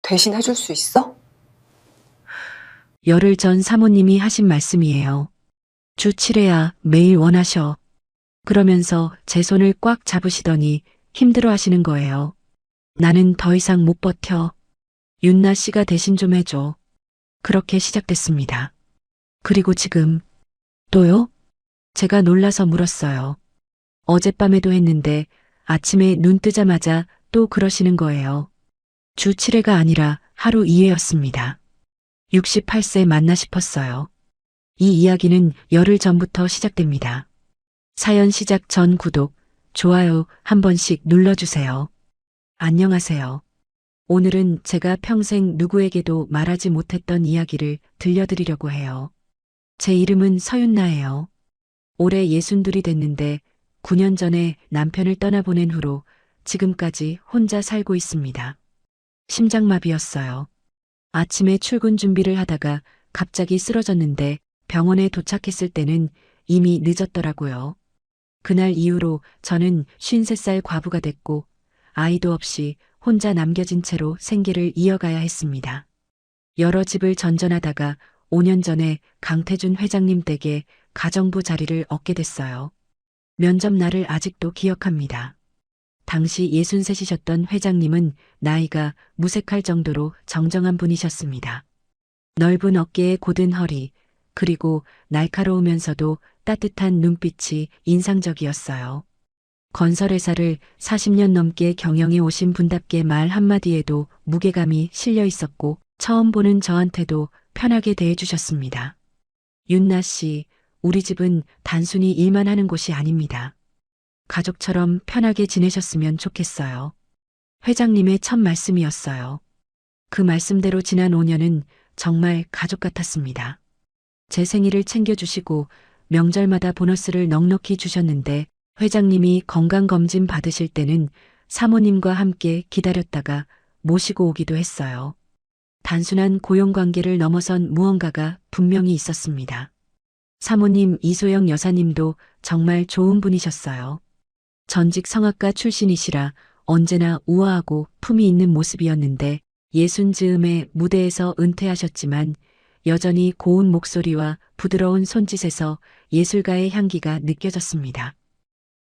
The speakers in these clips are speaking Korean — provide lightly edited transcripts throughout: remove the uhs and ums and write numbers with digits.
대신 해줄 수 있어? 열흘 전 사모님이 하신 말씀이에요. 주 7회야 매일 원하셔. 그러면서 제 손을 꽉 잡으시더니 힘들어 하시는 거예요. 나는 더 이상 못 버텨. 윤나 씨가 대신 좀 해줘. 그렇게 시작됐습니다. 그리고 지금 또요? 제가 놀라서 물었어요. 어젯밤에도 했는데 아침에 눈 뜨자마자 또 그러시는 거예요. 주 7회가 아니라 하루 2회였습니다. 68세 맞나 싶었어요. 이 이야기는 열흘 전부터 시작됩니다. 사연 시작 전 구독, 좋아요 한 번씩 눌러주세요. 안녕하세요. 오늘은 제가 평생 누구에게도 말하지 못했던 이야기를 들려드리려고 해요. 제 이름은 서윤나예요. 올해 62이 됐는데 9년 전에 남편을 떠나보낸 후로 지금까지 혼자 살고 있습니다. 심장마비였어요. 아침에 출근 준비를 하다가 갑자기 쓰러졌는데 병원에 도착했을 때는 이미 늦었더라고요. 그날 이후로 저는 53살 과부가 됐고 아이도 없이 혼자 남겨진 채로 생계를 이어가야 했습니다. 여러 집을 전전하다가 5년 전에 강태준 회장님 댁에 가정부 자리를 얻게 됐어요. 면접 날을 아직도 기억합니다. 당시 63이셨던 회장님은 나이가 무색할 정도로 정정한 분이셨습니다. 넓은 어깨에 곧은 허리, 그리고 날카로우면서도 따뜻한 눈빛이 인상적이었어요. 건설회사를 40년 넘게 경영해 오신 분답게 말 한마디에도 무게감이 실려 있었고 처음 보는 저한테도 편하게 대해주셨습니다. 윤나 씨, 우리 집은 단순히 일만 하는 곳이 아닙니다. 가족처럼 편하게 지내셨으면 좋겠어요. 회장님의 첫 말씀이었어요. 그 말씀대로 지난 5년은 정말 가족 같았습니다. 제 생일을 챙겨주시고 명절마다 보너스를 넉넉히 주셨는데 회장님이 건강검진 받으실 때는 사모님과 함께 기다렸다가 모시고 오기도 했어요. 단순한 고용관계를 넘어선 무언가가 분명히 있었습니다. 사모님 이소영 여사님도 정말 좋은 분이셨어요. 전직 성악가 출신이시라 언제나 우아하고 품이 있는 모습이었는데 60즈음에 무대에서 은퇴하셨지만 여전히 고운 목소리와 부드러운 손짓에서 예술가의 향기가 느껴졌습니다.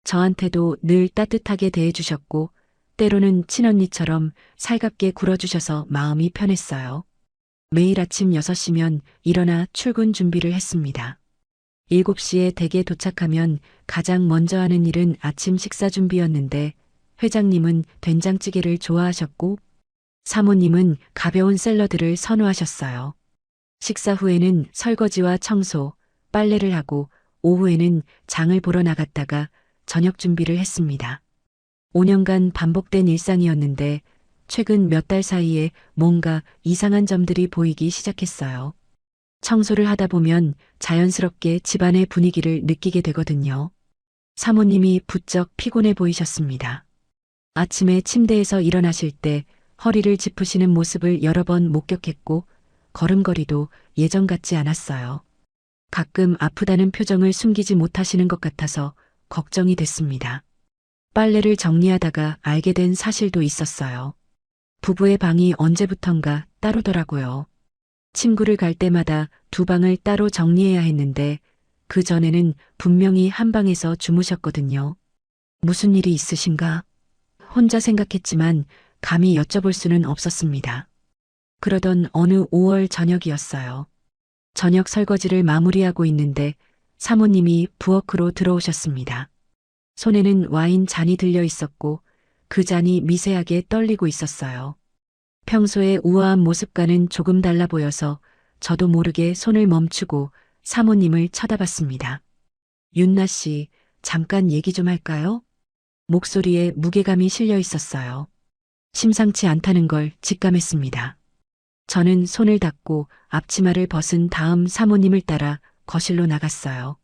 저한테도 늘 따뜻하게 대해주셨고 때로는 친언니처럼 살갑게 굴어주셔서 마음이 편했어요. 매일 아침 6시면 일어나 출근 준비를 했습니다. 7시에 댁에 도착하면 가장 먼저 하는 일은 아침 식사 준비였는데 회장님은 된장찌개를 좋아하셨고 사모님은 가벼운 샐러드를 선호하셨어요. 식사 후에는 설거지와 청소, 빨래를 하고 오후에는 장을 보러 나갔다가 저녁 준비를 했습니다. 5년간 반복된 일상이었는데 최근 몇 달 사이에 뭔가 이상한 점들이 보이기 시작했어요. 청소를 하다 보면 자연스럽게 집안의 분위기를 느끼게 되거든요. 사모님이 부쩍 피곤해 보이셨습니다. 아침에 침대에서 일어나실 때 허리를 짚으시는 모습을 여러 번 목격했고 걸음걸이도 예전 같지 않았어요. 가끔 아프다는 표정을 숨기지 못하시는 것 같아서 걱정이 됐습니다. 빨래를 정리하다가 알게 된 사실도 있었어요. 부부의 방이 언제부턴가 따로더라고요. 친구를 갈 때마다 두 방을 따로 정리해야 했는데 그 전에는 분명히 한 방에서 주무셨거든요. 무슨 일이 있으신가? 혼자 생각했지만 감히 여쭤볼 수는 없었습니다. 그러던 어느 5월 저녁이었어요. 저녁 설거지를 마무리하고 있는데 사모님이 부엌으로 들어오셨습니다. 손에는 와인 잔이 들려 있었고 그 잔이 미세하게 떨리고 있었어요. 평소의 우아한 모습과는 조금 달라 보여서 저도 모르게 손을 멈추고 사모님을 쳐다봤습니다. 윤나 씨, 잠깐 얘기 좀 할까요? 목소리에 무게감이 실려 있었어요. 심상치 않다는 걸 직감했습니다. 저는 손을 닫고 앞치마를 벗은 다음 사모님을 따라 거실로 나갔어요.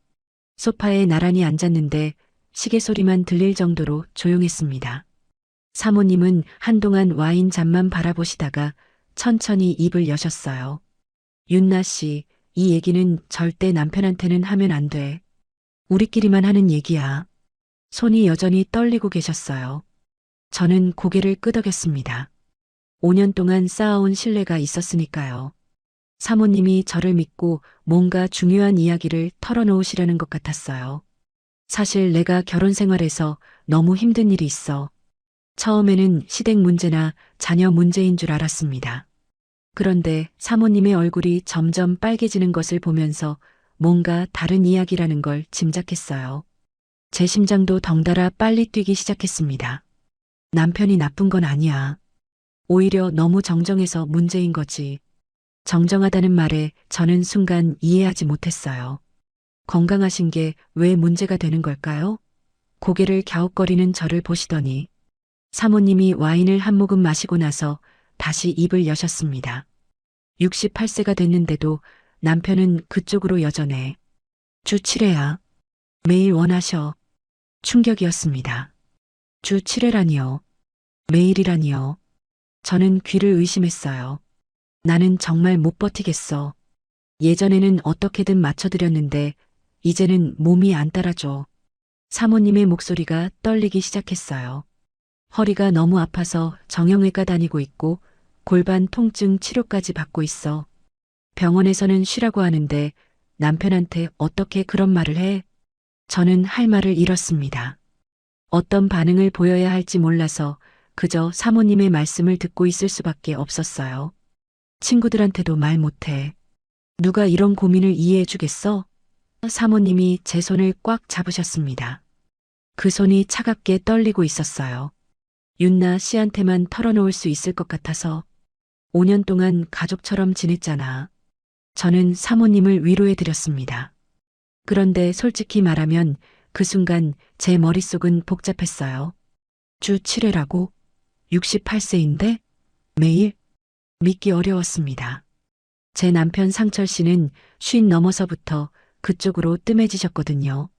소파에 나란히 앉았는데 시계 소리만 들릴 정도로 조용했습니다. 사모님은 한동안 와인 잔만 바라보시다가 천천히 입을 여셨어요. 윤나 씨, 이 얘기는 절대 남편한테는 하면 안 돼. 우리끼리만 하는 얘기야. 손이 여전히 떨리고 계셨어요. 저는 고개를 끄덕였습니다. 5년 동안 쌓아온 신뢰가 있었으니까요. 사모님이 저를 믿고 뭔가 중요한 이야기를 털어놓으시려는 것 같았어요. 사실 내가 결혼 생활에서 너무 힘든 일이 있어. 처음에는 시댁 문제나 자녀 문제인 줄 알았습니다. 그런데 사모님의 얼굴이 점점 빨개지는 것을 보면서 뭔가 다른 이야기라는 걸 짐작했어요. 제 심장도 덩달아 빨리 뛰기 시작했습니다. 남편이 나쁜 건 아니야. 오히려 너무 정정해서 문제인 거지. 정정하다는 말에 저는 순간 이해하지 못했어요. 건강하신 게 왜 문제가 되는 걸까요? 고개를 갸웃거리는 저를 보시더니 사모님이 와인을 한 모금 마시고 나서 다시 입을 여셨습니다. 68세가 됐는데도 남편은 그쪽으로 여전해. 주 7회야. 매일 원하셔. 충격이었습니다. 주 7회라니요. 매일이라니요. 저는 귀를 의심했어요. 나는 정말 못 버티겠어. 예전에는 어떻게든 맞춰드렸는데 이제는 몸이 안 따라줘. 사모님의 목소리가 떨리기 시작했어요. 허리가 너무 아파서 정형외과 다니고 있고 골반 통증 치료까지 받고 있어. 병원에서는 쉬라고 하는데 남편한테 어떻게 그런 말을 해? 저는 할 말을 잃었습니다. 어떤 반응을 보여야 할지 몰라서 그저 사모님의 말씀을 듣고 있을 수밖에 없었어요. 친구들한테도 말 못해. 누가 이런 고민을 이해해 주겠어? 사모님이 제 손을 꽉 잡으셨습니다. 그 손이 차갑게 떨리고 있었어요. 윤나 씨한테만 털어놓을 수 있을 것 같아서 5년 동안 가족처럼 지냈잖아. 저는 사모님을 위로해 드렸습니다. 그런데 솔직히 말하면 그 순간 제 머릿속은 복잡했어요. 주 7회라고? 68세인데? 매일? 믿기 어려웠습니다. 제 남편 상철 씨는 50 넘어서부터 그쪽으로 뜸해지셨거든요.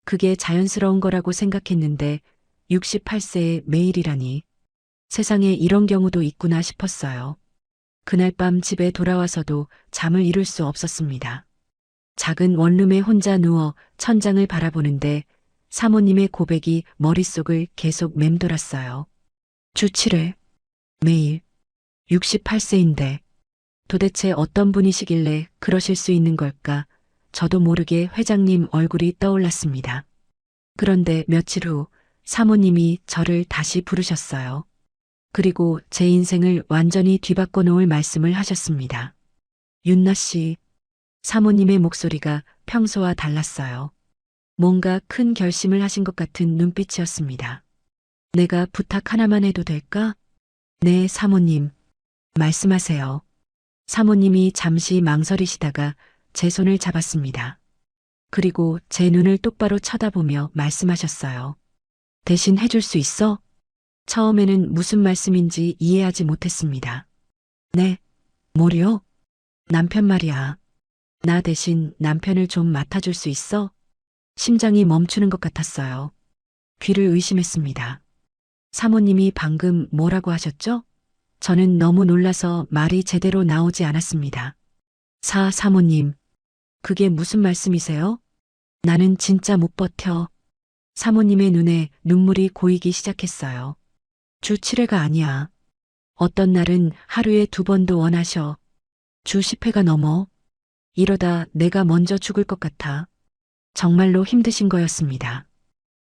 그게 자연스러운 거라고 생각했는데 68세에 매일이라니. 세상에 이런 경우도 있구나 싶었어요. 그날 밤 집에 돌아와서도 잠을 이룰 수 없었습니다. 작은 원룸에 혼자 누워 천장을 바라보는데 사모님의 고백이 머릿속을 계속 맴돌았어요. 주 7회, 매일, 68세인데 도대체 어떤 분이시길래 그러실 수 있는 걸까? 저도 모르게 회장님 얼굴이 떠올랐습니다. 그런데 며칠 후 사모님이 저를 다시 부르셨어요. 그리고 제 인생을 완전히 뒤바꿔 놓을 말씀을 하셨습니다. 윤나 씨, 사모님의 목소리가 평소와 달랐어요. 뭔가 큰 결심을 하신 것 같은 눈빛이었습니다. 내가 부탁 하나만 해도 될까? 네, 사모님. 말씀하세요. 사모님이 잠시 망설이시다가 제 손을 잡았습니다. 그리고 제 눈을 똑바로 쳐다보며 말씀하셨어요. 대신 해줄 수 있어? 처음에는 무슨 말씀인지 이해하지 못했습니다. 네, 뭐요? 남편 말이야. 나 대신 남편을 좀 맡아줄 수 있어? 심장이 멈추는 것 같았어요. 귀를 의심했습니다. 사모님이 방금 뭐라고 하셨죠? 저는 너무 놀라서 말이 제대로 나오지 않았습니다. 사모님, 그게 무슨 말씀이세요? 나는 진짜 못 버텨. 사모님의 눈에 눈물이 고이기 시작했어요. 주 7회가 아니야. 어떤 날은 하루에 2번도 원하셔. 주 10회가 넘어. 이러다 내가 먼저 죽을 것 같아. 정말로 힘드신 거였습니다.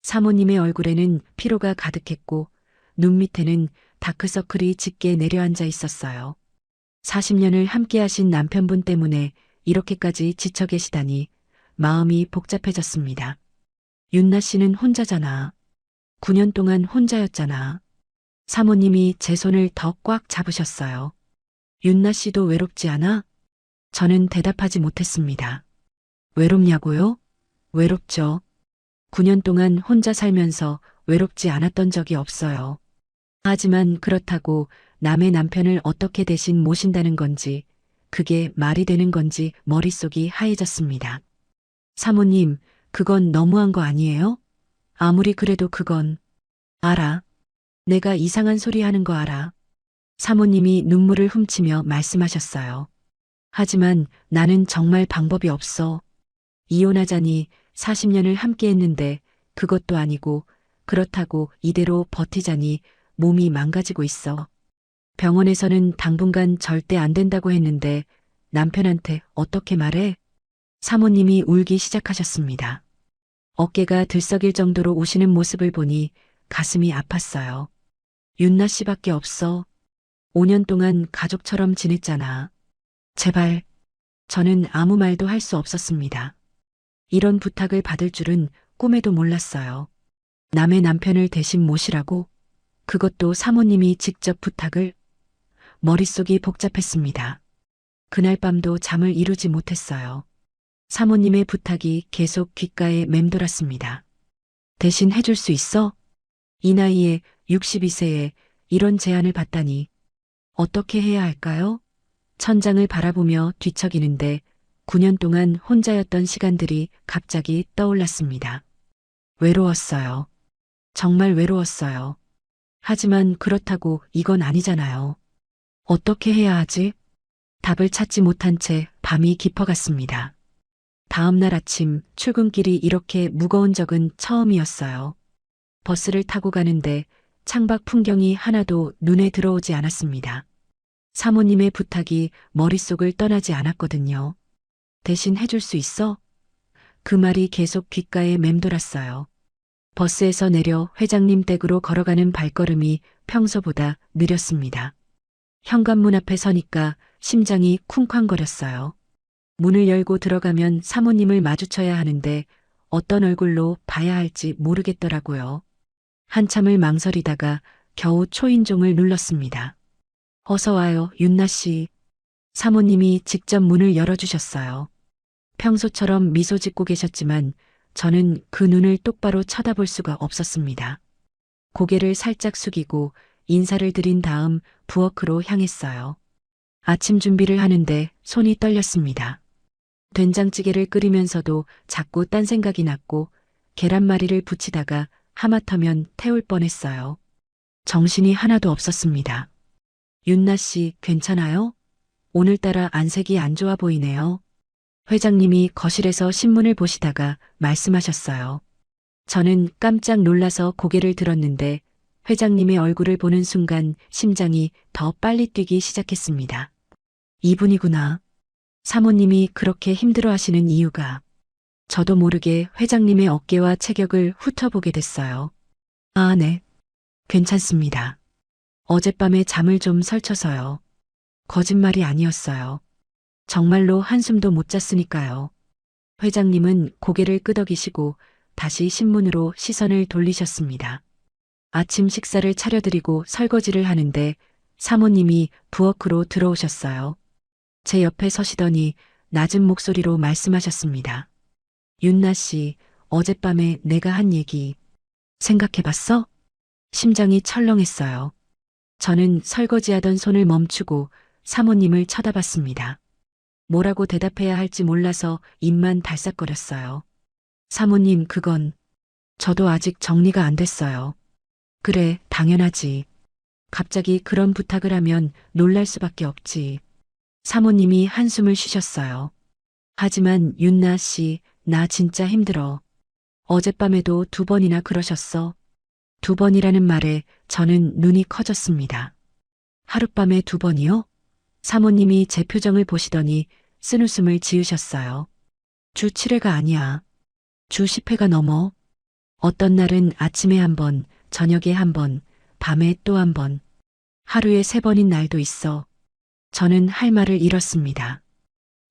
사모님의 얼굴에는 피로가 가득했고 눈 밑에는 다크서클이 짙게 내려앉아 있었어요. 40년을 함께하신 남편분 때문에 이렇게까지 지쳐 계시다니 마음이 복잡해졌습니다. 윤나 씨는 혼자잖아. 9년 동안 혼자였잖아. 사모님이 제 손을 더 꽉 잡으셨어요. 윤나 씨도 외롭지 않아? 저는 대답하지 못했습니다. 외롭냐고요? 외롭죠. 9년 동안 혼자 살면서 외롭지 않았던 적이 없어요. 하지만 그렇다고 남의 남편을 어떻게 대신 모신다는 건지, 그게 말이 되는 건지 머릿속이 하얘졌습니다. 사모님, 그건 너무한 거 아니에요? 아무리 그래도 그건. 알아. 내가 이상한 소리 하는 거 알아. 사모님이 눈물을 훔치며 말씀하셨어요. 하지만 나는 정말 방법이 없어. 이혼하자니 40년을 함께 했는데 그것도 아니고 그렇다고 이대로 버티자니 몸이 망가지고 있어. 병원에서는 당분간 절대 안 된다고 했는데 남편한테 어떻게 말해? 사모님이 울기 시작하셨습니다. 어깨가 들썩일 정도로 우시는 모습을 보니 가슴이 아팠어요. 윤나 씨밖에 없어. 5년 동안 가족처럼 지냈잖아. 제발. 저는 아무 말도 할 수 없었습니다. 이런 부탁을 받을 줄은 꿈에도 몰랐어요. 남의 남편을 대신 모시라고? 그것도 사모님이 직접 부탁을? 머릿속이 복잡했습니다. 그날 밤도 잠을 이루지 못했어요. 사모님의 부탁이 계속 귓가에 맴돌았습니다. 대신 해줄 수 있어? 이 나이에 62세에 이런 제안을 받다니. 어떻게 해야 할까요? 천장을 바라보며 뒤척이는데 9년 동안 혼자였던 시간들이 갑자기 떠올랐습니다. 외로웠어요. 정말 외로웠어요. 하지만 그렇다고 이건 아니잖아요. 어떻게 해야 하지? 답을 찾지 못한 채 밤이 깊어갔습니다. 다음 날 아침 출근길이 이렇게 무거운 적은 처음이었어요. 버스를 타고 가는데 창밖 풍경이 하나도 눈에 들어오지 않았습니다. 사모님의 부탁이 머릿속을 떠나지 않았거든요. 대신 해줄 수 있어? 그 말이 계속 귓가에 맴돌았어요. 버스에서 내려 회장님 댁으로 걸어가는 발걸음이 평소보다 느렸습니다. 현관문 앞에 서니까 심장이 쿵쾅거렸어요. 문을 열고 들어가면 사모님을 마주쳐야 하는데 어떤 얼굴로 봐야 할지 모르겠더라고요. 한참을 망설이다가 겨우 초인종을 눌렀습니다. 어서 와요, 윤나 씨. 사모님이 직접 문을 열어주셨어요. 평소처럼 미소 짓고 계셨지만 저는 그 눈을 똑바로 쳐다볼 수가 없었습니다. 고개를 살짝 숙이고 인사를 드린 다음 부엌으로 향했어요. 아침 준비를 하는데 손이 떨렸습니다. 된장찌개를 끓이면서도 자꾸 딴 생각이 났고 계란말이를 부치다가 하마터면 태울 뻔했어요. 정신이 하나도 없었습니다. 윤나 씨, 괜찮아요? 오늘따라 안색이 안 좋아 보이네요. 회장님이 거실에서 신문을 보시다가 말씀하셨어요. 저는 깜짝 놀라서 고개를 들었는데 회장님의 얼굴을 보는 순간 심장이 더 빨리 뛰기 시작했습니다. 이분이구나. 사모님이 그렇게 힘들어 하시는 이유가. 저도 모르게 회장님의 어깨와 체격을 훑어보게 됐어요. 아, 네. 괜찮습니다. 어젯밤에 잠을 좀 설쳐서요. 거짓말이 아니었어요. 정말로 한숨도 못 잤으니까요. 회장님은 고개를 끄덕이시고 다시 신문으로 시선을 돌리셨습니다. 아침 식사를 차려드리고 설거지를 하는데 사모님이 부엌으로 들어오셨어요. 제 옆에 서시더니 낮은 목소리로 말씀하셨습니다. 윤나 씨, 어젯밤에 내가 한 얘기 생각해봤어? 심장이 철렁했어요. 저는 설거지하던 손을 멈추고 사모님을 쳐다봤습니다. 뭐라고 대답해야 할지 몰라서 입만 달싹거렸어요. 사모님, 그건 저도 아직 정리가 안 됐어요. 그래, 당연하지. 갑자기 그런 부탁을 하면 놀랄 수밖에 없지. 사모님이 한숨을 쉬셨어요. 하지만 윤나 씨, 나 진짜 힘들어. 어젯밤에도 2번이나 그러셨어. 2번이라는 말에 저는 눈이 커졌습니다. 하룻밤에 2번이요? 사모님이 제 표정을 보시더니 쓴웃음을 지으셨어요. 주 7회가 아니야. 주 10회가 넘어. 어떤 날은 아침에 1번, 저녁에 1번, 밤에 또 1번. 하루에 3번인 날도 있어. 저는 할 말을 잃었습니다.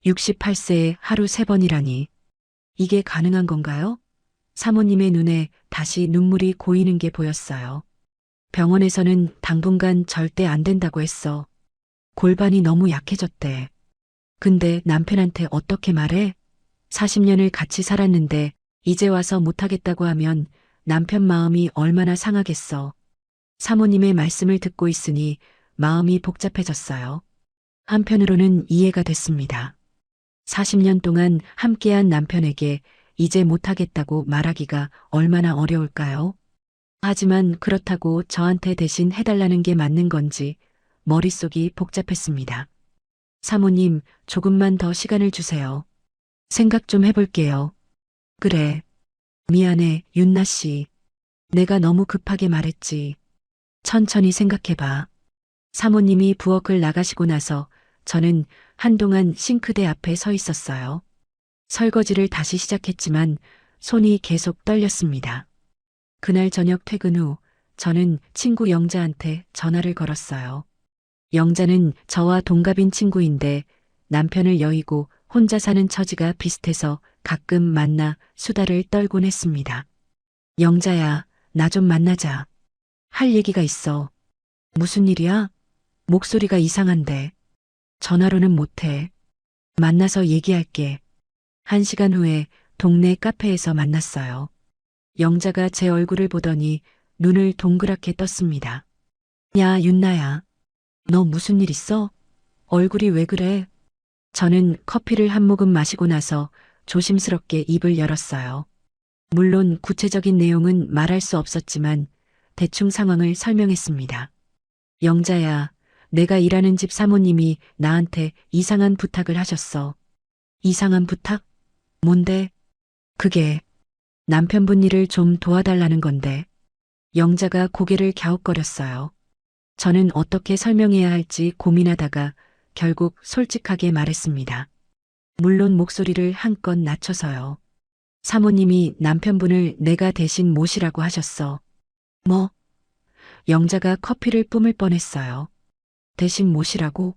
68세에 하루 3번이라니. 이게 가능한 건가요? 사모님의 눈에 다시 눈물이 고이는 게 보였어요. 병원에서는 당분간 절대 안 된다고 했어. 골반이 너무 약해졌대. 근데 남편한테 어떻게 말해? 40년을 같이 살았는데 이제 와서 못하겠다고 하면 남편 마음이 얼마나 상하겠어. 사모님의 말씀을 듣고 있으니 마음이 복잡해졌어요. 한편으로는 이해가 됐습니다. 40년 동안 함께한 남편에게 이제 못하겠다고 말하기가 얼마나 어려울까요? 하지만 그렇다고 저한테 대신 해달라는 게 맞는 건지 머릿속이 복잡했습니다. 사모님, 조금만 더 시간을 주세요. 생각 좀 해볼게요. 그래. 미안해, 윤나 씨. 내가 너무 급하게 말했지. 천천히 생각해봐. 사모님이 부엌을 나가시고 나서 저는 한동안 싱크대 앞에 서 있었어요. 설거지를 다시 시작했지만 손이 계속 떨렸습니다. 그날 저녁 퇴근 후 저는 친구 영자한테 전화를 걸었어요. 영자는 저와 동갑인 친구인데 남편을 여의고 혼자 사는 처지가 비슷해서 가끔 만나 수다를 떨곤 했습니다. 영자야, 나 좀 만나자. 할 얘기가 있어. 무슨 일이야? 목소리가 이상한데. 전화로는 못해. 만나서 얘기할게. 1시간 후에 동네 카페에서 만났어요. 영자가 제 얼굴을 보더니 눈을 동그랗게 떴습니다. 야, 윤나야. 너 무슨 일 있어? 얼굴이 왜 그래? 저는 커피를 한 모금 마시고 나서 조심스럽게 입을 열었어요. 물론 구체적인 내용은 말할 수 없었지만 대충 상황을 설명했습니다. 영자야, 내가 일하는 집 사모님이 나한테 이상한 부탁을 하셨어. 이상한 부탁? 뭔데? 그게 남편분 일을 좀 도와달라는 건데. 영자가 고개를 갸웃거렸어요. 저는 어떻게 설명해야 할지 고민하다가 결국 솔직하게 말했습니다. 물론 목소리를 한껏 낮춰서요. 사모님이 남편분을 내가 대신 모시라고 하셨어. 뭐? 영자가 커피를 뿜을 뻔했어요. 대신 모시라고?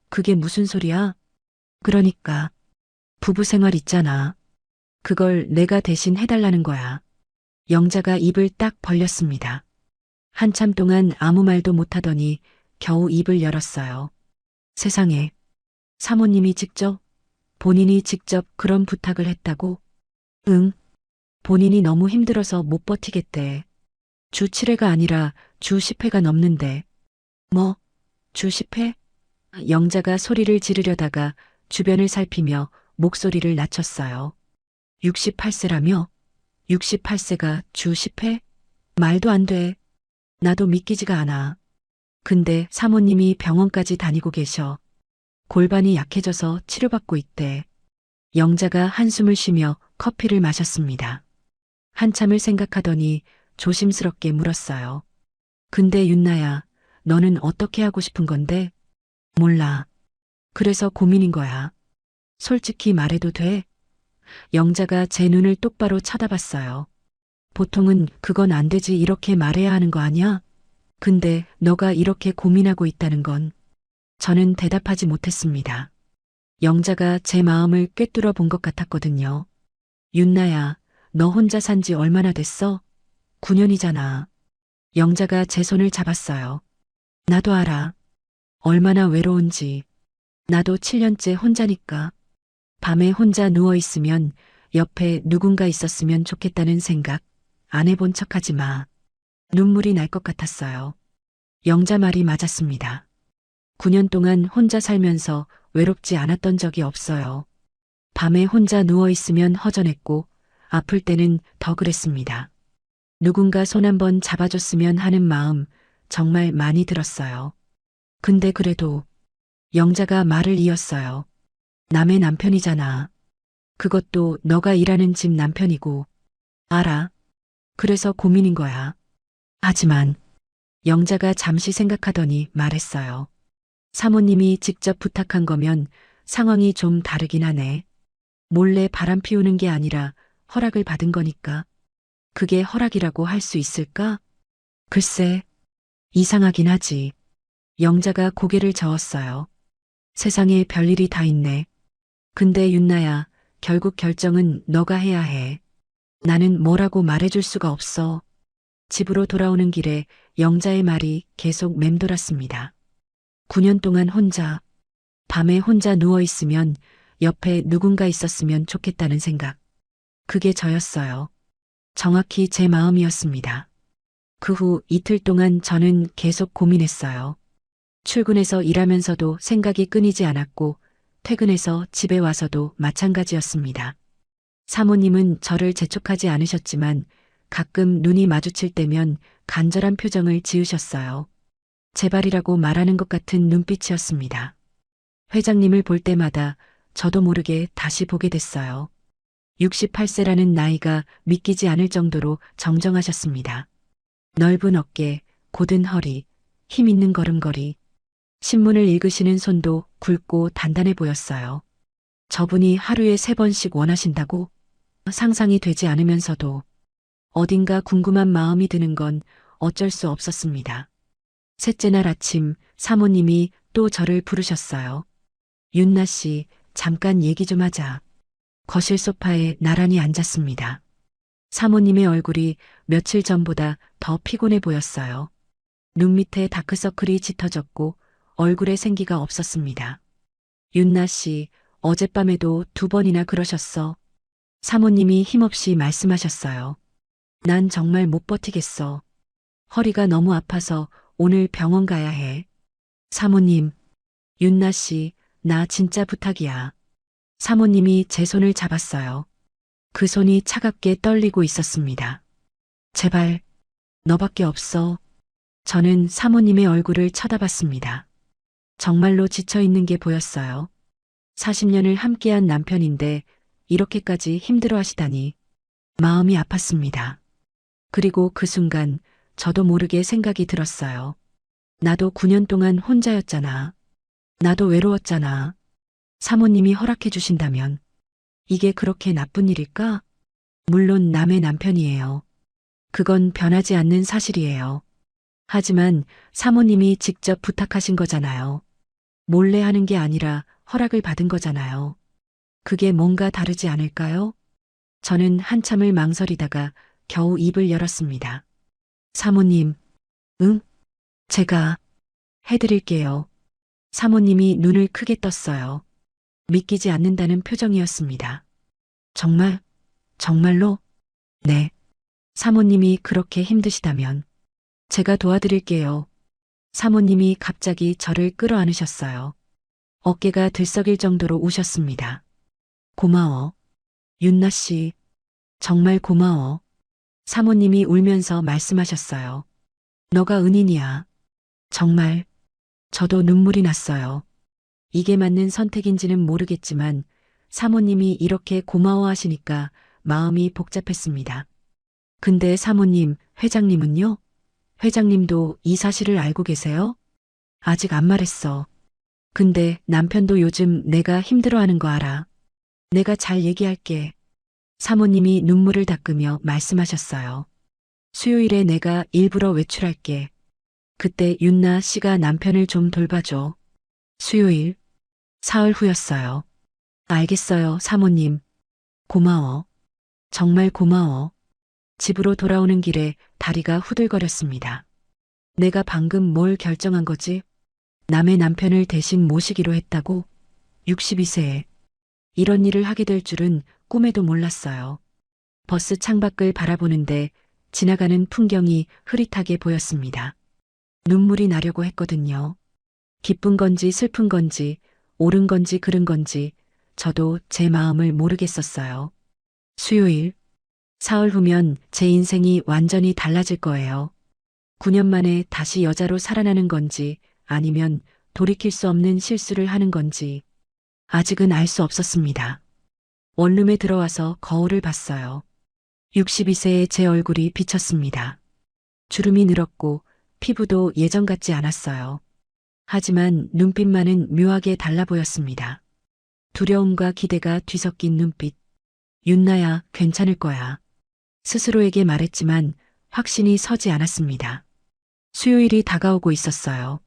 그게 무슨 소리야? 그러니까 부부 생활 있잖아. 그걸 내가 대신 해달라는 거야. 영자가 입을 딱 벌렸습니다. 한참 동안 아무 말도 못하더니 겨우 입을 열었어요. 세상에, 사모님이 직접, 본인이 직접 그런 부탁을 했다고? 응, 본인이 너무 힘들어서 못 버티겠대. 주 7회가 아니라 주 10회가 넘는데. 뭐, 주 10회? 영자가 소리를 지르려다가 주변을 살피며 목소리를 낮췄어요. 68세라며? 68세가 주 10회? 말도 안 돼. 나도 믿기지가 않아. 근데 사모님이 병원까지 다니고 계셔. 골반이 약해져서 치료받고 있대. 영자가 한숨을 쉬며 커피를 마셨습니다. 한참을 생각하더니 조심스럽게 물었어요. 근데 윤나야, 너는 어떻게 하고 싶은 건데? 몰라. 그래서 고민인 거야. 솔직히 말해도 돼? 영자가 제 눈을 똑바로 쳐다봤어요. 보통은 그건 안 되지 이렇게 말해야 하는 거 아니야? 근데 너가 이렇게 고민하고 있다는 건 저는 대답하지 못했습니다. 영자가 제 마음을 꿰뚫어 본 것 같았거든요. 윤나야, 너 혼자 산지 얼마나 됐어? 9년이잖아. 영자가 제 손을 잡았어요. 나도 알아. 얼마나 외로운지. 나도 7년째 혼자니까. 밤에 혼자 누워 있으면 옆에 누군가 있었으면 좋겠다는 생각 안 해본 척하지 마. 눈물이 날 것 같았어요. 영자 말이 맞았습니다. 9년 동안 혼자 살면서 외롭지 않았던 적이 없어요. 밤에 혼자 누워 있으면 허전했고 아플 때는 더 그랬습니다. 누군가 손 한번 잡아줬으면 하는 마음 정말 많이 들었어요. 근데 그래도 영자가 말을 이었어요. 남의 남편이잖아. 그것도 너가 일하는 집 남편이고. 알아. 그래서 고민인 거야. 하지만 영자가 잠시 생각하더니 말했어요. 사모님이 직접 부탁한 거면 상황이 좀 다르긴 하네. 몰래 바람 피우는 게 아니라 허락을 받은 거니까. 그게 허락이라고 할 수 있을까? 글쎄, 이상하긴 하지. 영자가 고개를 저었어요. 세상에 별일이 다 있네. 근데 윤나야, 결국 결정은 너가 해야 해. 나는 뭐라고 말해줄 수가 없어. 집으로 돌아오는 길에 영자의 말이 계속 맴돌았습니다. 9년 동안 혼자, 밤에 혼자 누워있으면 옆에 누군가 있었으면 좋겠다는 생각. 그게 저였어요. 정확히 제 마음이었습니다. 그 후 이틀 동안 저는 계속 고민했어요. 출근해서 일하면서도 생각이 끊이지 않았고 퇴근해서 집에 와서도 마찬가지였습니다. 사모님은 저를 재촉하지 않으셨지만 가끔 눈이 마주칠 때면 간절한 표정을 지으셨어요. 제발이라고 말하는 것 같은 눈빛이었습니다. 회장님을 볼 때마다 저도 모르게 다시 보게 됐어요. 68세라는 나이가 믿기지 않을 정도로 정정하셨습니다. 넓은 어깨, 곧은 허리, 힘 있는 걸음걸이, 신문을 읽으시는 손도 굵고 단단해 보였어요. 저분이 하루에 3번씩 원하신다고? 상상이 되지 않으면서도 어딘가 궁금한 마음이 드는 건 어쩔 수 없었습니다. 셋째 날 아침 사모님이 또 저를 부르셨어요. 윤나 씨, 잠깐 얘기 좀 하자. 거실 소파에 나란히 앉았습니다. 사모님의 얼굴이 며칠 전보다 더 피곤해 보였어요. 눈 밑에 다크서클이 짙어졌고 얼굴에 생기가 없었습니다. 윤나 씨, 어젯밤에도 2번이나 그러셨어. 사모님이 힘없이 말씀하셨어요. 난 정말 못 버티겠어. 허리가 너무 아파서 오늘 병원 가야 해. 사모님, 윤나 씨, 나 진짜 부탁이야. 사모님이 제 손을 잡았어요. 그 손이 차갑게 떨리고 있었습니다. 제발, 너밖에 없어. 저는 사모님의 얼굴을 쳐다봤습니다. 정말로 지쳐 있는 게 보였어요. 40년을 함께한 남편인데 이렇게까지 힘들어 하시다니 마음이 아팠습니다. 그리고 그 순간 저도 모르게 생각이 들었어요. 나도 9년 동안 혼자였잖아. 나도 외로웠잖아. 사모님이 허락해 주신다면 이게 그렇게 나쁜 일일까? 물론 남의 남편이에요. 그건 변하지 않는 사실이에요. 하지만 사모님이 직접 부탁하신 거잖아요. 몰래 하는 게 아니라 허락을 받은 거잖아요. 그게 뭔가 다르지 않을까요? 저는 한참을 망설이다가 겨우 입을 열었습니다. 사모님, 응? 제가 해드릴게요. 사모님이 눈을 크게 떴어요. 믿기지 않는다는 표정이었습니다. 정말? 정말로? 네. 사모님이 그렇게 힘드시다면 제가 도와드릴게요. 사모님이 갑자기 저를 끌어안으셨어요. 어깨가 들썩일 정도로 우셨습니다. 고마워. 윤나 씨, 정말 고마워. 사모님이 울면서 말씀하셨어요. 너가 은인이야. 정말. 저도 눈물이 났어요. 이게 맞는 선택인지는 모르겠지만 사모님이 이렇게 고마워하시니까 마음이 복잡했습니다. 근데 사모님, 회장님은요? 회장님도 이 사실을 알고 계세요? 아직 안 말했어. 근데 남편도 요즘 내가 힘들어하는 거 알아. 내가 잘 얘기할게. 사모님이 눈물을 닦으며 말씀하셨어요. 수요일에 내가 일부러 외출할게. 그때 윤나 씨가 남편을 좀 돌봐줘. 수요일, 사흘 후였어요. 알겠어요, 사모님. 고마워. 정말 고마워. 집으로 돌아오는 길에 다리가 후들거렸습니다. 내가 방금 뭘 결정한 거지? 남의 남편을 대신 모시기로 했다고? 62세에 이런 일을 하게 될 줄은 꿈에도 몰랐어요. 버스 창밖을 바라보는데 지나가는 풍경이 흐릿하게 보였습니다. 눈물이 나려고 했거든요. 기쁜 건지 슬픈 건지 옳은 건지 그른 건지 저도 제 마음을 모르겠었어요. 수요일, 사흘 후면 제 인생이 완전히 달라질 거예요. 9년 만에 다시 여자로 살아나는 건지 아니면 돌이킬 수 없는 실수를 하는 건지 아직은 알 수 없었습니다. 원룸에 들어와서 거울을 봤어요. 62세의 제 얼굴이 비쳤습니다. 주름이 늘었고 피부도 예전 같지 않았어요. 하지만 눈빛만은 묘하게 달라 보였습니다. 두려움과 기대가 뒤섞인 눈빛. 윤나야, 괜찮을 거야. 스스로에게 말했지만 확신이 서지 않았습니다. 수요일이 다가오고 있었어요.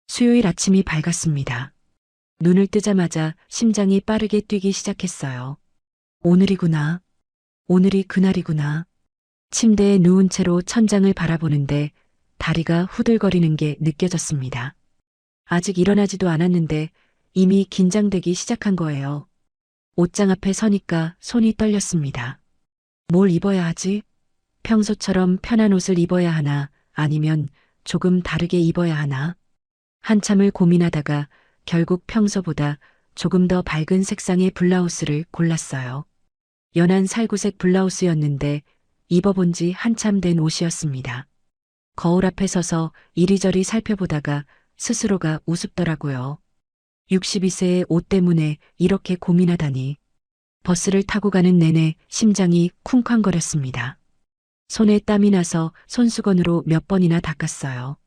수요일 아침이 밝았습니다. 눈을 뜨자마자 심장이 빠르게 뛰기 시작했어요. 오늘이구나. 오늘이 그날이구나. 침대에 누운 채로 천장을 바라보는데 다리가 후들거리는 게 느껴졌습니다. 아직 일어나지도 않았는데 이미 긴장되기 시작한 거예요. 옷장 앞에 서니까 손이 떨렸습니다. 뭘 입어야 하지? 평소처럼 편한 옷을 입어야 하나 아니면 조금 다르게 입어야 하나? 한참을 고민하다가 결국 평소보다 조금 더 밝은 색상의 블라우스를 골랐어요. 연한 살구색 블라우스였는데 입어본 지 한참 된 옷이었습니다. 거울 앞에 서서 이리저리 살펴보다가 스스로가 우습더라고요. 62세의 옷 때문에 이렇게 고민하다니. 버스를 타고 가는 내내 심장이 쿵쾅거렸습니다. 손에 땀이 나서 손수건으로 몇 번이나 닦았어요.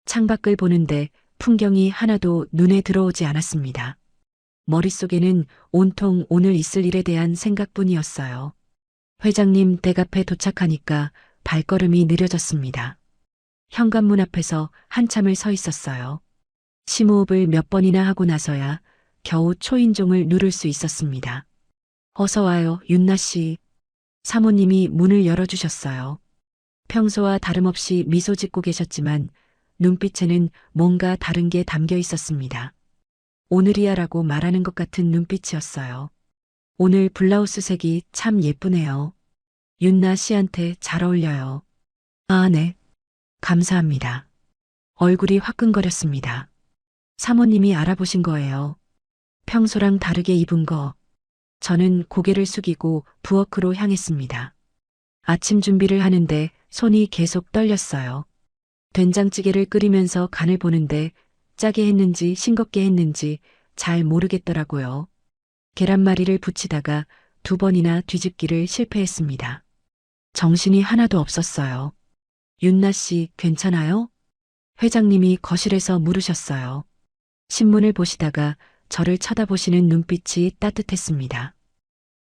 창밖을 보는데 풍경이 하나도 눈에 들어오지 않았습니다. 머릿속에는 온통 오늘 있을 일에 대한 생각뿐이었어요. 회장님 댁 앞에 도착하니까 발걸음이 느려졌습니다. 현관문 앞에서 한참을 서 있었어요. 심호흡을 몇 번이나 하고 나서야 겨우 초인종을 누를 수 있었습니다. 어서 와요, 윤나 씨. 사모님이 문을 열어주셨어요. 평소와 다름없이 미소 짓고 계셨지만 눈빛에는 뭔가 다른 게 담겨 있었습니다. 오늘이야라고 말하는 것 같은 눈빛이었어요. 오늘 블라우스 색이 참 예쁘네요. 윤나 씨한테 잘 어울려요. 아, 네. 감사합니다. 얼굴이 화끈거렸습니다. 사모님이 알아보신 거예요. 평소랑 다르게 입은 거. 저는 고개를 숙이고 부엌으로 향했습니다. 아침 준비를 하는데 손이 계속 떨렸어요. 된장찌개를 끓이면서 간을 보는데 짜게 했는지 싱겁게 했는지 잘 모르겠더라고요. 계란말이를 부치다가 2번이나 뒤집기를 실패했습니다. 정신이 하나도 없었어요. 윤나 씨, 괜찮아요? 회장님이 거실에서 물으셨어요. 신문을 보시다가 저를 쳐다보시는 눈빛이 따뜻했습니다.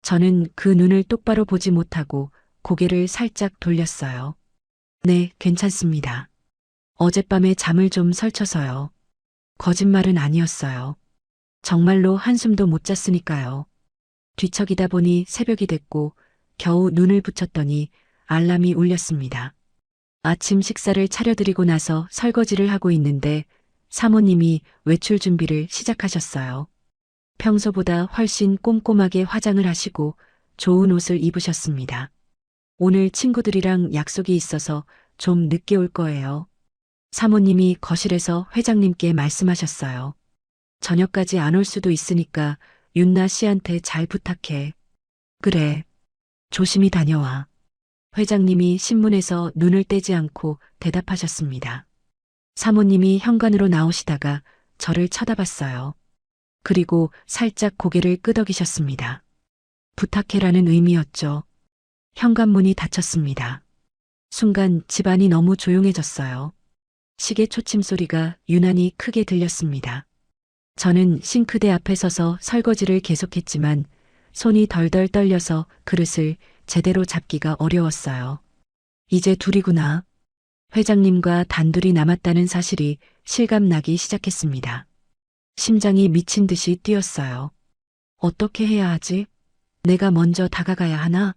저는 그 눈을 똑바로 보지 못하고 고개를 살짝 돌렸어요. 네, 괜찮습니다. 어젯밤에 잠을 좀 설쳐서요. 거짓말은 아니었어요. 정말로 한숨도 못 잤으니까요. 뒤척이다 보니 새벽이 됐고 겨우 눈을 붙였더니 알람이 울렸습니다. 아침 식사를 차려드리고 나서 설거지를 하고 있는데 사모님이 외출 준비를 시작하셨어요. 평소보다 훨씬 꼼꼼하게 화장을 하시고 좋은 옷을 입으셨습니다. 오늘 친구들이랑 약속이 있어서 좀 늦게 올 거예요. 사모님이 거실에서 회장님께 말씀하셨어요. 저녁까지 안 올 수도 있으니까 윤나 씨한테 잘 부탁해. 그래. 조심히 다녀와. 회장님이 신문에서 눈을 떼지 않고 대답하셨습니다. 사모님이 현관으로 나오시다가 저를 쳐다봤어요. 그리고 살짝 고개를 끄덕이셨습니다. 부탁해라는 의미였죠. 현관문이 닫혔습니다. 순간 집안이 너무 조용해졌어요. 시계 초침 소리가 유난히 크게 들렸습니다. 저는 싱크대 앞에 서서 설거지를 계속했지만 손이 덜덜 떨려서 그릇을 제대로 잡기가 어려웠어요. 이제 둘이구나. 회장님과 단둘이 남았다는 사실이 실감나기 시작했습니다. 심장이 미친 듯이 뛰었어요. 어떻게 해야 하지? 내가 먼저 다가가야 하나?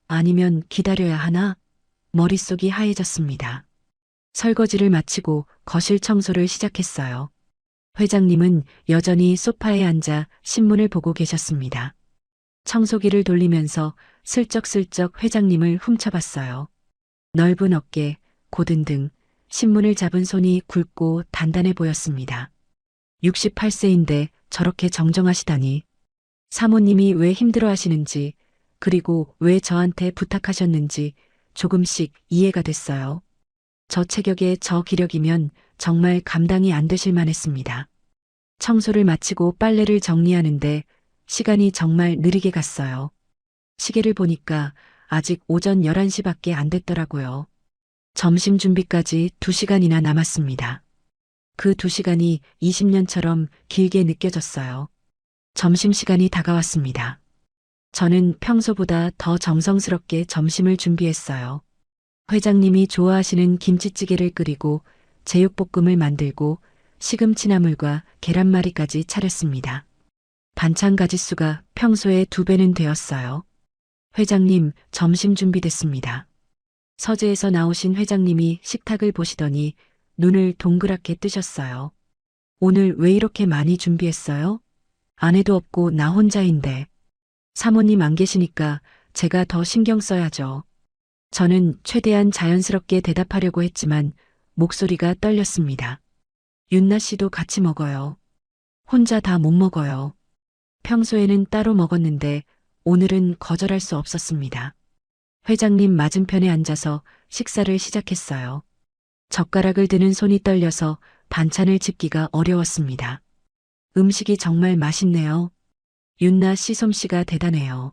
아니면 기다려야 하나? 머릿속이 하얘졌습니다. 설거지를 마치고 거실 청소를 시작했어요. 회장님은 여전히 소파에 앉아 신문을 보고 계셨습니다. 청소기를 돌리면서 슬쩍슬쩍 회장님을 훔쳐봤어요. 넓은 어깨, 고든 등 신문을 잡은 손이 굵고 단단해 보였습니다. 68세인데 저렇게 정정하시다니. 사모님이 왜 힘들어하시는지, 그리고 왜 저한테 부탁하셨는지 조금씩 이해가 됐어요. 저 체격에 저 기력이면 정말 감당이 안 되실 만했습니다. 청소를 마치고 빨래를 정리하는데 시간이 정말 느리게 갔어요. 시계를 보니까 아직 오전 11시밖에 안 됐더라고요. 점심 준비까지 2시간이나 남았습니다. 그 2시간이 20년처럼 길게 느껴졌어요. 점심시간이 다가왔습니다. 저는 평소보다 더 정성스럽게 점심을 준비했어요. 회장님이 좋아하시는 김치찌개를 끓이고 제육볶음을 만들고 시금치나물과 계란말이까지 차렸습니다. 반찬 가짓수가 평소의 2배는 되었어요. 회장님, 점심 준비됐습니다. 서재에서 나오신 회장님이 식탁을 보시더니 눈을 동그랗게 뜨셨어요. 오늘 왜 이렇게 많이 준비했어요? 아내도 없고 나 혼자인데. 사모님 안 계시니까 제가 더 신경 써야죠. 저는 최대한 자연스럽게 대답하려고 했지만 목소리가 떨렸습니다. 윤나 씨도 같이 먹어요. 혼자 다 못 먹어요. 평소에는 따로 먹었는데 오늘은 거절할 수 없었습니다. 회장님 맞은편에 앉아서 식사를 시작했어요. 젓가락을 드는 손이 떨려서 반찬을 집기가 어려웠습니다. 음식이 정말 맛있네요. 윤나 씨 솜씨가 대단해요.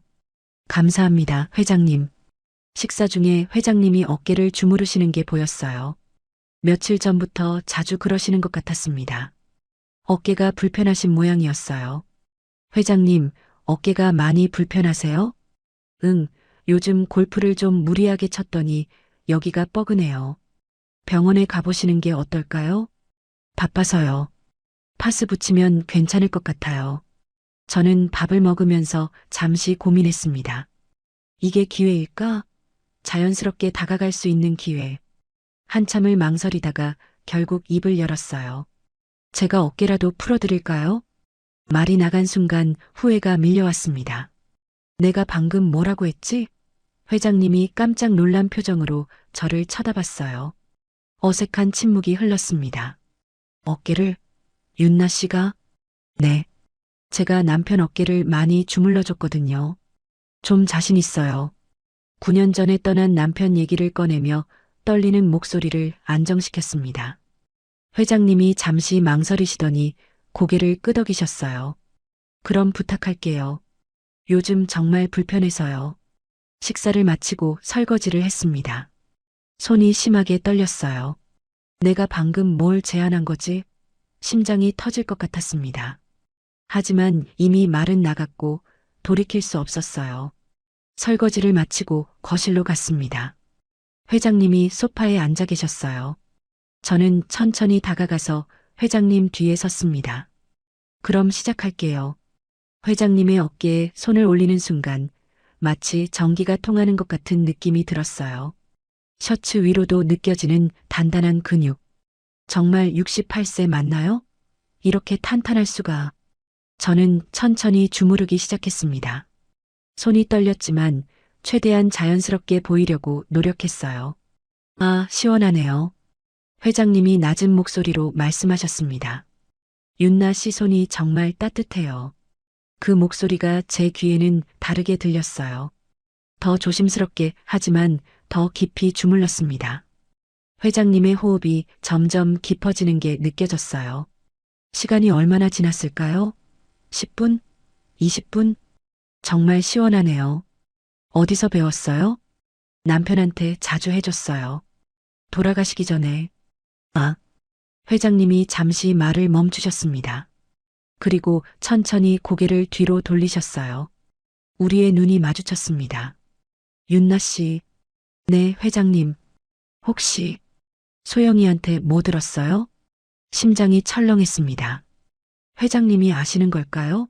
감사합니다, 회장님. 식사 중에 회장님이 어깨를 주무르시는 게 보였어요. 며칠 전부터 자주 그러시는 것 같았습니다. 어깨가 불편하신 모양이었어요. 회장님, 어깨가 많이 불편하세요? 응, 요즘 골프를 좀 무리하게 쳤더니 여기가 뻐근해요. 병원에 가보시는 게 어떨까요? 바빠서요. 파스 붙이면 괜찮을 것 같아요. 저는 밥을 먹으면서 잠시 고민했습니다. 이게 기회일까? 자연스럽게 다가갈 수 있는 기회. 한참을 망설이다가 결국 입을 열었어요. 제가 어깨라도 풀어드릴까요? 말이 나간 순간 후회가 밀려왔습니다. 내가 방금 뭐라고 했지? 회장님이 깜짝 놀란 표정으로 저를 쳐다봤어요. 어색한 침묵이 흘렀습니다. 어깨를 윤나 씨가? 네. 제가 남편 어깨를 많이 주물러 줬거든요. 좀 자신 있어요. 9년 전에 떠난 남편 얘기를 꺼내며 떨리는 목소리를 안정시켰습니다. 회장님이 잠시 망설이시더니 고개를 끄덕이셨어요. 그럼 부탁할게요. 요즘 정말 불편해서요. 식사를 마치고 설거지를 했습니다. 손이 심하게 떨렸어요. 내가 방금 뭘 제안한 거지? 심장이 터질 것 같았습니다. 하지만 이미 말은 나갔고 돌이킬 수 없었어요. 설거지를 마치고 거실로 갔습니다. 회장님이 소파에 앉아 계셨어요. 저는 천천히 다가가서 회장님 뒤에 섰습니다. 그럼 시작할게요. 회장님의 어깨에 손을 올리는 순간 마치 전기가 통하는 것 같은 느낌이 들었어요. 셔츠 위로도 느껴지는 단단한 근육. 정말 68세 맞나요? 이렇게 탄탄할 수가. 저는 천천히 주무르기 시작했습니다. 손이 떨렸지만 최대한 자연스럽게 보이려고 노력했어요. 아, 시원하네요. 회장님이 낮은 목소리로 말씀하셨습니다. 윤나 씨 손이 정말 따뜻해요. 그 목소리가 제 귀에는 다르게 들렸어요. 더 조심스럽게 하지만 더 깊이 주물렀습니다. 회장님의 호흡이 점점 깊어지는 게 느껴졌어요. 시간이 얼마나 지났을까요? 10분? 20분? 정말 시원하네요. 어디서 배웠어요? 남편한테 자주 해줬어요. 돌아가시기 전에. 아, 회장님이 잠시 말을 멈추셨습니다. 그리고 천천히 고개를 뒤로 돌리셨어요. 우리의 눈이 마주쳤습니다. 윤나 씨. 네, 회장님. 혹시 소영이한테 뭐 들었어요? 심장이 철렁했습니다. 회장님이 아시는 걸까요?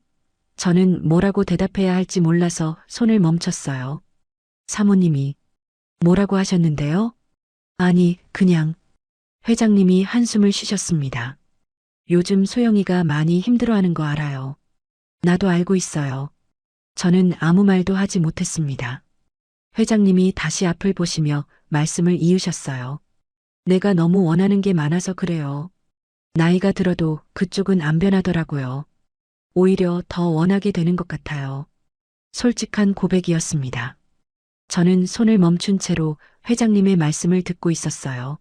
저는 뭐라고 대답해야 할지 몰라서 손을 멈췄어요. 사모님이 뭐라고 하셨는데요? 아니, 그냥 회장님이 한숨을 쉬셨습니다. 요즘 소영이가 많이 힘들어하는 거 알아요. 나도 알고 있어요. 저는 아무 말도 하지 못했습니다. 회장님이 다시 앞을 보시며 말씀을 이으셨어요. 내가 너무 원하는 게 많아서 그래요. 나이가 들어도 그쪽은 안 변하더라고요. 오히려 더 원하게 되는 것 같아요. 솔직한 고백이었습니다. 저는 손을 멈춘 채로 회장님의 말씀을 듣고 있었어요.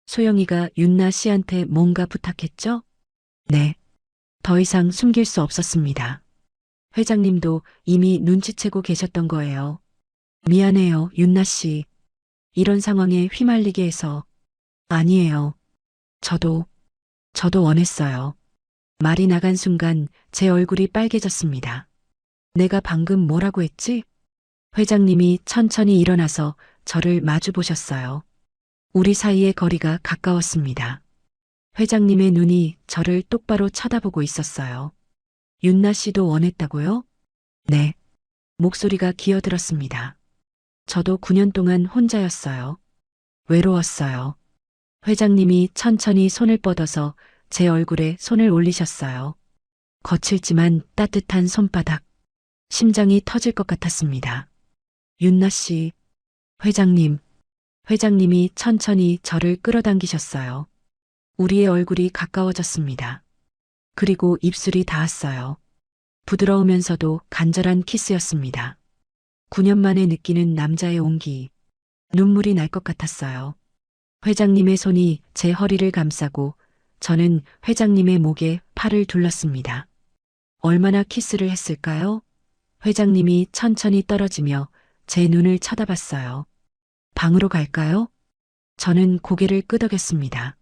소영이가 윤나 씨한테 뭔가 부탁했죠? 네. 더 이상 숨길 수 없었습니다. 회장님도 이미 눈치채고 계셨던 거예요. 미안해요, 윤나 씨. 이런 상황에 휘말리게 해서. 아니에요. 저도 원했어요. 말이 나간 순간 제 얼굴이 빨개졌습니다. 내가 방금 뭐라고 했지? 회장님이 천천히 일어나서 저를 마주 보셨어요. 우리 사이의 거리가 가까웠습니다. 회장님의 눈이 저를 똑바로 쳐다보고 있었어요. 윤나 씨도 원했다고요? 네. 목소리가 기어들었습니다. 저도 9년 동안 혼자였어요. 외로웠어요. 회장님이 천천히 손을 뻗어서 제 얼굴에 손을 올리셨어요. 거칠지만 따뜻한 손바닥. 심장이 터질 것 같았습니다. 윤나 씨, 회장님. 회장님이 천천히 저를 끌어당기셨어요. 우리의 얼굴이 가까워졌습니다. 그리고 입술이 닿았어요. 부드러우면서도 간절한 키스였습니다. 9년 만에 느끼는 남자의 온기. 눈물이 날 것 같았어요. 회장님의 손이 제 허리를 감싸고 저는 회장님의 목에 팔을 둘렀습니다. 얼마나 키스를 했을까요? 회장님이 천천히 떨어지며 제 눈을 쳐다봤어요. 방으로 갈까요? 저는 고개를 끄덕였습니다.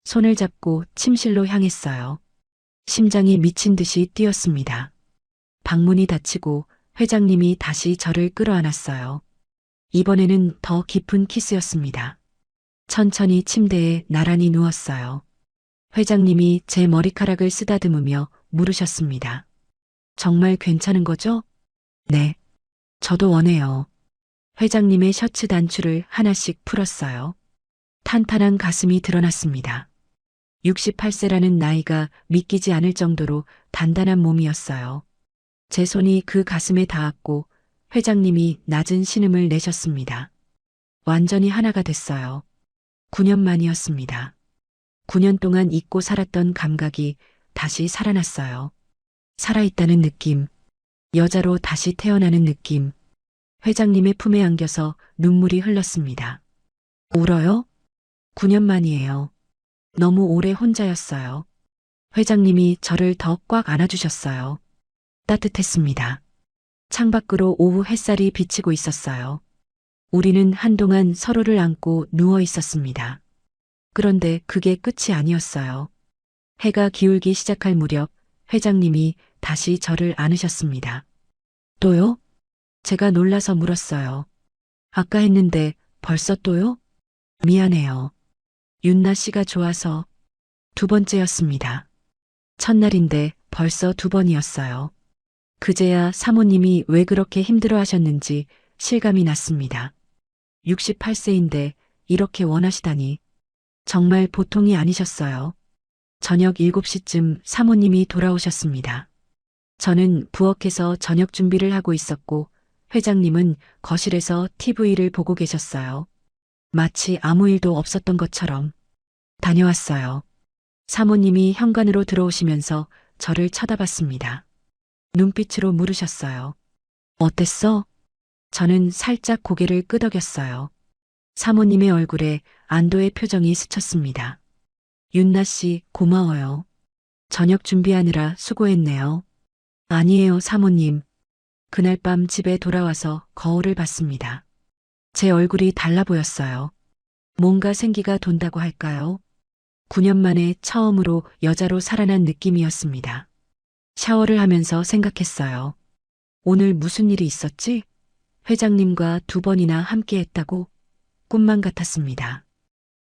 손을 잡고 침실로 향했어요. 심장이 미친 듯이 뛰었습니다. 방문이 닫히고 회장님이 다시 저를 끌어안았어요. 이번에는 더 깊은 키스였습니다. 천천히 침대에 나란히 누웠어요. 회장님이 제 머리카락을 쓰다듬으며 물으셨습니다. 정말 괜찮은 거죠? 네. 저도 원해요. 회장님의 셔츠 단추를 하나씩 풀었어요. 탄탄한 가슴이 드러났습니다. 68세라는 나이가 믿기지 않을 정도로 단단한 몸이었어요. 제 손이 그 가슴에 닿았고 회장님이 낮은 신음을 내셨습니다. 완전히 하나가 됐어요. 9년 만이었습니다. 9년 동안 잊고 살았던 감각이 다시 살아났어요. 살아있다는 느낌, 여자로 다시 태어나는 느낌. 회장님의 품에 안겨서 눈물이 흘렀습니다. 울어요? 9년 만이에요. 너무 오래 혼자였어요. 회장님이 저를 더 꽉 안아주셨어요. 따뜻했습니다. 창밖으로 오후 햇살이 비치고 있었어요. 우리는 한동안 서로를 안고 누워 있었습니다. 그런데 그게 끝이 아니었어요. 해가 기울기 시작할 무렵 회장님이 다시 저를 안으셨습니다. 또요? 제가 놀라서 물었어요. 아까 했는데 벌써 또요? 미안해요. 윤나 씨가 좋아서. 2번째였습니다. 첫날인데 벌써 2번이었어요. 그제야 사모님이 왜 그렇게 힘들어 하셨는지 실감이 났습니다. 68세인데 이렇게 원하시다니. 정말 보통이 아니셨어요. 저녁 7시쯤 사모님이 돌아오셨습니다. 저는 부엌에서 저녁 준비를 하고 있었고 회장님은 거실에서 TV를 보고 계셨어요. 마치 아무 일도 없었던 것처럼. 다녀왔어요. 사모님이 현관으로 들어오시면서 저를 쳐다봤습니다. 눈빛으로 물으셨어요. 어땠어? 저는 살짝 고개를 끄덕였어요. 사모님의 얼굴에 안도의 표정이 스쳤습니다. 윤나 씨, 고마워요. 저녁 준비하느라 수고했네요. 아니에요, 사모님. 그날 밤 집에 돌아와서 거울을 봤습니다. 제 얼굴이 달라 보였어요. 뭔가 생기가 돈다고 할까요? 9년 만에 처음으로 여자로 살아난 느낌이었습니다. 샤워를 하면서 생각했어요. 오늘 무슨 일이 있었지? 회장님과 2번이나 함께 했다고? 꿈만 같았습니다.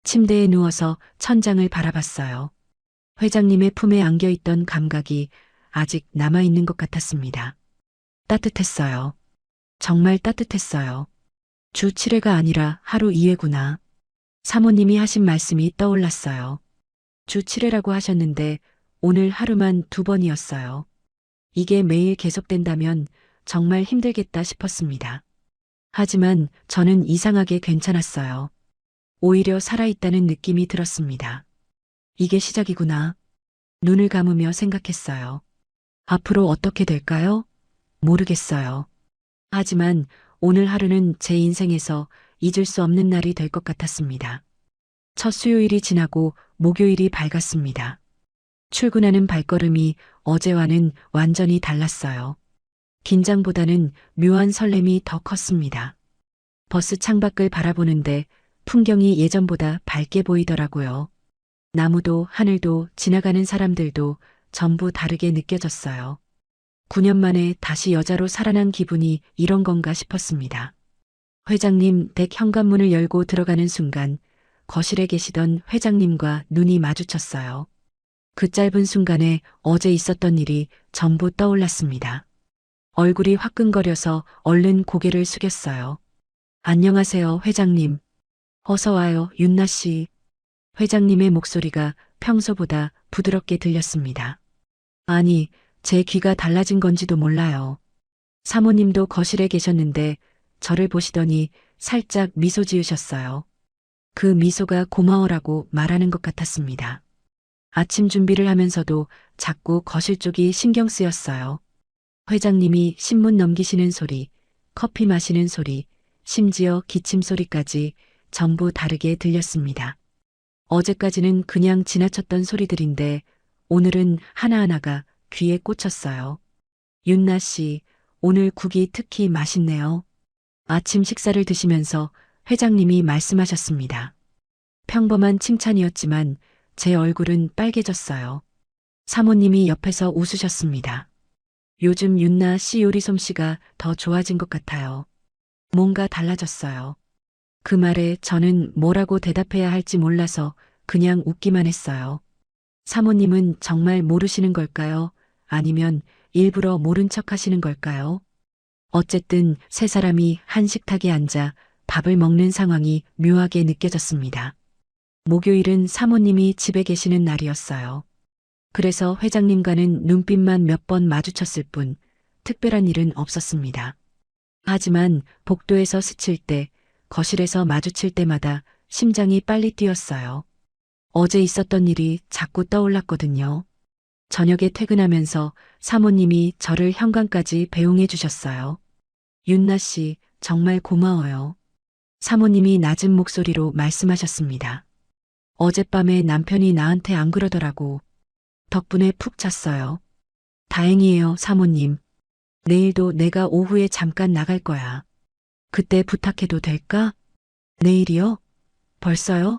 침대에 누워서 천장을 바라봤어요. 회장님의 품에 안겨있던 감각이 아직 남아있는 것 같았습니다. 따뜻했어요. 정말 따뜻했어요. 주 7회가 아니라 하루 2회구나. 사모님이 하신 말씀이 떠올랐어요. 주 7회라고 하셨는데 오늘 하루만 2번이었어요. 이게 매일 계속된다면 정말 힘들겠다 싶었습니다. 하지만 저는 이상하게 괜찮았어요. 오히려 살아있다는 느낌이 들었습니다. 이게 시작이구나. 눈을 감으며 생각했어요. 앞으로 어떻게 될까요? 모르겠어요. 하지만 오늘 하루는 제 인생에서 잊을 수 없는 날이 될 것 같았습니다. 첫 수요일이 지나고 목요일이 밝았습니다. 출근하는 발걸음이 어제와는 완전히 달랐어요. 긴장보다는 묘한 설렘이 더 컸습니다. 버스 창밖을 바라보는데 풍경이 예전보다 밝게 보이더라고요. 나무도 하늘도 지나가는 사람들도 전부 다르게 느껴졌어요. 9년 만에 다시 여자로 살아난 기분이 이런 건가 싶었습니다. 회장님 댁 현관문을 열고 들어가는 순간 거실에 계시던 회장님과 눈이 마주쳤어요. 그 짧은 순간에 어제 있었던 일이 전부 떠올랐습니다. 얼굴이 화끈거려서 얼른 고개를 숙였어요. 안녕하세요, 회장님. 어서 와요, 윤나 씨. 회장님의 목소리가 평소보다 부드럽게 들렸습니다. 아니, 제 귀가 달라진 건지도 몰라요. 사모님도 거실에 계셨는데 저를 보시더니 살짝 미소 지으셨어요. 그 미소가 고마워라고 말하는 것 같았습니다. 아침 준비를 하면서도 자꾸 거실 쪽이 신경 쓰였어요. 회장님이 신문 넘기시는 소리, 커피 마시는 소리, 심지어 기침 소리까지 전부 다르게 들렸습니다. 어제까지는 그냥 지나쳤던 소리들인데 오늘은 하나하나가 귀에 꽂혔어요. 윤나 씨, 오늘 국이 특히 맛있네요. 아침 식사를 드시면서 회장님이 말씀하셨습니다. 평범한 칭찬이었지만 제 얼굴은 빨개졌어요. 사모님이 옆에서 웃으셨습니다. 요즘 윤나 씨 요리 솜씨가 더 좋아진 것 같아요. 뭔가 달라졌어요. 그 말에 저는 뭐라고 대답해야 할지 몰라서 그냥 웃기만 했어요. 사모님은 정말 모르시는 걸까요? 아니면 일부러 모른 척 하시는 걸까요? 어쨌든 세 사람이 한 식탁에 앉아 밥을 먹는 상황이 묘하게 느껴졌습니다. 목요일은 사모님이 집에 계시는 날이었어요. 그래서 회장님과는 눈빛만 몇 번 마주쳤을 뿐 특별한 일은 없었습니다. 하지만 복도에서 스칠 때, 거실에서 마주칠 때마다 심장이 빨리 뛰었어요. 어제 있었던 일이 자꾸 떠올랐거든요. 저녁에 퇴근하면서 사모님이 저를 현관까지 배웅해 주셨어요. 윤나 씨, 정말 고마워요. 사모님이 낮은 목소리로 말씀하셨습니다. 어젯밤에 남편이 나한테 안 그러더라고. 덕분에 푹 잤어요. 다행이에요, 사모님. 내일도 내가 오후에 잠깐 나갈 거야. 그때 부탁해도 될까? 내일이요? 벌써요?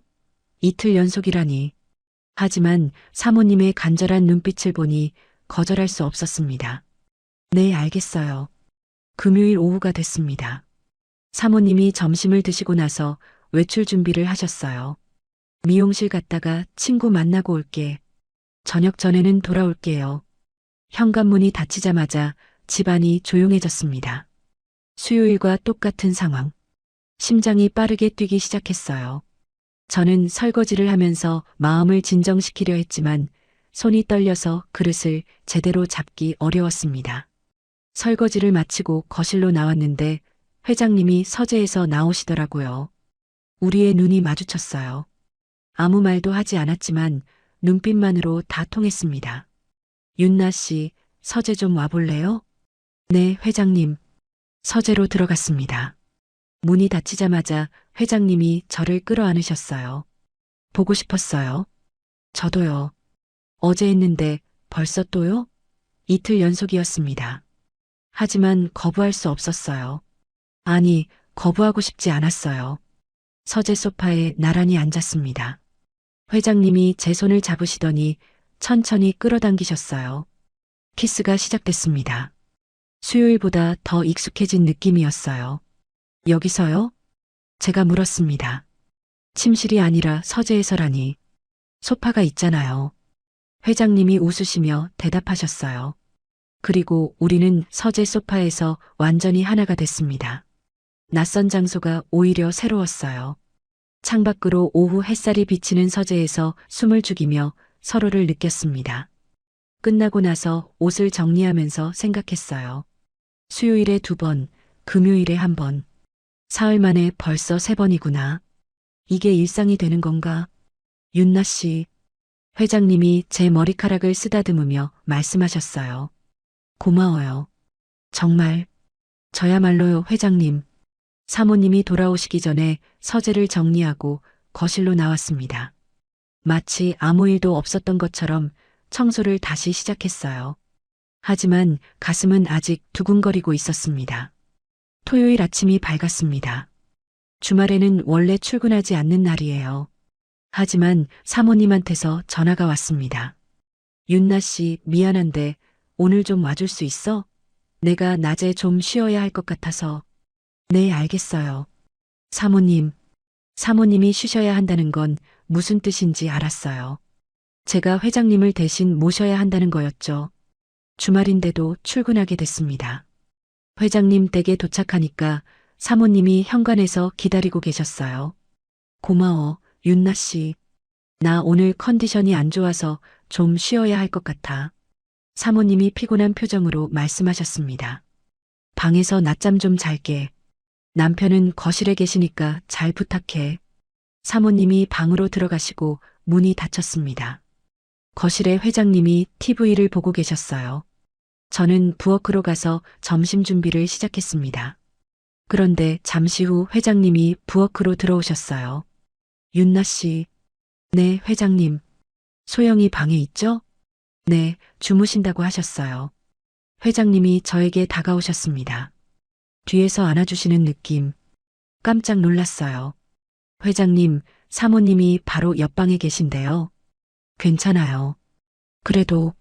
이틀 연속이라니. 하지만 사모님의 간절한 눈빛을 보니 거절할 수 없었습니다. 네, 알겠어요. 금요일 오후가 됐습니다. 사모님이 점심을 드시고 나서 외출 준비를 하셨어요. 미용실 갔다가 친구 만나고 올게. 저녁 전에는 돌아올게요. 현관문이 닫히자마자 집안이 조용해졌습니다. 수요일과 똑같은 상황. 심장이 빠르게 뛰기 시작했어요. 저는 설거지를 하면서 마음을 진정시키려 했지만 손이 떨려서 그릇을 제대로 잡기 어려웠습니다. 설거지를 마치고 거실로 나왔는데 회장님이 서재에서 나오시더라고요. 우리의 눈이 마주쳤어요. 아무 말도 하지 않았지만 눈빛만으로 다 통했습니다. 윤나 씨, 서재 좀 와볼래요? 네, 회장님. 서재로 들어갔습니다. 문이 닫히자마자 회장님이 저를 끌어안으셨어요. 보고 싶었어요. 저도요. 어제 했는데 벌써 또요? 이틀 연속이었습니다. 하지만 거부할 수 없었어요. 아니, 거부하고 싶지 않았어요. 서재 소파에 나란히 앉았습니다. 회장님이 제 손을 잡으시더니 천천히 끌어당기셨어요. 키스가 시작됐습니다. 수요일보다 더 익숙해진 느낌이었어요. 여기서요? 제가 물었습니다. 침실이 아니라 서재에서라니. 소파가 있잖아요. 회장님이 웃으시며 대답하셨어요. 그리고 우리는 서재 소파에서 완전히 하나가 됐습니다. 낯선 장소가 오히려 새로웠어요. 창밖으로 오후 햇살이 비치는 서재에서 숨을 죽이며 서로를 느꼈습니다. 끝나고 나서 옷을 정리하면서 생각했어요. 수요일에 2번, 금요일에 1번. 사흘 만에 벌써 3번이구나. 이게 일상이 되는 건가? 윤나 씨. 회장님이 제 머리카락을 쓰다듬으며 말씀하셨어요. 고마워요. 정말. 저야말로요, 회장님. 사모님이 돌아오시기 전에 서재를 정리하고 거실로 나왔습니다. 마치 아무 일도 없었던 것처럼 청소를 다시 시작했어요. 하지만 가슴은 아직 두근거리고 있었습니다. 토요일 아침이 밝았습니다. 주말에는 원래 출근하지 않는 날이에요. 하지만 사모님한테서 전화가 왔습니다. 윤나 씨, 미안한데 오늘 좀 와줄 수 있어? 내가 낮에 좀 쉬어야 할 것 같아서. 네, 알겠어요. 사모님. 사모님이 쉬셔야 한다는 건 무슨 뜻인지 알았어요. 제가 회장님을 대신 모셔야 한다는 거였죠. 주말인데도 출근하게 됐습니다. 회장님 댁에 도착하니까 사모님이 현관에서 기다리고 계셨어요. 고마워, 윤나 씨. 나 오늘 컨디션이 안 좋아서 좀 쉬어야 할 것 같아. 사모님이 피곤한 표정으로 말씀하셨습니다. 방에서 낮잠 좀 잘게. 남편은 거실에 계시니까 잘 부탁해. 사모님이 방으로 들어가시고 문이 닫혔습니다. 거실에 회장님이 TV를 보고 계셨어요. 저는 부엌으로 가서 점심 준비를 시작했습니다. 그런데 잠시 후 회장님이 부엌으로 들어오셨어요. 윤나 씨. 네, 회장님. 소영이 방에 있죠? 네, 주무신다고 하셨어요. 회장님이 저에게 다가오셨습니다. 뒤에서 안아주시는 느낌. 깜짝 놀랐어요. 회장님, 사모님이 바로 옆방에 계신데요. 괜찮아요. 그래도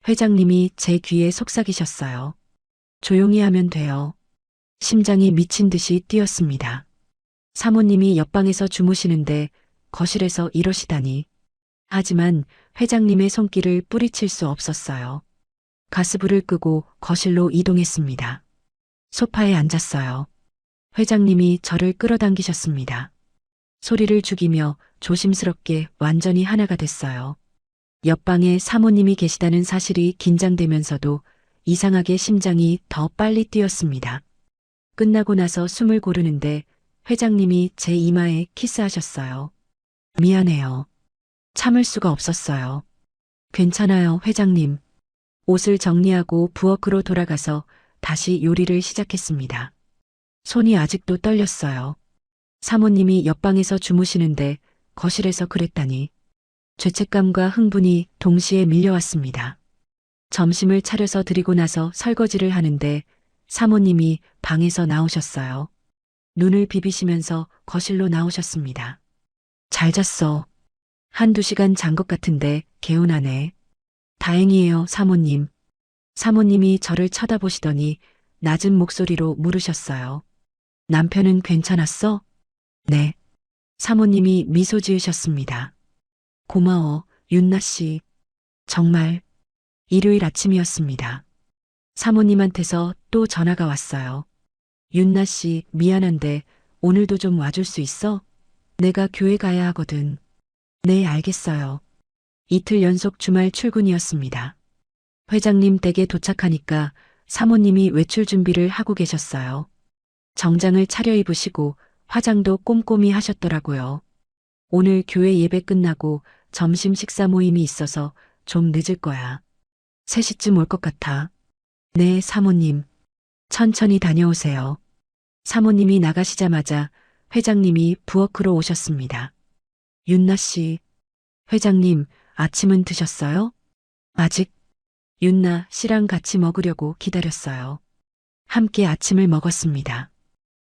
회장님이 제 귀에 속삭이셨어요. 조용히 하면 돼요. 심장이 미친 듯이 뛰었습니다. 사모님이 옆방에서 주무시는데 거실에서 이러시다니. 하지만 회장님의 손길을 뿌리칠 수 없었어요. 가스불을 끄고 거실로 이동했습니다. 소파에 앉았어요. 회장님이 저를 끌어당기셨습니다. 소리를 죽이며 조심스럽게 완전히 하나가 됐어요. 옆방에 사모님이 계시다는 사실이 긴장되면서도 이상하게 심장이 더 빨리 뛰었습니다. 끝나고 나서 숨을 고르는데 회장님이 제 이마에 키스하셨어요. 미안해요. 참을 수가 없었어요. 괜찮아요, 회장님. 옷을 정리하고 부엌으로 돌아가서 다시 요리를 시작했습니다. 손이 아직도 떨렸어요. 사모님이 옆방에서 주무시는데 거실에서 그랬다니. 죄책감과 흥분이 동시에 밀려왔습니다. 점심을 차려서 드리고 나서 설거지를 하는데 사모님이 방에서 나오셨어요. 눈을 비비시면서 거실로 나오셨습니다. 잘 잤어. 한두 시간 잔 것 같은데 개운하네. 다행이에요, 사모님. 사모님이 저를 쳐다보시더니 낮은 목소리로 물으셨어요. 남편은 괜찮았어? 네. 사모님이 미소 지으셨습니다. 고마워, 윤나 씨. 정말 일요일 아침이었습니다. 사모님한테서 또 전화가 왔어요. 윤나 씨, 미안한데 오늘도 좀 와줄 수 있어? 내가 교회 가야 하거든. 네, 알겠어요. 이틀 연속 주말 출근이었습니다. 회장님 댁에 도착하니까 사모님이 외출 준비를 하고 계셨어요. 정장을 차려입으시고 화장도 꼼꼼히 하셨더라고요. 오늘 교회 예배 끝나고 점심 식사 모임이 있어서 좀 늦을 거야. 3시쯤 올 것 같아. 네, 사모님. 천천히 다녀오세요. 사모님이 나가시자마자 회장님이 부엌으로 오셨습니다. 윤나 씨, 회장님, 아침은 드셨어요? 아직. 윤나 씨랑 같이 먹으려고 기다렸어요. 함께 아침을 먹었습니다.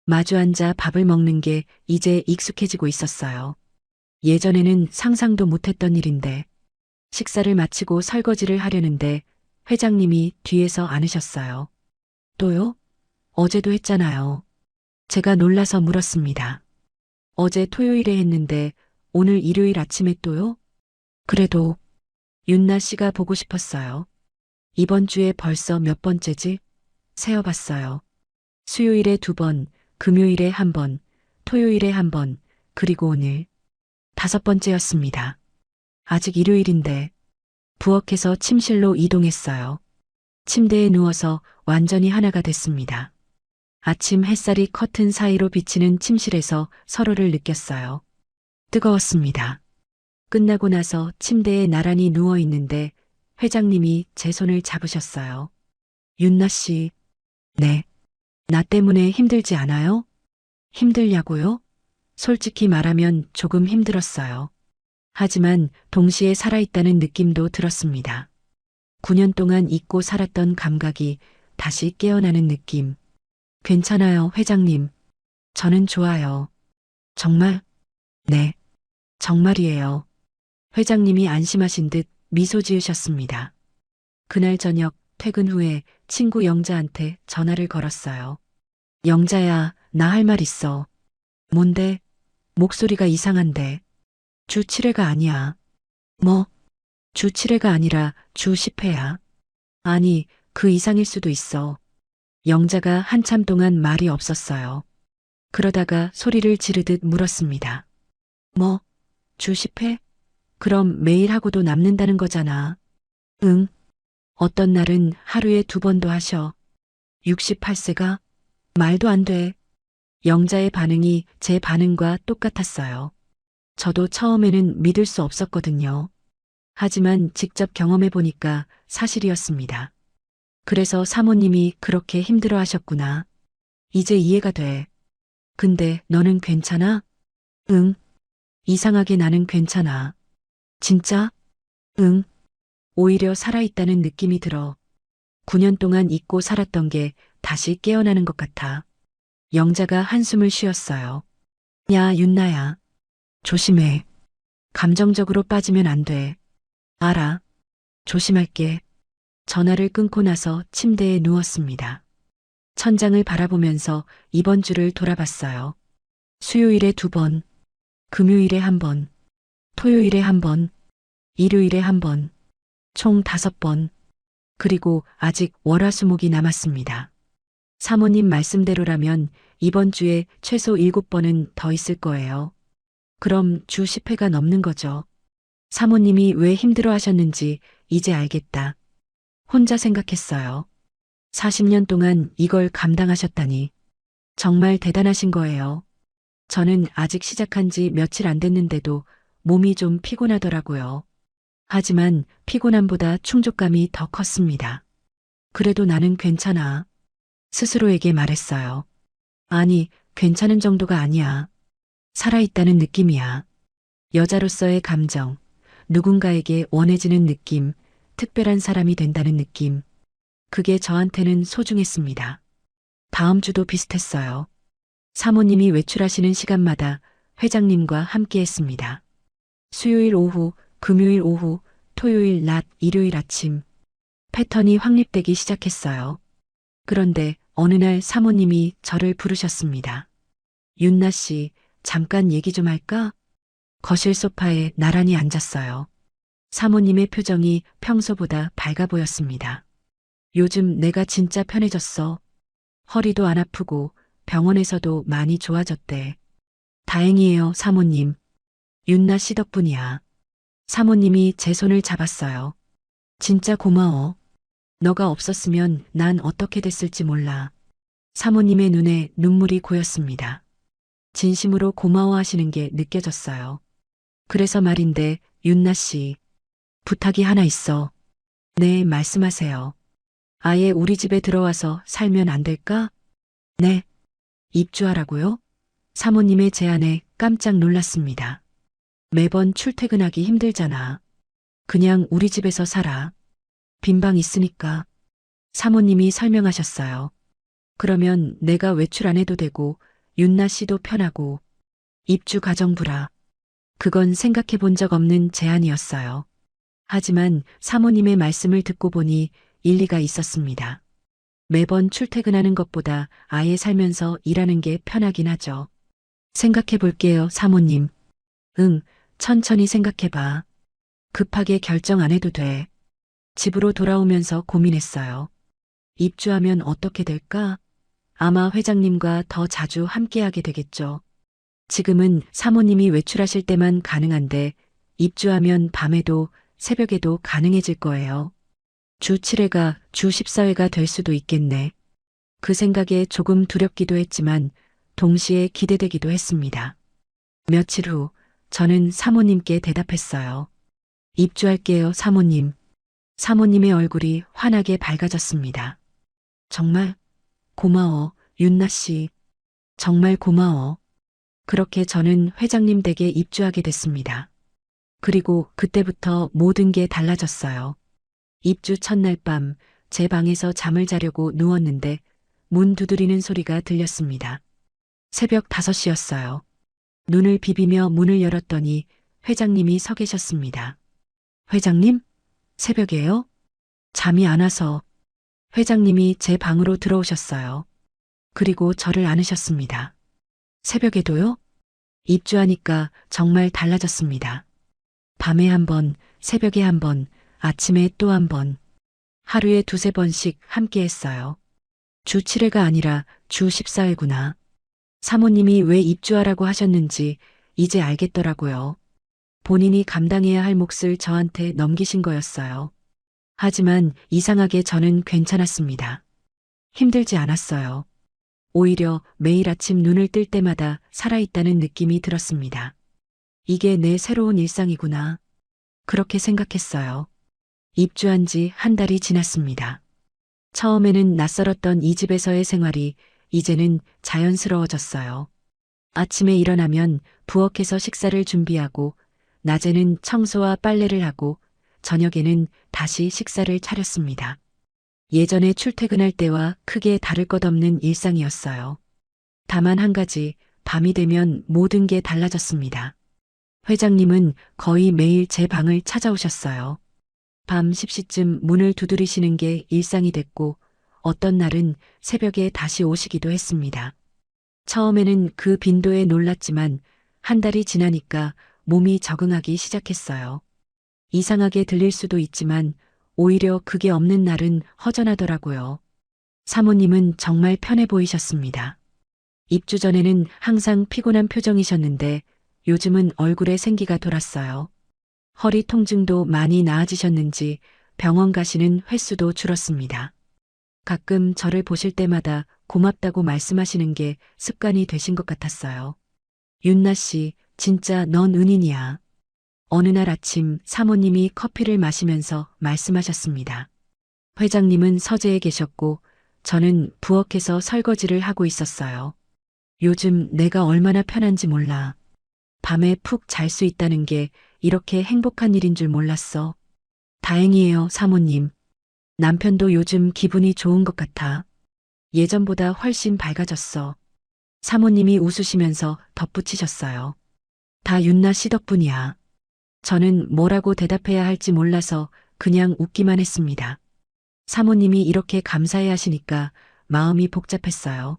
마주 앉아 밥을 먹는 게 이제 익숙해지고 있었어요. 예전에는 상상도 못했던 일인데 식사를 마치고 설거지를 하려는데 회장님이 뒤에서 안으셨어요. 또요? 어제도 했잖아요. 제가 놀라서 물었습니다. 어제 토요일에 했는데 오늘 일요일 아침에 또요? 그래도 윤나 씨가 보고 싶었어요. 이번 주에 벌써 몇 번째지? 세어봤어요. 수요일에 2번, 금요일에 1번, 토요일에 1번, 그리고 오늘 5번째였습니다. 아직 일요일인데 부엌에서 침실로 이동했어요. 침대에 누워서 완전히 하나가 됐습니다. 아침 햇살이 커튼 사이로 비치는 침실에서 서로를 느꼈어요. 뜨거웠습니다. 끝나고 나서 침대에 나란히 누워 있는데 회장님이 제 손을 잡으셨어요. 윤나 씨, 네. 나 때문에 힘들지 않아요? 힘들냐고요? 솔직히 말하면 조금 힘들었어요. 하지만 동시에 살아있다는 느낌도 들었습니다. 9년 동안 잊고 살았던 감각이 다시 깨어나는 느낌. 괜찮아요, 회장님. 저는 좋아요. 정말? 네. 정말이에요. 회장님이 안심하신 듯 미소 지으셨습니다. 그날 저녁 퇴근 후에 친구 영자한테 전화를 걸었어요. 영자야, 나 할 말 있어. 뭔데? 목소리가 이상한데. 주 7회가 아니야. 뭐? 주 7회가 아니라 주 10회야. 아니, 그 이상일 수도 있어. 영자가 한참 동안 말이 없었어요. 그러다가 소리를 지르듯 물었습니다. 뭐? 주 10회? 그럼 매일 하고도 남는다는 거잖아. 응. 어떤 날은 하루에 2번도 하셔. 68세가? 말도 안 돼. 영자의 반응이 제 반응과 똑같았어요. 저도 처음에는 믿을 수 없었거든요. 하지만 직접 경험해 보니까 사실이었습니다. 그래서 사모님이 그렇게 힘들어 하셨구나. 이제 이해가 돼. 근데 너는 괜찮아? 응. 이상하게 나는 괜찮아. 진짜? 응. 오히려 살아있다는 느낌이 들어. 9년 동안 잊고 살았던 게 다시 깨어나는 것 같아. 영자가 한숨을 쉬었어요. 야, 윤나야. 조심해. 감정적으로 빠지면 안 돼. 알아. 조심할게. 전화를 끊고 나서 침대에 누웠습니다. 천장을 바라보면서 이번 주를 돌아봤어요. 수요일에 2번, 금요일에 1번, 토요일에 1번, 일요일에 1번, 총 5번, 그리고 아직 월화수목이 남았습니다. 사모님 말씀대로라면 이번 주에 최소 7번은 더 있을 거예요. 그럼 주 10회가 넘는 거죠. 사모님이 왜 힘들어 하셨는지 이제 알겠다. 혼자 생각했어요. 40년 동안 이걸 감당하셨다니. 정말 대단하신 거예요. 저는 아직 시작한 지 며칠 안 됐는데도 몸이 좀 피곤하더라고요. 하지만 피곤함보다 충족감이 더 컸습니다. 그래도 나는 괜찮아. 스스로에게 말했어요. 아니, 괜찮은 정도가 아니야. 살아있다는 느낌이야. 여자로서의 감정, 누군가에게 원해지는 느낌, 특별한 사람이 된다는 느낌. 그게 저한테는 소중했습니다. 다음 주도 비슷했어요. 사모님이 외출하시는 시간마다 회장님과 함께 했습니다. 수요일 오후, 금요일 오후, 토요일 낮, 일요일 아침. 패턴이 확립되기 시작했어요. 그런데 어느 날 사모님이 저를 부르셨습니다. 윤나 씨, 잠깐 얘기 좀 할까? 거실 소파에 나란히 앉았어요. 사모님의 표정이 평소보다 밝아 보였습니다. 요즘 내가 진짜 편해졌어. 허리도 안 아프고 병원에서도 많이 좋아졌대. 다행이에요, 사모님. 윤나 씨 덕분이야. 사모님이 제 손을 잡았어요. 진짜 고마워. 너가 없었으면 난 어떻게 됐을지 몰라. 사모님의 눈에 눈물이 고였습니다. 진심으로 고마워하시는 게 느껴졌어요. 그래서 말인데, 윤나 씨, 부탁이 하나 있어. 네, 말씀하세요. 아예 우리 집에 들어와서 살면 안 될까? 네. 입주하라고요? 사모님의 제안에 깜짝 놀랐습니다. 매번 출퇴근하기 힘들잖아. 그냥 우리 집에서 살아. 빈방 있으니까. 사모님이 설명하셨어요. 그러면 내가 외출 안 해도 되고, 윤나 씨도 편하고, 입주 가정부라. 그건 생각해 본 적 없는 제안이었어요. 하지만 사모님의 말씀을 듣고 보니 일리가 있었습니다. 매번 출퇴근하는 것보다 아예 살면서 일하는 게 편하긴 하죠. 생각해 볼게요, 사모님. 응, 천천히 생각해 봐. 급하게 결정 안 해도 돼. 집으로 돌아오면서 고민했어요. 입주하면 어떻게 될까? 아마 회장님과 더 자주 함께하게 되겠죠. 지금은 사모님이 외출하실 때만 가능한데 입주하면 밤에도 새벽에도 가능해질 거예요. 주 7회가 주 14회가 될 수도 있겠네. 그 생각에 조금 두렵기도 했지만 동시에 기대되기도 했습니다. 며칠 후 저는 사모님께 대답했어요. 입주할게요, 사모님. 사모님의 얼굴이 환하게 밝아졌습니다. 정말 고마워, 윤나 씨. 정말 고마워. 그렇게 저는 회장님 댁에 입주하게 됐습니다. 그리고 그때부터 모든 게 달라졌어요. 입주 첫날 밤 제 방에서 잠을 자려고 누웠는데 문 두드리는 소리가 들렸습니다. 새벽 5시였어요. 눈을 비비며 문을 열었더니 회장님이 서 계셨습니다. 회장님? 새벽에요? 잠이 안 와서. 회장님이 제 방으로 들어오셨어요. 그리고 저를 안으셨습니다. 새벽에도요? 입주하니까 정말 달라졌습니다. 밤에 1번, 새벽에 1번, 아침에 또 1번. 하루에 2~3번씩 함께 했어요. 주 7회가 아니라 주 14회구나. 사모님이 왜 입주하라고 하셨는지 이제 알겠더라고요. 본인이 감당해야 할 몫을 저한테 넘기신 거였어요. 하지만 이상하게 저는 괜찮았습니다. 힘들지 않았어요. 오히려 매일 아침 눈을 뜰 때마다 살아있다는 느낌이 들었습니다. 이게 내 새로운 일상이구나. 그렇게 생각했어요. 입주한 지 1달이 지났습니다. 처음에는 낯설었던 이 집에서의 생활이 이제는 자연스러워졌어요. 아침에 일어나면 부엌에서 식사를 준비하고 낮에는 청소와 빨래를 하고 저녁에는 다시 식사를 차렸습니다. 예전에 출퇴근할 때와 크게 다를 것 없는 일상이었어요. 다만 한 가지, 밤이 되면 모든 게 달라졌습니다. 회장님은 거의 매일 제 방을 찾아오셨어요. 밤 10시쯤 문을 두드리시는 게 일상이 됐고 어떤 날은 새벽에 다시 오시기도 했습니다. 처음에는 그 빈도에 놀랐지만 한 달이 지나니까 몸이 적응하기 시작했어요. 이상하게 들릴 수도 있지만 오히려 그게 없는 날은 허전하더라고요. 사모님은 정말 편해 보이셨습니다. 입주 전에는 항상 피곤한 표정이셨는데 요즘은 얼굴에 생기가 돌았어요. 허리 통증도 많이 나아지셨는지 병원 가시는 횟수도 줄었습니다. 가끔 저를 보실 때마다 고맙다고 말씀하시는 게 습관이 되신 것 같았어요. 윤나 씨, 진짜 넌 은인이야. 어느 날 아침 사모님이 커피를 마시면서 말씀하셨습니다. 회장님은 서재에 계셨고 저는 부엌에서 설거지를 하고 있었어요. 요즘 내가 얼마나 편한지 몰라. 밤에 푹 잘 수 있다는 게 이렇게 행복한 일인 줄 몰랐어. 다행이에요, 사모님. 남편도 요즘 기분이 좋은 것 같아. 예전보다 훨씬 밝아졌어. 사모님이 웃으시면서 덧붙이셨어요. 다 윤나 씨 덕분이야. 저는 뭐라고 대답해야 할지 몰라서 그냥 웃기만 했습니다. 사모님이 이렇게 감사해 하시니까 마음이 복잡했어요.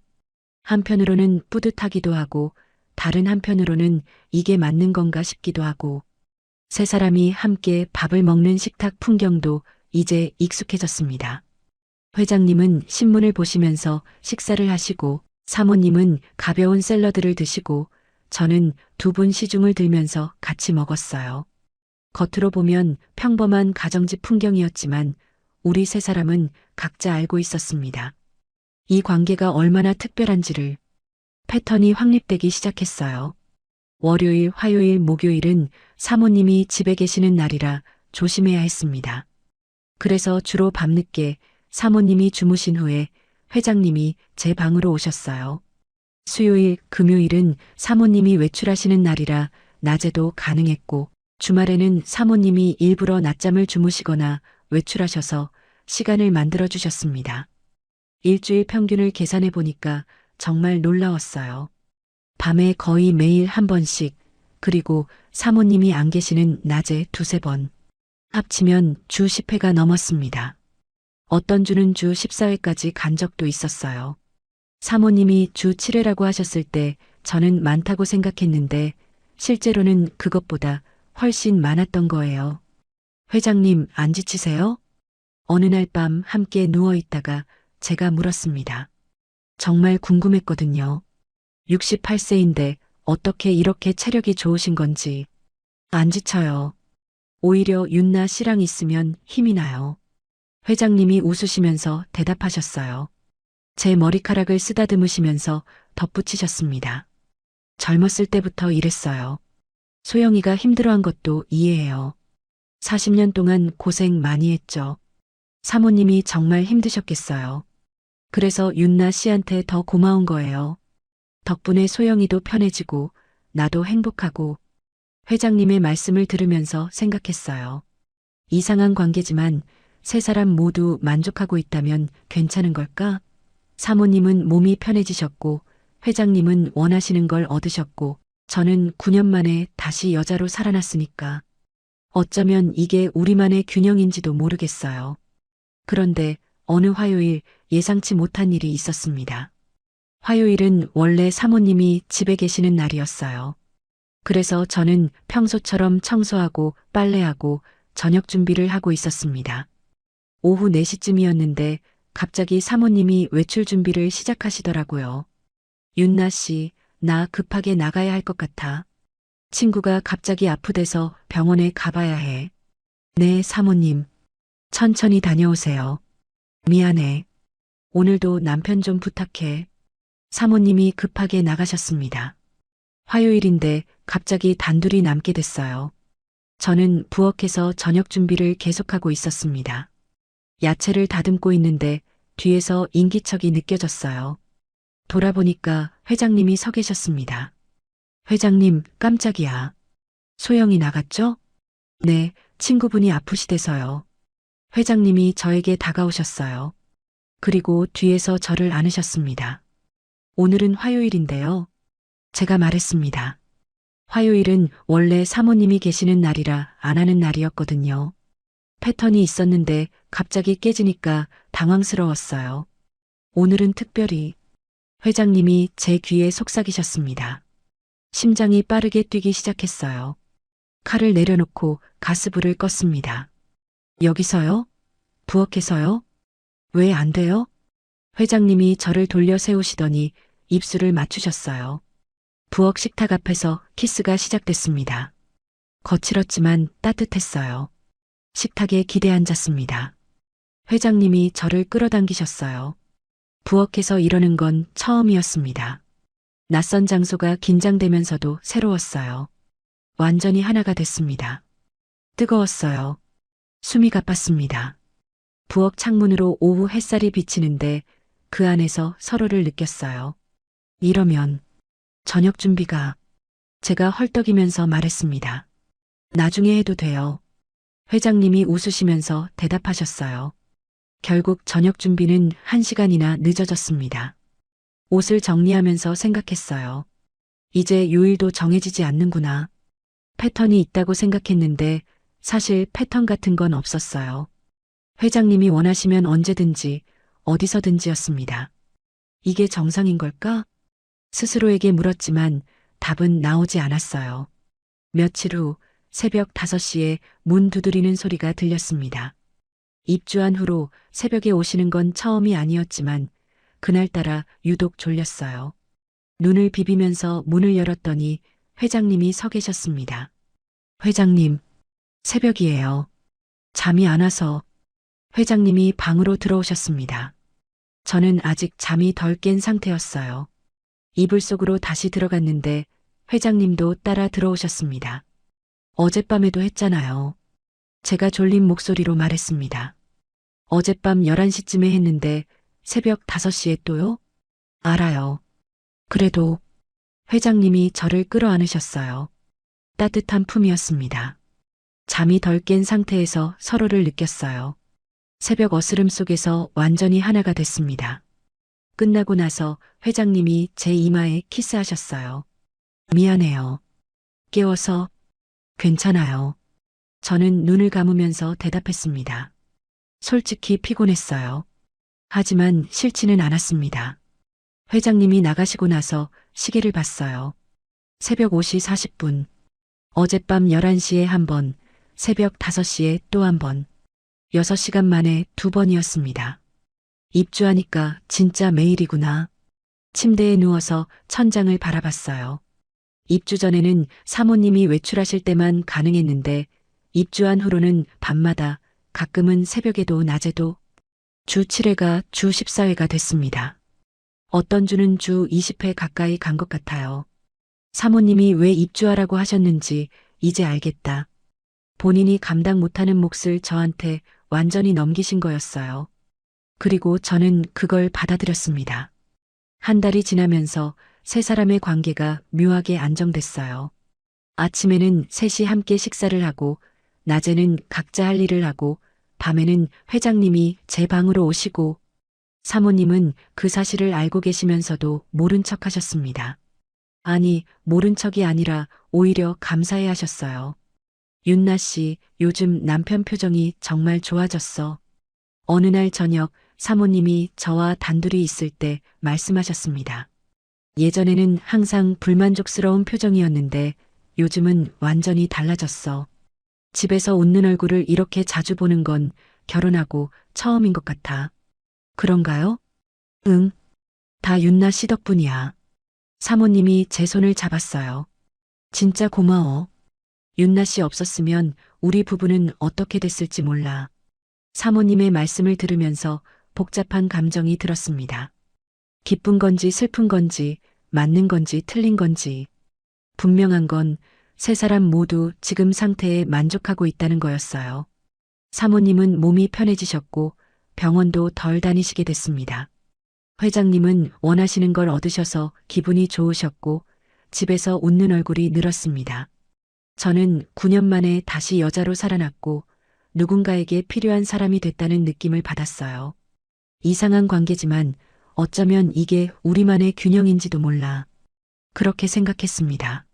한편으로는 뿌듯하기도 하고 다른 한편으로는 이게 맞는 건가 싶기도 하고 세 사람이 함께 밥을 먹는 식탁 풍경도 이제 익숙해졌습니다. 회장님은 신문을 보시면서 식사를 하시고 사모님은 가벼운 샐러드를 드시고 저는 두 분 시중을 들면서 같이 먹었어요. 겉으로 보면 평범한 가정집 풍경이었지만 우리 세 사람은 각자 알고 있었습니다. 이 관계가 얼마나 특별한지를. 패턴이 확립되기 시작했어요. 월요일, 화요일, 목요일은 사모님이 집에 계시는 날이라 조심해야 했습니다. 그래서 주로 밤늦게 사모님이 주무신 후에 회장님이 제 방으로 오셨어요. 수요일, 금요일은 사모님이 외출하시는 날이라 낮에도 가능했고 주말에는 사모님이 일부러 낮잠을 주무시거나 외출하셔서 시간을 만들어 주셨습니다. 일주일 평균을 계산해 보니까 정말 놀라웠어요. 밤에 거의 매일 한 번씩, 그리고 사모님이 안 계시는 낮에 두세 번. 합치면 주 10회가 넘었습니다. 어떤 주는 주 14회까지 간 적도 있었어요. 사모님이 주 7회라고 하셨을 때 저는 많다고 생각했는데 실제로는 그것보다 훨씬 많았던 거예요. 회장님, 안 지치세요? 어느 날 밤 함께 누워 있다가 제가 물었습니다. 정말 궁금했거든요. 68세인데 어떻게 이렇게 체력이 좋으신 건지. 안 지쳐요. 오히려 윤나 씨랑 있으면 힘이 나요. 회장님이 웃으시면서 대답하셨어요. 제 머리카락을 쓰다듬으시면서 덧붙이셨습니다. 젊었을 때부터 이랬어요. 소영이가 힘들어한 것도 이해해요. 40년 동안 고생 많이 했죠. 사모님이 정말 힘드셨겠어요. 그래서 윤나 씨한테 더 고마운 거예요. 덕분에 소영이도 편해지고 나도 행복하고 회장님의 말씀을 들으면서 생각했어요. 이상한 관계지만 세 사람 모두 만족하고 있다면 괜찮은 걸까? 사모님은 몸이 편해지셨고 회장님은 원하시는 걸 얻으셨고 저는 9년 만에 다시 여자로 살아났으니까 어쩌면 이게 우리만의 균형인지도 모르겠어요. 그런데 어느 화요일 예상치 못한 일이 있었습니다. 화요일은 원래 사모님이 집에 계시는 날이었어요. 그래서 저는 평소처럼 청소하고 빨래하고 저녁 준비를 하고 있었습니다. 오후 4시쯤이었는데 갑자기 사모님이 외출 준비를 시작하시더라고요. 윤나 씨, 나 급하게 나가야 할 것 같아. 친구가 갑자기 아프대서 병원에 가봐야 해. 네, 사모님. 천천히 다녀오세요. 미안해. 오늘도 남편 좀 부탁해. 사모님이 급하게 나가셨습니다. 화요일인데 갑자기 단둘이 남게 됐어요. 저는 부엌에서 저녁 준비를 계속하고 있었습니다. 야채를 다듬고 있는데 뒤에서 인기척이 느껴졌어요. 돌아보니까 회장님이 서 계셨습니다. 회장님, 깜짝이야. 소영이 나갔죠? 네, 친구분이 아프시대서요. 회장님이 저에게 다가오셨어요. 그리고 뒤에서 저를 안으셨습니다. 오늘은 화요일인데요. 제가 말했습니다. 화요일은 원래 사모님이 계시는 날이라 안 하는 날이었거든요. 패턴이 있었는데 갑자기 깨지니까 당황스러웠어요. 오늘은 특별히 회장님이 제 귀에 속삭이셨습니다. 심장이 빠르게 뛰기 시작했어요. 칼을 내려놓고 가스불을 껐습니다. 여기서요? 부엌에서요? 왜 안 돼요? 회장님이 저를 돌려 세우시더니 입술을 맞추셨어요. 부엌 식탁 앞에서 키스가 시작됐습니다. 거칠었지만 따뜻했어요. 식탁에 기대 앉았습니다. 회장님이 저를 끌어당기셨어요. 부엌에서 이러는 건 처음이었습니다. 낯선 장소가 긴장되면서도 새로웠어요. 완전히 하나가 됐습니다. 뜨거웠어요. 숨이 가빴습니다. 부엌 창문으로 오후 햇살이 비치는데 그 안에서 서로를 느꼈어요. 이러면 저녁 준비가 제가 헐떡이면서 말했습니다. 나중에 해도 돼요. 회장님이 웃으시면서 대답하셨어요. 결국 저녁 준비는 1시간이나 늦어졌습니다. 옷을 정리하면서 생각했어요. 이제 요일도 정해지지 않는구나. 패턴이 있다고 생각했는데 사실 패턴 같은 건 없었어요. 회장님이 원하시면 언제든지 어디서든지였습니다. 이게 정상인 걸까? 스스로에게 물었지만 답은 나오지 않았어요. 며칠 후 새벽 5시에 문 두드리는 소리가 들렸습니다. 입주한 후로 새벽에 오시는 건 처음이 아니었지만 그날따라 유독 졸렸어요. 눈을 비비면서 문을 열었더니 회장님이 서 계셨습니다. 회장님, 새벽이에요. 잠이 안 와서. 회장님이 방으로 들어오셨습니다. 저는 아직 잠이 덜 깬 상태였어요. 이불 속으로 다시 들어갔는데 회장님도 따라 들어오셨습니다. 어젯밤에도 했잖아요. 제가 졸린 목소리로 말했습니다. 어젯밤 11시쯤에 했는데 새벽 5시에 또요? 알아요. 그래도 회장님이 저를 끌어안으셨어요. 따뜻한 품이었습니다. 잠이 덜 깬 상태에서 서로를 느꼈어요. 새벽 어스름 속에서 완전히 하나가 됐습니다. 끝나고 나서 회장님이 제 이마에 키스하셨어요. 미안해요. 깨워서. 괜찮아요. 저는 눈을 감으면서 대답했습니다. 솔직히 피곤했어요. 하지만 싫지는 않았습니다. 회장님이 나가시고 나서 시계를 봤어요. 새벽 5시 40분. 어젯밤 11시에 한 번, 새벽 5시에 또 한 번. 6시간 만에 2번이었습니다. 입주하니까 진짜 매일이구나. 침대에 누워서 천장을 바라봤어요. 입주 전에는 사모님이 외출하실 때만 가능했는데 입주한 후로는 밤마다 가끔은 새벽에도 낮에도 주 7회가 주 14회가 됐습니다. 어떤 주는 주 20회 가까이 간 것 같아요. 사모님이 왜 입주하라고 하셨는지 이제 알겠다. 본인이 감당 못하는 몫을 저한테 완전히 넘기신 거였어요. 그리고 저는 그걸 받아들였습니다. 한 달이 지나면서 세 사람의 관계가 묘하게 안정됐어요. 아침에는 셋이 함께 식사를 하고, 낮에는 각자 할 일을 하고, 밤에는 회장님이 제 방으로 오시고, 사모님은 그 사실을 알고 계시면서도 모른 척 하셨습니다. 아니, 모른 척이 아니라 오히려 감사해 하셨어요. 윤나 씨, 요즘 남편 표정이 정말 좋아졌어. 어느 날 저녁 사모님이 저와 단둘이 있을 때 말씀하셨습니다. 예전에는 항상 불만족스러운 표정이었는데 요즘은 완전히 달라졌어. 집에서 웃는 얼굴을 이렇게 자주 보는 건 결혼하고 처음인 것 같아. 그런가요? 응. 다 윤나 씨 덕분이야. 사모님이 제 손을 잡았어요. 진짜 고마워. 윤나 씨 없었으면 우리 부부는 어떻게 됐을지 몰라. 사모님의 말씀을 들으면서 복잡한 감정이 들었습니다. 기쁜 건지 슬픈 건지 맞는 건지 틀린 건지 분명한 건 세 사람 모두 지금 상태에 만족하고 있다는 거였어요. 사모님은 몸이 편해지셨고 병원도 덜 다니시게 됐습니다. 회장님은 원하시는 걸 얻으셔서 기분이 좋으셨고 집에서 웃는 얼굴이 늘었습니다. 저는 9년 만에 다시 여자로 살아났고 누군가에게 필요한 사람이 됐다는 느낌을 받았어요. 이상한 관계지만 어쩌면 이게 우리만의 균형인지도 몰라. 그렇게 생각했습니다.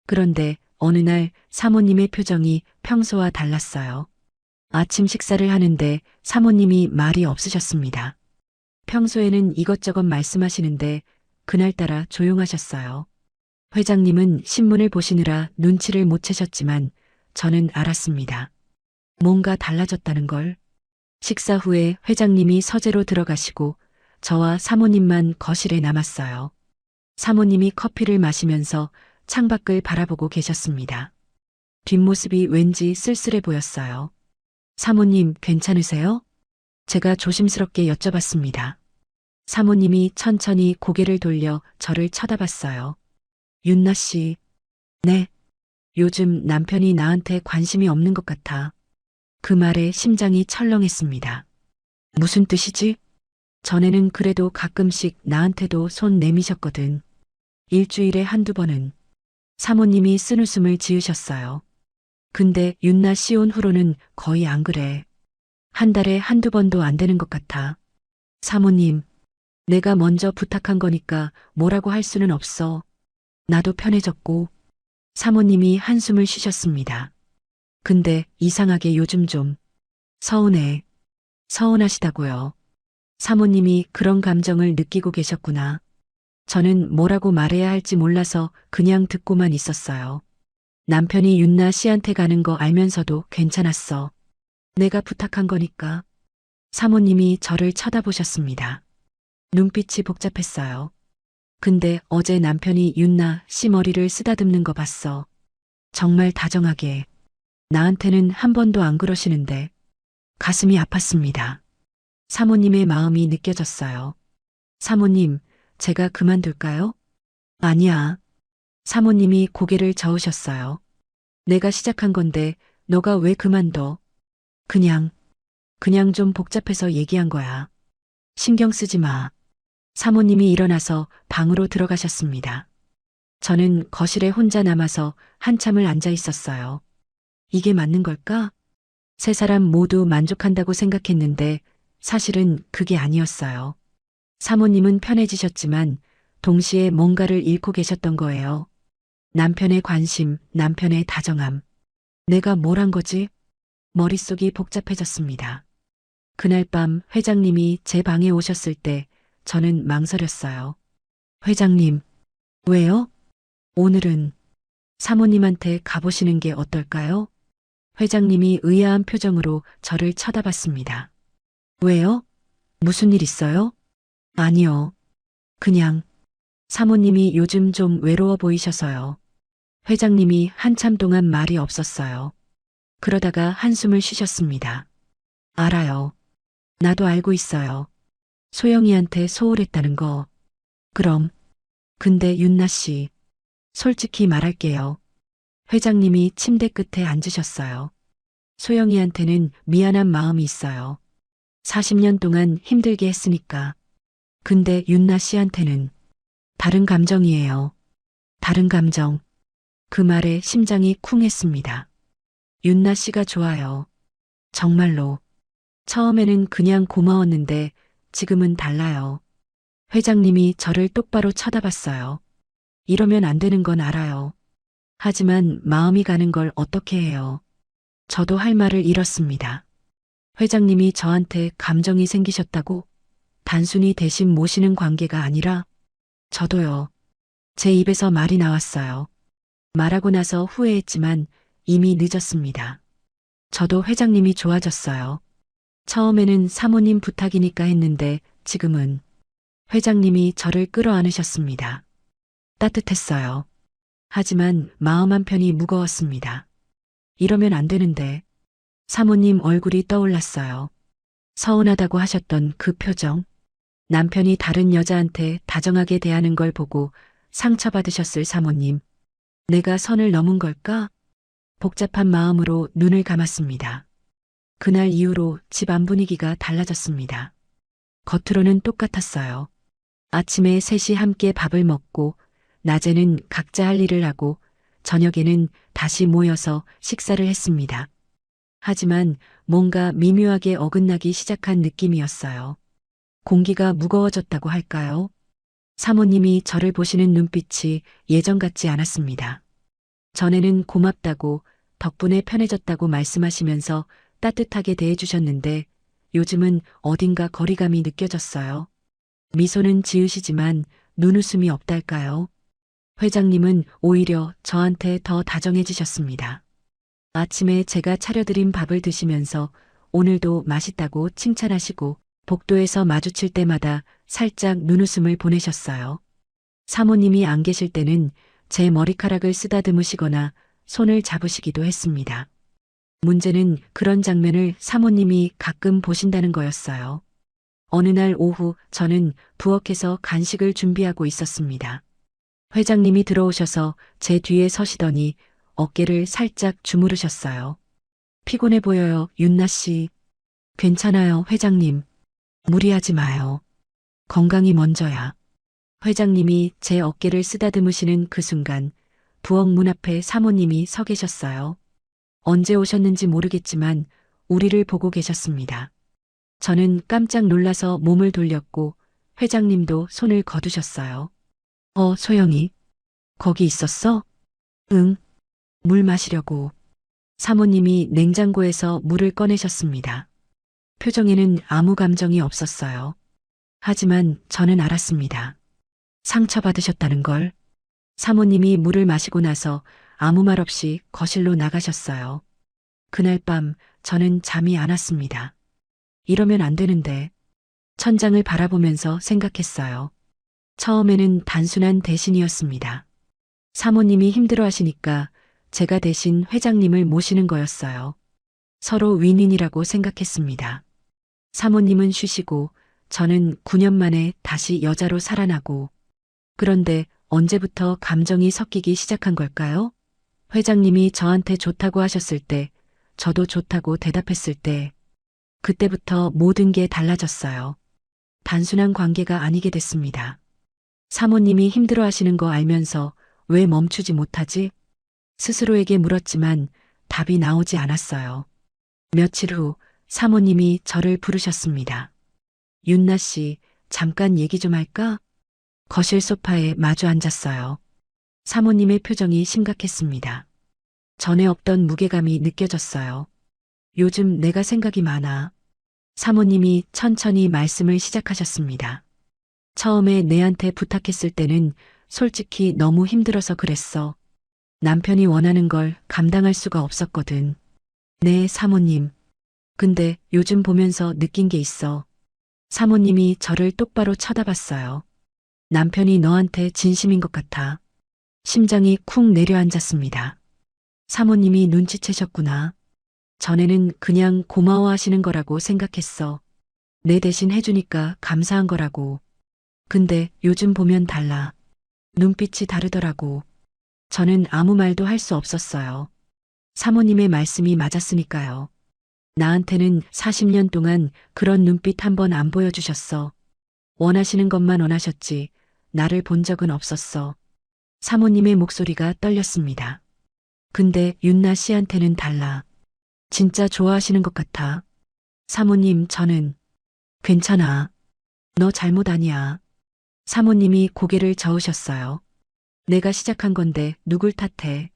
그런데 어느 날 사모님의 표정이 평소와 달랐어요. 아침 식사를 하는데 사모님이 말이 없으셨습니다. 평소에는 이것저것 말씀하시는데 그날따라 조용하셨어요. 회장님은 신문을 보시느라 눈치를 못 채셨지만 저는 알았습니다. 뭔가 달라졌다는 걸. 식사 후에 회장님이 서재로 들어가시고 저와 사모님만 거실에 남았어요. 사모님이 커피를 마시면서 창밖을 바라보고 계셨습니다. 뒷모습이 왠지 쓸쓸해 보였어요. 사모님 괜찮으세요? 제가 조심스럽게 여쭤봤습니다. 사모님이 천천히 고개를 돌려 저를 쳐다봤어요. 윤나 씨. 네. 요즘 남편이 나한테 관심이 없는 것 같아. 그 말에 심장이 철렁했습니다. 무슨 뜻이지? 전에는 그래도 가끔씩 나한테도 손 내미셨거든. 일주일에 한두 번은. 사모님이 쓴웃음을 지으셨어요. 근데 윤나 씨 온 후로는 거의 안 그래. 한 달에 한두 번도 안 되는 것 같아. 사모님, 내가 먼저 부탁한 거니까 뭐라고 할 수는 없어. 나도 편해졌고. 사모님이 한숨을 쉬셨습니다. 근데 이상하게 요즘 좀 서운해. 서운하시다고요. 사모님이 그런 감정을 느끼고 계셨구나. 저는 뭐라고 말해야 할지 몰라서 그냥 듣고만 있었어요. 남편이 윤나 씨한테 가는 거 알면서도 괜찮았어. 내가 부탁한 거니까. 사모님이 저를 쳐다보셨습니다. 눈빛이 복잡했어요. 근데 어제 남편이 윤나 씨 머리를 쓰다듬는 거 봤어. 정말 다정하게. 나한테는 한 번도 안 그러시는데 가슴이 아팠습니다. 사모님의 마음이 느껴졌어요. 사모님, 제가 그만둘까요? 아니야. 사모님이 고개를 저으셨어요. 내가 시작한 건데 너가 왜 그만둬? 그냥 좀 복잡해서 얘기한 거야. 신경 쓰지 마. 사모님이 일어나서 방으로 들어가셨습니다. 저는 거실에 혼자 남아서 한참을 앉아 있었어요. 이게 맞는 걸까? 세 사람 모두 만족한다고 생각했는데 사실은 그게 아니었어요. 사모님은 편해지셨지만 동시에 뭔가를 잃고 계셨던 거예요. 남편의 관심, 남편의 다정함. 내가 뭘 한 거지? 머릿속이 복잡해졌습니다. 그날 밤 회장님이 제 방에 오셨을 때 저는 망설였어요. 회장님, 왜요? 오늘은 사모님한테 가보시는 게 어떨까요? 회장님이 의아한 표정으로 저를 쳐다봤습니다. 왜요? 무슨 일 있어요? 아니요. 그냥 사모님이 요즘 좀 외로워 보이셔서요. 회장님이 한참 동안 말이 없었어요. 그러다가 한숨을 쉬셨습니다. 알아요. 나도 알고 있어요. 소영이한테 소홀했다는 거. 그럼. 근데 윤나 씨. 솔직히 말할게요. 회장님이 침대 끝에 앉으셨어요. 소영이한테는 미안한 마음이 있어요. 40년 동안 힘들게 했으니까. 근데 윤나 씨한테는 다른 감정이에요. 다른 감정. 그 말에 심장이 쿵 했습니다. 윤나 씨가 좋아요. 정말로. 처음에는 그냥 고마웠는데 지금은 달라요. 회장님이 저를 똑바로 쳐다봤어요. 이러면 안 되는 건 알아요. 하지만 마음이 가는 걸 어떻게 해요. 저도 할 말을 잃었습니다. 회장님이 저한테 감정이 생기셨다고? 단순히 대신 모시는 관계가 아니라 저도요. 제 입에서 말이 나왔어요. 말하고 나서 후회했지만 이미 늦었습니다. 저도 회장님이 좋아졌어요. 처음에는 사모님 부탁이니까 했는데 지금은 회장님이 저를 끌어안으셨습니다. 따뜻했어요. 하지만 마음 한편이 무거웠습니다. 이러면 안 되는데 사모님 얼굴이 떠올랐어요. 서운하다고 하셨던 그 표정. 남편이 다른 여자한테 다정하게 대하는 걸 보고 상처받으셨을 사모님. 내가 선을 넘은 걸까? 복잡한 마음으로 눈을 감았습니다. 그날 이후로 집안 분위기가 달라졌습니다. 겉으로는 똑같았어요. 아침에 셋이 함께 밥을 먹고 낮에는 각자 할 일을 하고 저녁에는 다시 모여서 식사를 했습니다. 하지만 뭔가 미묘하게 어긋나기 시작한 느낌이었어요. 공기가 무거워졌다고 할까요? 사모님이 저를 보시는 눈빛이 예전 같지 않았습니다. 전에는 고맙다고 덕분에 편해졌다고 말씀하시면서 따뜻하게 대해주셨는데 요즘은 어딘가 거리감이 느껴졌어요. 미소는 지으시지만 눈웃음이 없달까요? 회장님은 오히려 저한테 더 다정해지셨습니다. 아침에 제가 차려드린 밥을 드시면서 오늘도 맛있다고 칭찬하시고 복도에서 마주칠 때마다 살짝 눈웃음을 보내셨어요. 사모님이 안 계실 때는 제 머리카락을 쓰다듬으시거나 손을 잡으시기도 했습니다. 문제는 그런 장면을 사모님이 가끔 보신다는 거였어요. 어느 날 오후 저는 부엌에서 간식을 준비하고 있었습니다. 회장님이 들어오셔서 제 뒤에 서시더니 어깨를 살짝 주무르셨어요. 피곤해 보여요, 윤나 씨. 괜찮아요, 회장님. 무리하지 마요. 건강이 먼저야. 회장님이 제 어깨를 쓰다듬으시는 그 순간 부엌 문 앞에 사모님이 서 계셨어요. 언제 오셨는지 모르겠지만 우리를 보고 계셨습니다. 저는 깜짝 놀라서 몸을 돌렸고 회장님도 손을 거두셨어요. 소영이. 거기 있었어? 응. 물 마시려고. 사모님이 냉장고에서 물을 꺼내셨습니다. 표정에는 아무 감정이 없었어요. 하지만 저는 알았습니다. 상처받으셨다는 걸. 사모님이 물을 마시고 나서 아무 말 없이 거실로 나가셨어요. 그날 밤 저는 잠이 안 왔습니다. 이러면 안 되는데. 천장을 바라보면서 생각했어요. 처음에는 단순한 대신이었습니다. 사모님이 힘들어 하시니까 제가 대신 회장님을 모시는 거였어요. 서로 윈윈이라고 생각했습니다. 사모님은 쉬시고 저는 9년 만에 다시 여자로 살아나고. 그런데 언제부터 감정이 섞이기 시작한 걸까요? 회장님이 저한테 좋다고 하셨을 때, 저도 좋다고 대답했을 때, 그때부터 모든 게 달라졌어요. 단순한 관계가 아니게 됐습니다. 사모님이 힘들어 하시는 거 알면서 왜 멈추지 못하지? 스스로에게 물었지만 답이 나오지 않았어요. 며칠 후 사모님이 저를 부르셨습니다. 윤나 씨, 잠깐 얘기 좀 할까? 거실 소파에 마주 앉았어요. 사모님의 표정이 심각했습니다. 전에 없던 무게감이 느껴졌어요. 요즘 내가 생각이 많아. 사모님이 천천히 말씀을 시작하셨습니다. 처음에 내한테 부탁했을 때는 솔직히 너무 힘들어서 그랬어. 남편이 원하는 걸 감당할 수가 없었거든. 네, 사모님. 근데 요즘 보면서 느낀 게 있어. 사모님이 저를 똑바로 쳐다봤어요. 남편이 너한테 진심인 것 같아. 심장이 쿵 내려앉았습니다. 사모님이 눈치채셨구나. 전에는 그냥 고마워하시는 거라고 생각했어. 내 대신 해주니까 감사한 거라고. 근데 요즘 보면 달라. 눈빛이 다르더라고. 저는 아무 말도 할 수 없었어요. 사모님의 말씀이 맞았으니까요. 나한테는 40년 동안 그런 눈빛 한 번 안 보여주셨어. 원하시는 것만 원하셨지. 나를 본 적은 없었어. 사모님의 목소리가 떨렸습니다. 근데 윤나 씨한테는 달라. 진짜 좋아하시는 것 같아. 사모님, 저는 괜찮아. 너 잘못 아니야. 사모님이 고개를 저으셨어요. 내가 시작한 건데 누굴 탓해.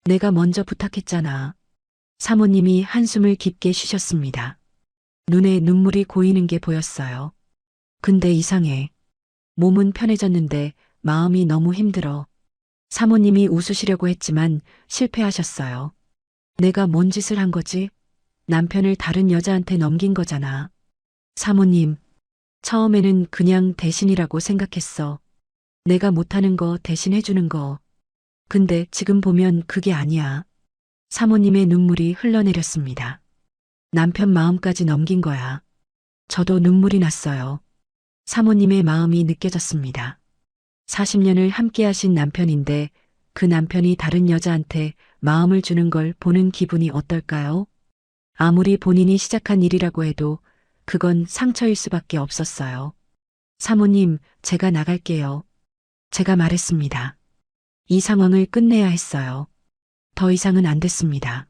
내가 먼저 부탁했잖아. 사모님이 한숨을 깊게 쉬셨습니다. 눈에 눈물이 고이는 게 보였어요. 근데 이상해. 몸은 편해졌는데 마음이 너무 힘들어. 사모님이 웃으시려고 했지만 실패하셨어요. 내가 뭔 짓을 한 거지? 남편을 다른 여자한테 넘긴 거잖아. 사모님, 처음에는 그냥 대신이라고 생각했어. 내가 못하는 거 대신 해주는 거. 근데 지금 보면 그게 아니야. 사모님의 눈물이 흘러내렸습니다. 남편 마음까지 넘긴 거야. 저도 눈물이 났어요. 사모님의 마음이 느껴졌습니다. 40년을 함께 하신 남편인데 그 남편이 다른 여자한테 마음을 주는 걸 보는 기분이 어떨까요? 아무리 본인이 시작한 일이라고 해도 그건 상처일 수밖에 없었어요. 사모님, 제가 나갈게요. 제가 말했습니다. 이 상황을 끝내야 했어요. 더 이상은 안 됐습니다.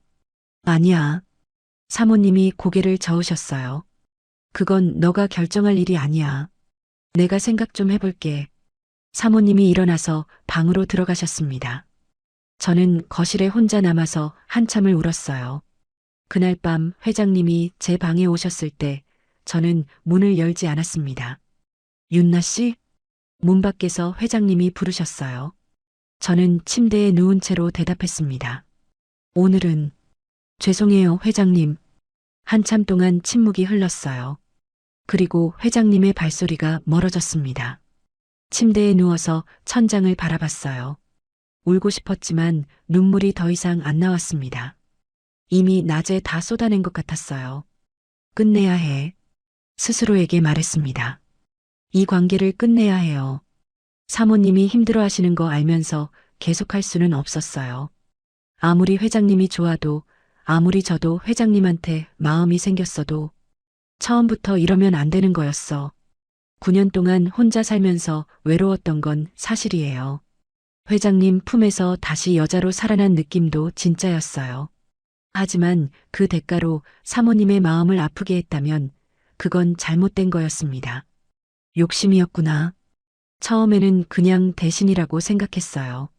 아니야. 사모님이 고개를 저으셨어요. 그건 너가 결정할 일이 아니야. 내가 생각 좀 해볼게. 사모님이 일어나서 방으로 들어가셨습니다. 저는 거실에 혼자 남아서 한참을 울었어요. 그날 밤 회장님이 제 방에 오셨을 때 저는 문을 열지 않았습니다. 윤나 씨? 문 밖에서 회장님이 부르셨어요. 저는 침대에 누운 채로 대답했습니다. 오늘은 죄송해요, 회장님. 한참 동안 침묵이 흘렀어요. 그리고 회장님의 발소리가 멀어졌습니다. 침대에 누워서 천장을 바라봤어요. 울고 싶었지만 눈물이 더 이상 안 나왔습니다. 이미 낮에 다 쏟아낸 것 같았어요. 끝내야 해. 스스로에게 말했습니다. 이 관계를 끝내야 해요. 사모님이 힘들어 하시는 거 알면서 계속할 수는 없었어요. 아무리 회장님이 좋아도, 아무리 저도 회장님한테 마음이 생겼어도 처음부터 이러면 안 되는 거였어. 9년 동안 혼자 살면서 외로웠던 건 사실이에요. 회장님 품에서 다시 여자로 살아난 느낌도 진짜였어요. 하지만 그 대가로 사모님의 마음을 아프게 했다면 그건 잘못된 거였습니다. 욕심이었구나. 처음에는 그냥 대신이라고 생각했어요.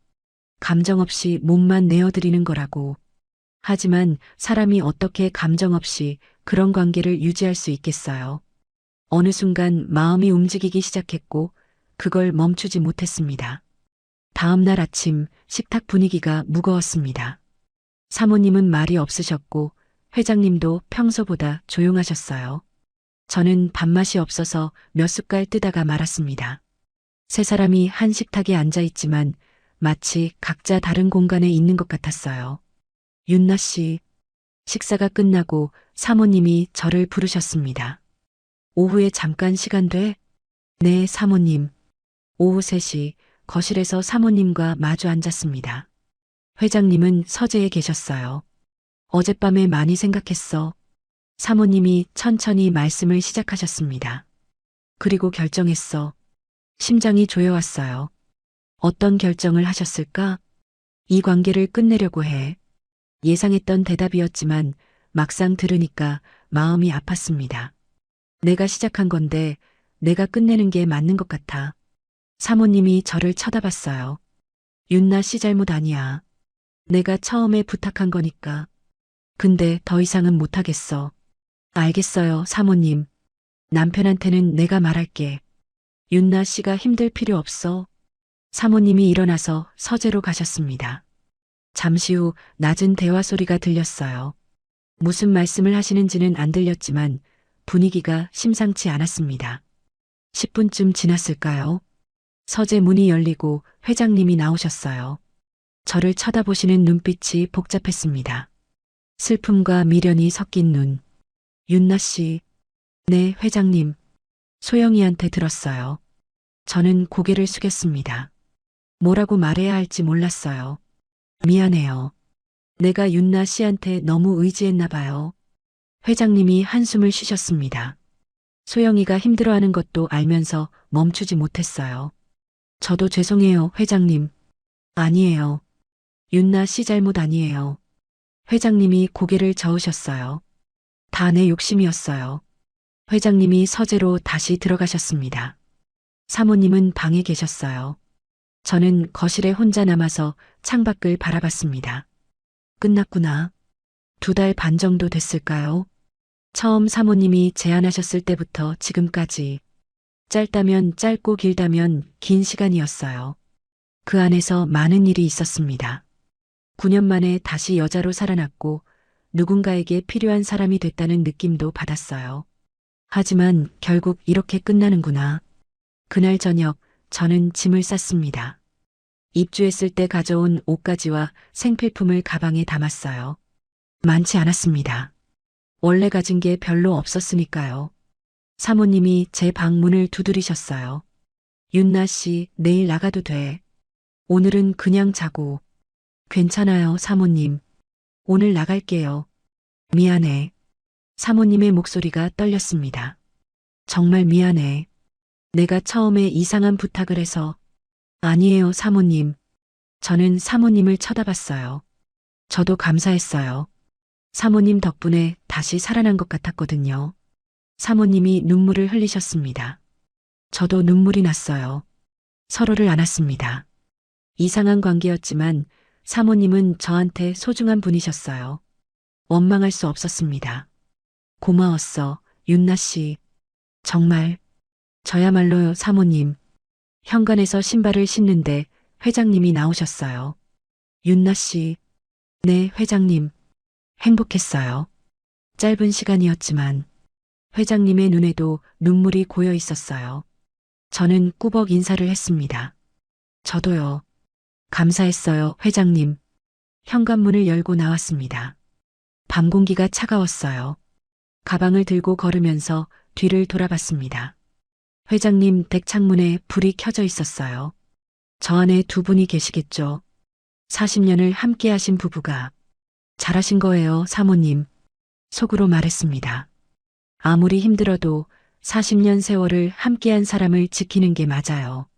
감정 없이 몸만 내어드리는 거라고. 하지만 사람이 어떻게 감정 없이 그런 관계를 유지할 수 있겠어요. 어느 순간 마음이 움직이기 시작했고 그걸 멈추지 못했습니다. 다음 날 아침 식탁 분위기가 무거웠습니다. 사모님은 말이 없으셨고 회장님도 평소보다 조용하셨어요. 저는 밥맛이 없어서 몇 숟갈 뜨다가 말았습니다. 세 사람이 한 식탁에 앉아 있지만 마치 각자 다른 공간에 있는 것 같았어요. 윤나 씨, 식사가 끝나고 사모님이 저를 부르셨습니다. 오후에 잠깐 시간 돼? 네, 사모님. 오후 3시 거실에서 사모님과 마주 앉았습니다. 회장님은 서재에 계셨어요. 어젯밤에 많이 생각했어. 사모님이 천천히 말씀을 시작하셨습니다. 그리고 결정했어. 심장이 조여왔어요. 어떤 결정을 하셨을까? 이 관계를 끝내려고 해. 예상했던 대답이었지만 막상 들으니까 마음이 아팠습니다. 내가 시작한 건데 내가 끝내는 게 맞는 것 같아. 사모님이 저를 쳐다봤어요. 윤나 씨 잘못 아니야. 내가 처음에 부탁한 거니까. 근데 더 이상은 못하겠어. 알겠어요, 사모님. 남편한테는 내가 말할게. 윤나 씨가 힘들 필요 없어. 사모님이 일어나서 서재로 가셨습니다. 잠시 후 낮은 대화 소리가 들렸어요. 무슨 말씀을 하시는지는 안 들렸지만 분위기가 심상치 않았습니다. 10분쯤 지났을까요? 서재 문이 열리고 회장님이 나오셨어요. 저를 쳐다보시는 눈빛이 복잡했습니다. 슬픔과 미련이 섞인 눈. 윤나 씨. 네, 회장님. 소영이한테 들었어요. 저는 고개를 숙였습니다. 뭐라고 말해야 할지 몰랐어요. 미안해요. 내가 윤나 씨한테 너무 의지했나 봐요. 회장님이 한숨을 쉬셨습니다. 소영이가 힘들어하는 것도 알면서 멈추지 못했어요. 저도 죄송해요, 회장님. 아니에요. 윤나 씨 잘못 아니에요. 회장님이 고개를 저으셨어요. 다 내 욕심이었어요. 회장님이 서재로 다시 들어가셨습니다. 사모님은 방에 계셨어요. 저는 거실에 혼자 남아서 창밖을 바라봤습니다. 끝났구나. 2달 반 정도 됐을까요? 처음 사모님이 제안하셨을 때부터 지금까지 짧다면 짧고 길다면 긴 시간이었어요. 그 안에서 많은 일이 있었습니다. 9년 만에 다시 여자로 살아났고 누군가에게 필요한 사람이 됐다는 느낌도 받았어요. 하지만 결국 이렇게 끝나는구나. 그날 저녁 저는 짐을 쌌습니다. 입주했을 때 가져온 옷가지와 생필품을 가방에 담았어요. 많지 않았습니다. 원래 가진 게 별로 없었으니까요. 사모님이 제 방문을 두드리셨어요. 윤나 씨, 내일 나가도 돼. 오늘은 그냥 자고. 괜찮아요, 사모님. 오늘 나갈게요. 미안해. 사모님의 목소리가 떨렸습니다. 정말 미안해. 내가 처음에 이상한 부탁을 해서. 아니에요, 사모님. 저는 사모님을 쳐다봤어요. 저도 감사했어요. 사모님 덕분에 다시 살아난 것 같았거든요. 사모님이 눈물을 흘리셨습니다. 저도 눈물이 났어요. 서로를 안았습니다. 이상한 관계였지만 사모님은 저한테 소중한 분이셨어요. 원망할 수 없었습니다. 고마웠어, 윤나 씨. 정말. 저야말로요, 사모님. 현관에서 신발을 신는데 회장님이 나오셨어요. 윤나 씨. 네, 회장님. 행복했어요. 짧은 시간이었지만 회장님의 눈에도 눈물이 고여 있었어요. 저는 꾸벅 인사를 했습니다. 저도요. 감사했어요, 회장님. 현관문을 열고 나왔습니다. 밤 공기가 차가웠어요. 가방을 들고 걸으면서 뒤를 돌아봤습니다. 회장님 댁 창문에 불이 켜져 있었어요. 저 안에 두 분이 계시겠죠. 40년을 함께 하신 부부가. 잘하신 거예요, 사모님. 속으로 말했습니다. 아무리 힘들어도 40년 세월을 함께한 사람을 지키는 게 맞아요.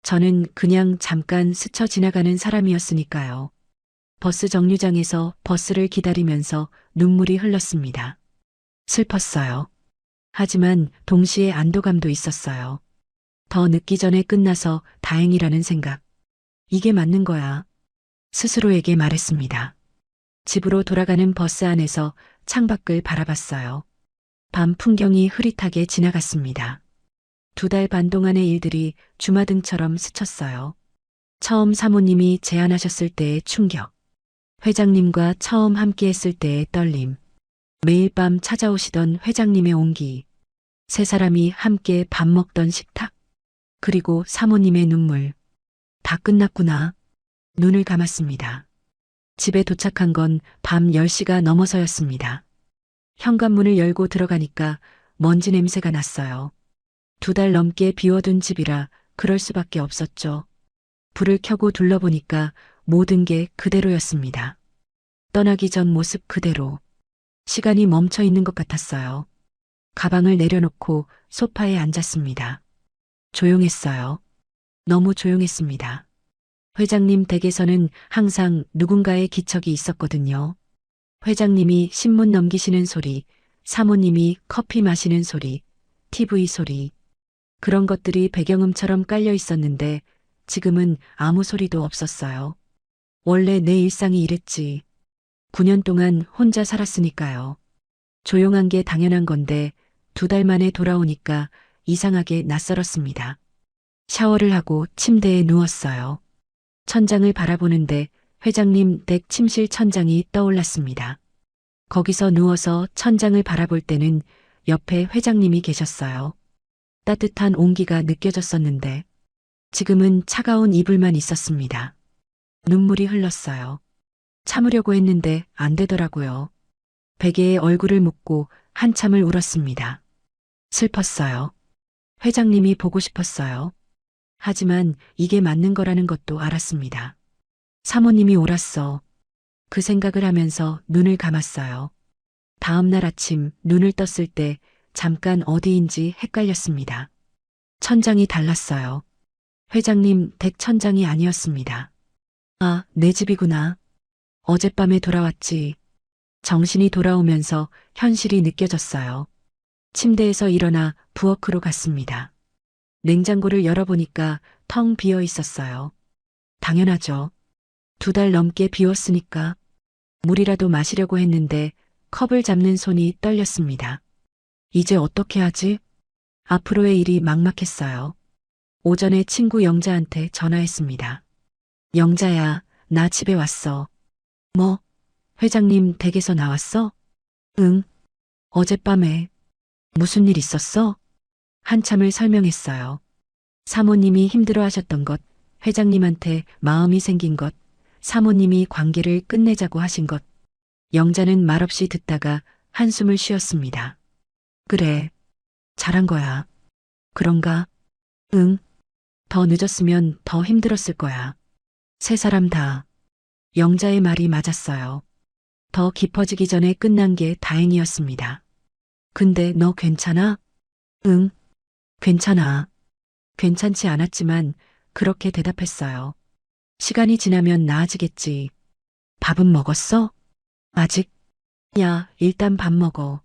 저는 그냥 잠깐 스쳐 지나가는 사람이었으니까요. 버스 정류장에서 버스를 기다리면서 눈물이 흘렀습니다. 슬펐어요. 하지만 동시에 안도감도 있었어요. 더 늦기 전에 끝나서 다행이라는 생각. 이게 맞는 거야. 스스로에게 말했습니다. 집으로 돌아가는 버스 안에서 창밖을 바라봤어요. 밤 풍경이 흐릿하게 지나갔습니다. 2달 반 동안의 일들이 주마등처럼 스쳤어요. 처음 사모님이 제안하셨을 때의 충격. 회장님과 처음 함께했을 때의 떨림. 매일 밤 찾아오시던 회장님의 온기. 세 사람이 함께 밥 먹던 식탁. 그리고 사모님의 눈물. 다 끝났구나. 눈을 감았습니다. 집에 도착한 건 밤 10시가 넘어서였습니다. 현관문을 열고 들어가니까 먼지 냄새가 났어요. 2달 넘게 비워둔 집이라 그럴 수밖에 없었죠. 불을 켜고 둘러보니까 모든 게 그대로였습니다. 떠나기 전 모습 그대로. 시간이 멈춰 있는 것 같았어요. 가방을 내려놓고 소파에 앉았습니다. 조용했어요. 너무 조용했습니다. 회장님 댁에서는 항상 누군가의 기척이 있었거든요. 회장님이 신문 넘기시는 소리, 사모님이 커피 마시는 소리, TV 소리. 그런 것들이 배경음처럼 깔려 있었는데 지금은 아무 소리도 없었어요. 원래 내 일상이 이랬지. 9년 동안 혼자 살았으니까요. 조용한 게 당연한 건데 2달 만에 돌아오니까 이상하게 낯설었습니다. 샤워를 하고 침대에 누웠어요. 천장을 바라보는데 회장님 댁 침실 천장이 떠올랐습니다. 거기서 누워서 천장을 바라볼 때는 옆에 회장님이 계셨어요. 따뜻한 온기가 느껴졌었는데 지금은 차가운 이불만 있었습니다. 눈물이 흘렀어요. 참으려고 했는데 안 되더라고요. 베개에 얼굴을 묻고 한참을 울었습니다. 슬펐어요. 회장님이 보고 싶었어요. 하지만 이게 맞는 거라는 것도 알았습니다. 사모님이 옳았어. 그 생각을 하면서 눈을 감았어요. 다음 날 아침 눈을 떴을 때 잠깐 어디인지 헷갈렸습니다. 천장이 달랐어요. 회장님 댁 천장이 아니었습니다. 아, 내 집이구나. 어젯밤에 돌아왔지. 정신이 돌아오면서 현실이 느껴졌어요. 침대에서 일어나 부엌으로 갔습니다. 냉장고를 열어보니까 텅 비어 있었어요. 당연하죠. 2달 넘게 비웠으니까. 물이라도 마시려고 했는데 컵을 잡는 손이 떨렸습니다. 이제 어떻게 하지? 앞으로의 일이 막막했어요. 오전에 친구 영자한테 전화했습니다. 영자야, 나 집에 왔어. 뭐? 회장님 댁에서 나왔어? 응. 어젯밤에. 무슨 일 있었어? 한참을 설명했어요. 사모님이 힘들어 하셨던 것, 회장님한테 마음이 생긴 것, 사모님이 관계를 끝내자고 하신 것. 영자는 말없이 듣다가 한숨을 쉬었습니다. 그래. 잘한 거야. 그런가? 응. 더 늦었으면 더 힘들었을 거야. 세 사람 다. 영자의 말이 맞았어요. 더 깊어지기 전에 끝난 게 다행이었습니다. 근데 너 괜찮아? 응. 괜찮아. 괜찮지 않았지만 그렇게 대답했어요. 시간이 지나면 나아지겠지. 밥은 먹었어? 아직? 야, 일단 밥 먹어.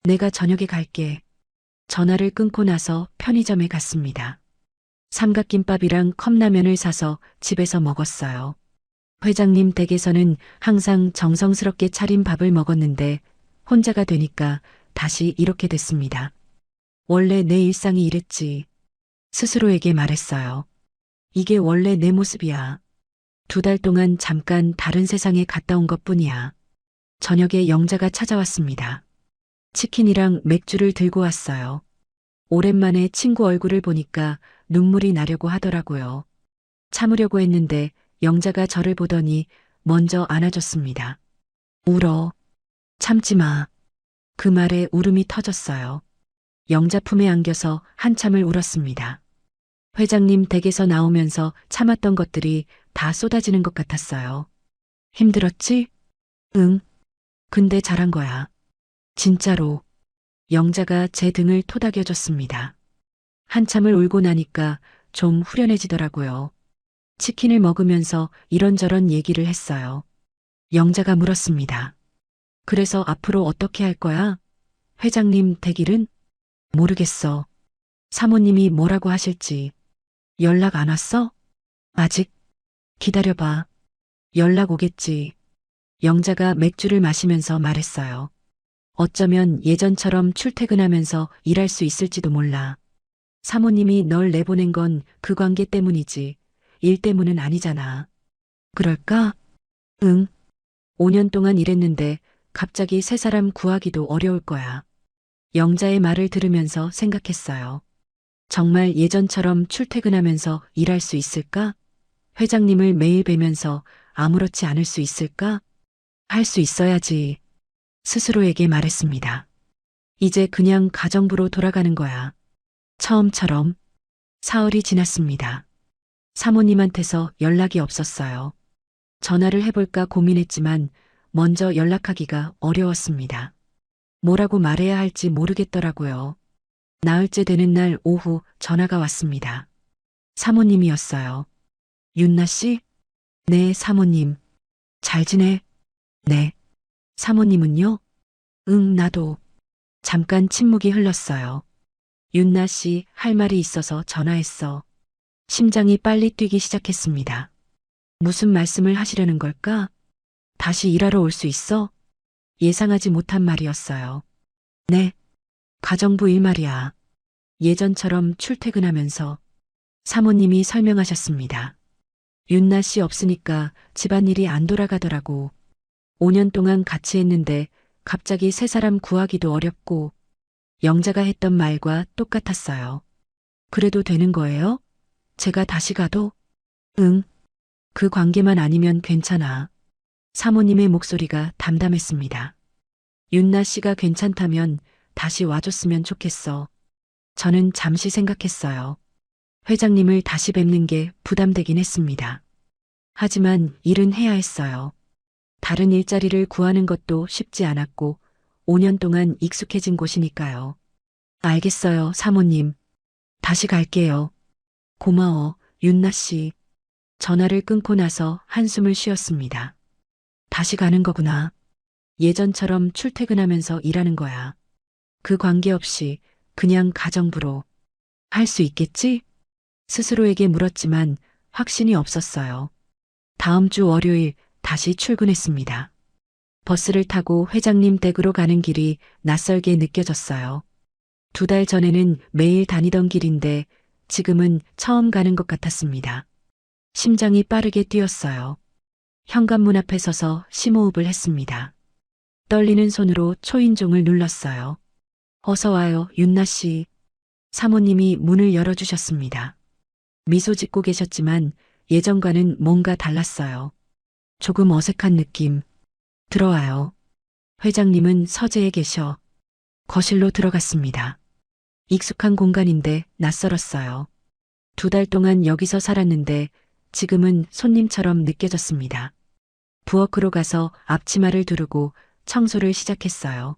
내가 저녁에 갈게. 전화를 끊고 나서 편의점에 갔습니다. 삼각김밥이랑 컵라면을 사서 집에서 먹었어요. 회장님 댁에서는 항상 정성스럽게 차린 밥을 먹었는데 혼자가 되니까 다시 이렇게 됐습니다. 원래 내 일상이 이랬지. 스스로에게 말했어요. 이게 원래 내 모습이야. 2달 동안 잠깐 다른 세상에 갔다 온 것뿐이야. 저녁에 영자가 찾아왔습니다. 치킨이랑 맥주를 들고 왔어요. 오랜만에 친구 얼굴을 보니까 눈물이 나려고 하더라고요. 참으려고 했는데 영자가 저를 보더니 먼저 안아줬습니다. 울어. 참지 마. 그 말에 울음이 터졌어요. 영자 품에 안겨서 한참을 울었습니다. 회장님 댁에서 나오면서 참았던 것들이 다 쏟아지는 것 같았어요. 힘들었지? 응. 근데 잘한 거야. 진짜로. 영자가 제 등을 토닥여줬습니다. 한참을 울고 나니까 좀 후련해지더라고요. 치킨을 먹으면서 이런저런 얘기를 했어요. 영자가 물었습니다. 그래서 앞으로 어떻게 할 거야? 회장님 댁일은? 모르겠어. 사모님이 뭐라고 하실지. 연락 안 왔어? 아직? 기다려봐. 연락 오겠지. 영자가 맥주를 마시면서 말했어요. 어쩌면 예전처럼 출퇴근하면서 일할 수 있을지도 몰라. 사모님이 널 내보낸 건 그 관계 때문이지. 일 때문은 아니잖아. 그럴까? 응. 5년 동안 일했는데 갑자기 새 사람 구하기도 어려울 거야. 영자의 말을 들으면서 생각했어요. 정말 예전처럼 출퇴근하면서 일할 수 있을까? 회장님을 매일 뵈면서 아무렇지 않을 수 있을까? 할 수 있어야지. 스스로에게 말했습니다. 이제 그냥 가정부로 돌아가는 거야. 처음처럼. 사흘이 지났습니다. 사모님한테서 연락이 없었어요. 전화를 해볼까 고민했지만 먼저 연락하기가 어려웠습니다. 뭐라고 말해야 할지 모르겠더라고요. 나흘째 되는 날 오후 전화가 왔습니다. 사모님이었어요. 윤나 씨? 네, 사모님. 잘 지내? 네. 사모님은요? 응, 나도. 잠깐 침묵이 흘렀어요. 윤나 씨, 할 말이 있어서 전화했어. 심장이 빨리 뛰기 시작했습니다. 무슨 말씀을 하시려는 걸까? 다시 일하러 올 수 있어? 예상하지 못한 말이었어요. 네. 가정부 일 말이야. 예전처럼 출퇴근하면서 사모님이 설명하셨습니다. 윤나 씨 없으니까 집안일이 안 돌아가더라고. 5년 동안 같이 했는데 갑자기 새 사람 구하기도 어렵고 영자가 했던 말과 똑같았어요. 그래도 되는 거예요? 제가 다시 가도? 응. 그 관계만 아니면 괜찮아. 사모님의 목소리가 담담했습니다. 윤나 씨가 괜찮다면 다시 와줬으면 좋겠어. 저는 잠시 생각했어요. 회장님을 다시 뵙는 게 부담되긴 했습니다. 하지만 일은 해야 했어요. 다른 일자리를 구하는 것도 쉽지 않았고 5년 동안 익숙해진 곳이니까요. 알겠어요, 사모님. 다시 갈게요. 고마워, 윤나 씨. 전화를 끊고 나서 한숨을 쉬었습니다. 다시 가는 거구나. 예전처럼 출퇴근하면서 일하는 거야. 그 관계없이 그냥 가정부로. 할 수 있겠지? 스스로에게 물었지만 확신이 없었어요. 다음 주 월요일 다시 출근했습니다. 버스를 타고 회장님 댁으로 가는 길이 낯설게 느껴졌어요. 2달 전에는 매일 다니던 길인데 지금은 처음 가는 것 같았습니다. 심장이 빠르게 뛰었어요. 현관문 앞에 서서 심호흡을 했습니다. 떨리는 손으로 초인종을 눌렀어요. 어서 와요, 윤나 씨. 사모님이 문을 열어주셨습니다. 미소 짓고 계셨지만 예전과는 뭔가 달랐어요. 조금 어색한 느낌. 들어와요. 회장님은 서재에 계셔. 거실로 들어갔습니다. 익숙한 공간인데 낯설었어요. 2달 동안 여기서 살았는데 지금은 손님처럼 느껴졌습니다. 부엌으로 가서 앞치마를 두르고 청소를 시작했어요.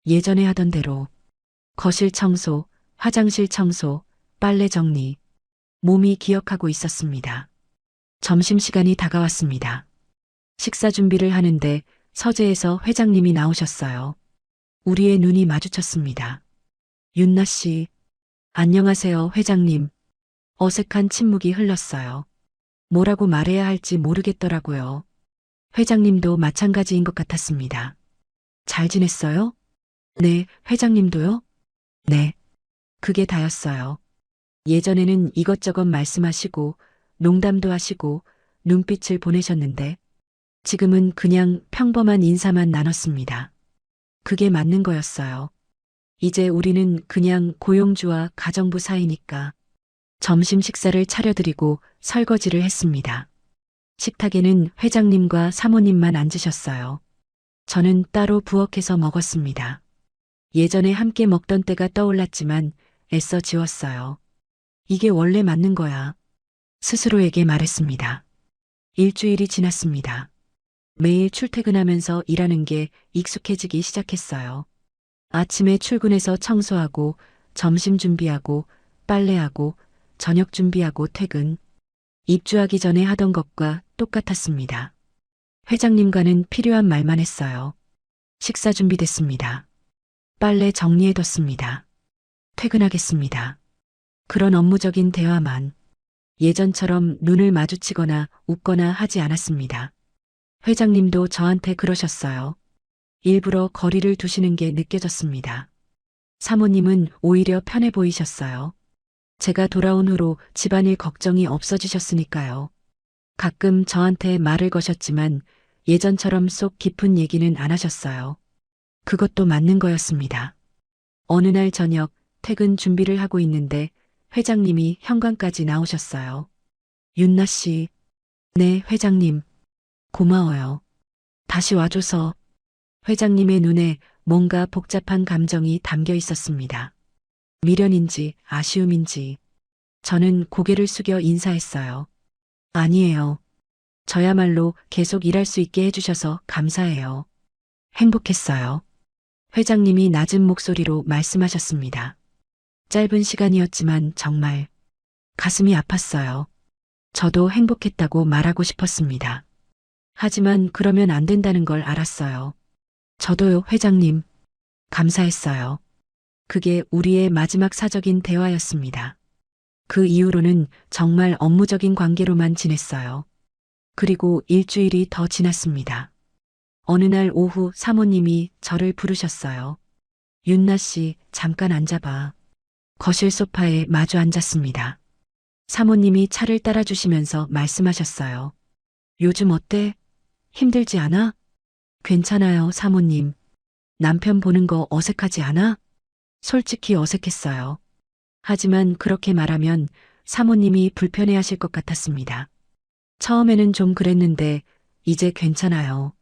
예전에 하던 대로 거실 청소, 화장실 청소, 빨래 정리. 몸이 기억하고 있었습니다. 점심시간이 다가왔습니다. 식사 준비를 하는데 서재에서 회장님이 나오셨어요. 우리의 눈이 마주쳤습니다. 윤나 씨, 안녕하세요, 회장님. 어색한 침묵이 흘렀어요. 뭐라고 말해야 할지 모르겠더라고요. 회장님도 마찬가지인 것 같았습니다. 잘 지냈어요? 네, 회장님도요? 네, 그게 다였어요. 예전에는 이것저것 말씀하시고 농담도 하시고 눈빛을 보내셨는데 지금은 그냥 평범한 인사만 나눴습니다. 그게 맞는 거였어요. 이제 우리는 그냥 고용주와 가정부 사이니까 점심 식사를 차려드리고 설거지를 했습니다. 식탁에는 회장님과 사모님만 앉으셨어요. 저는 따로 부엌에서 먹었습니다. 예전에 함께 먹던 때가 떠올랐지만 애써 지웠어요. 이게 원래 맞는 거야. 스스로에게 말했습니다. 일주일이 지났습니다. 매일 출퇴근하면서 일하는 게 익숙해지기 시작했어요. 아침에 출근해서 청소하고 점심 준비하고 빨래하고 저녁 준비하고 퇴근. 입주하기 전에 하던 것과 똑같았습니다. 회장님과는 필요한 말만 했어요. 식사 준비됐습니다. 빨래 정리해뒀습니다. 퇴근하겠습니다. 그런 업무적인 대화만. 예전처럼 눈을 마주치거나 웃거나 하지 않았습니다. 회장님도 저한테 그러셨어요. 일부러 거리를 두시는 게 느껴졌습니다. 사모님은 오히려 편해 보이셨어요. 제가 돌아온 후로 집안일 걱정이 없어지셨으니까요. 가끔 저한테 말을 거셨지만 예전처럼 속 깊은 얘기는 안 하셨어요. 그것도 맞는 거였습니다. 어느 날 저녁 퇴근 준비를 하고 있는데 회장님이 현관까지 나오셨어요. 윤나 씨. 네, 회장님. 고마워요. 다시 와줘서. 회장님의 눈에 뭔가 복잡한 감정이 담겨 있었습니다. 미련인지 아쉬움인지. 저는 고개를 숙여 인사했어요. 아니에요. 저야말로 계속 일할 수 있게 해주셔서 감사해요. 행복했어요. 회장님이 낮은 목소리로 말씀하셨습니다. 짧은 시간이었지만 정말 가슴이 아팠어요. 저도 행복했다고 말하고 싶었습니다. 하지만 그러면 안 된다는 걸 알았어요. 저도요, 회장님. 감사했어요. 그게 우리의 마지막 사적인 대화였습니다. 그 이후로는 정말 업무적인 관계로만 지냈어요. 그리고 일주일이 더 지났습니다. 어느 날 오후 사모님이 저를 부르셨어요. 윤나 씨, 잠깐 앉아봐. 거실 소파에 마주 앉았습니다. 사모님이 차를 따라주시면서 말씀하셨어요. 요즘 어때? 힘들지 않아? 괜찮아요, 사모님. 남편 보는 거 어색하지 않아? 솔직히 어색했어요. 하지만 그렇게 말하면 사모님이 불편해하실 것 같았습니다. 처음에는 좀 그랬는데 이제 괜찮아요.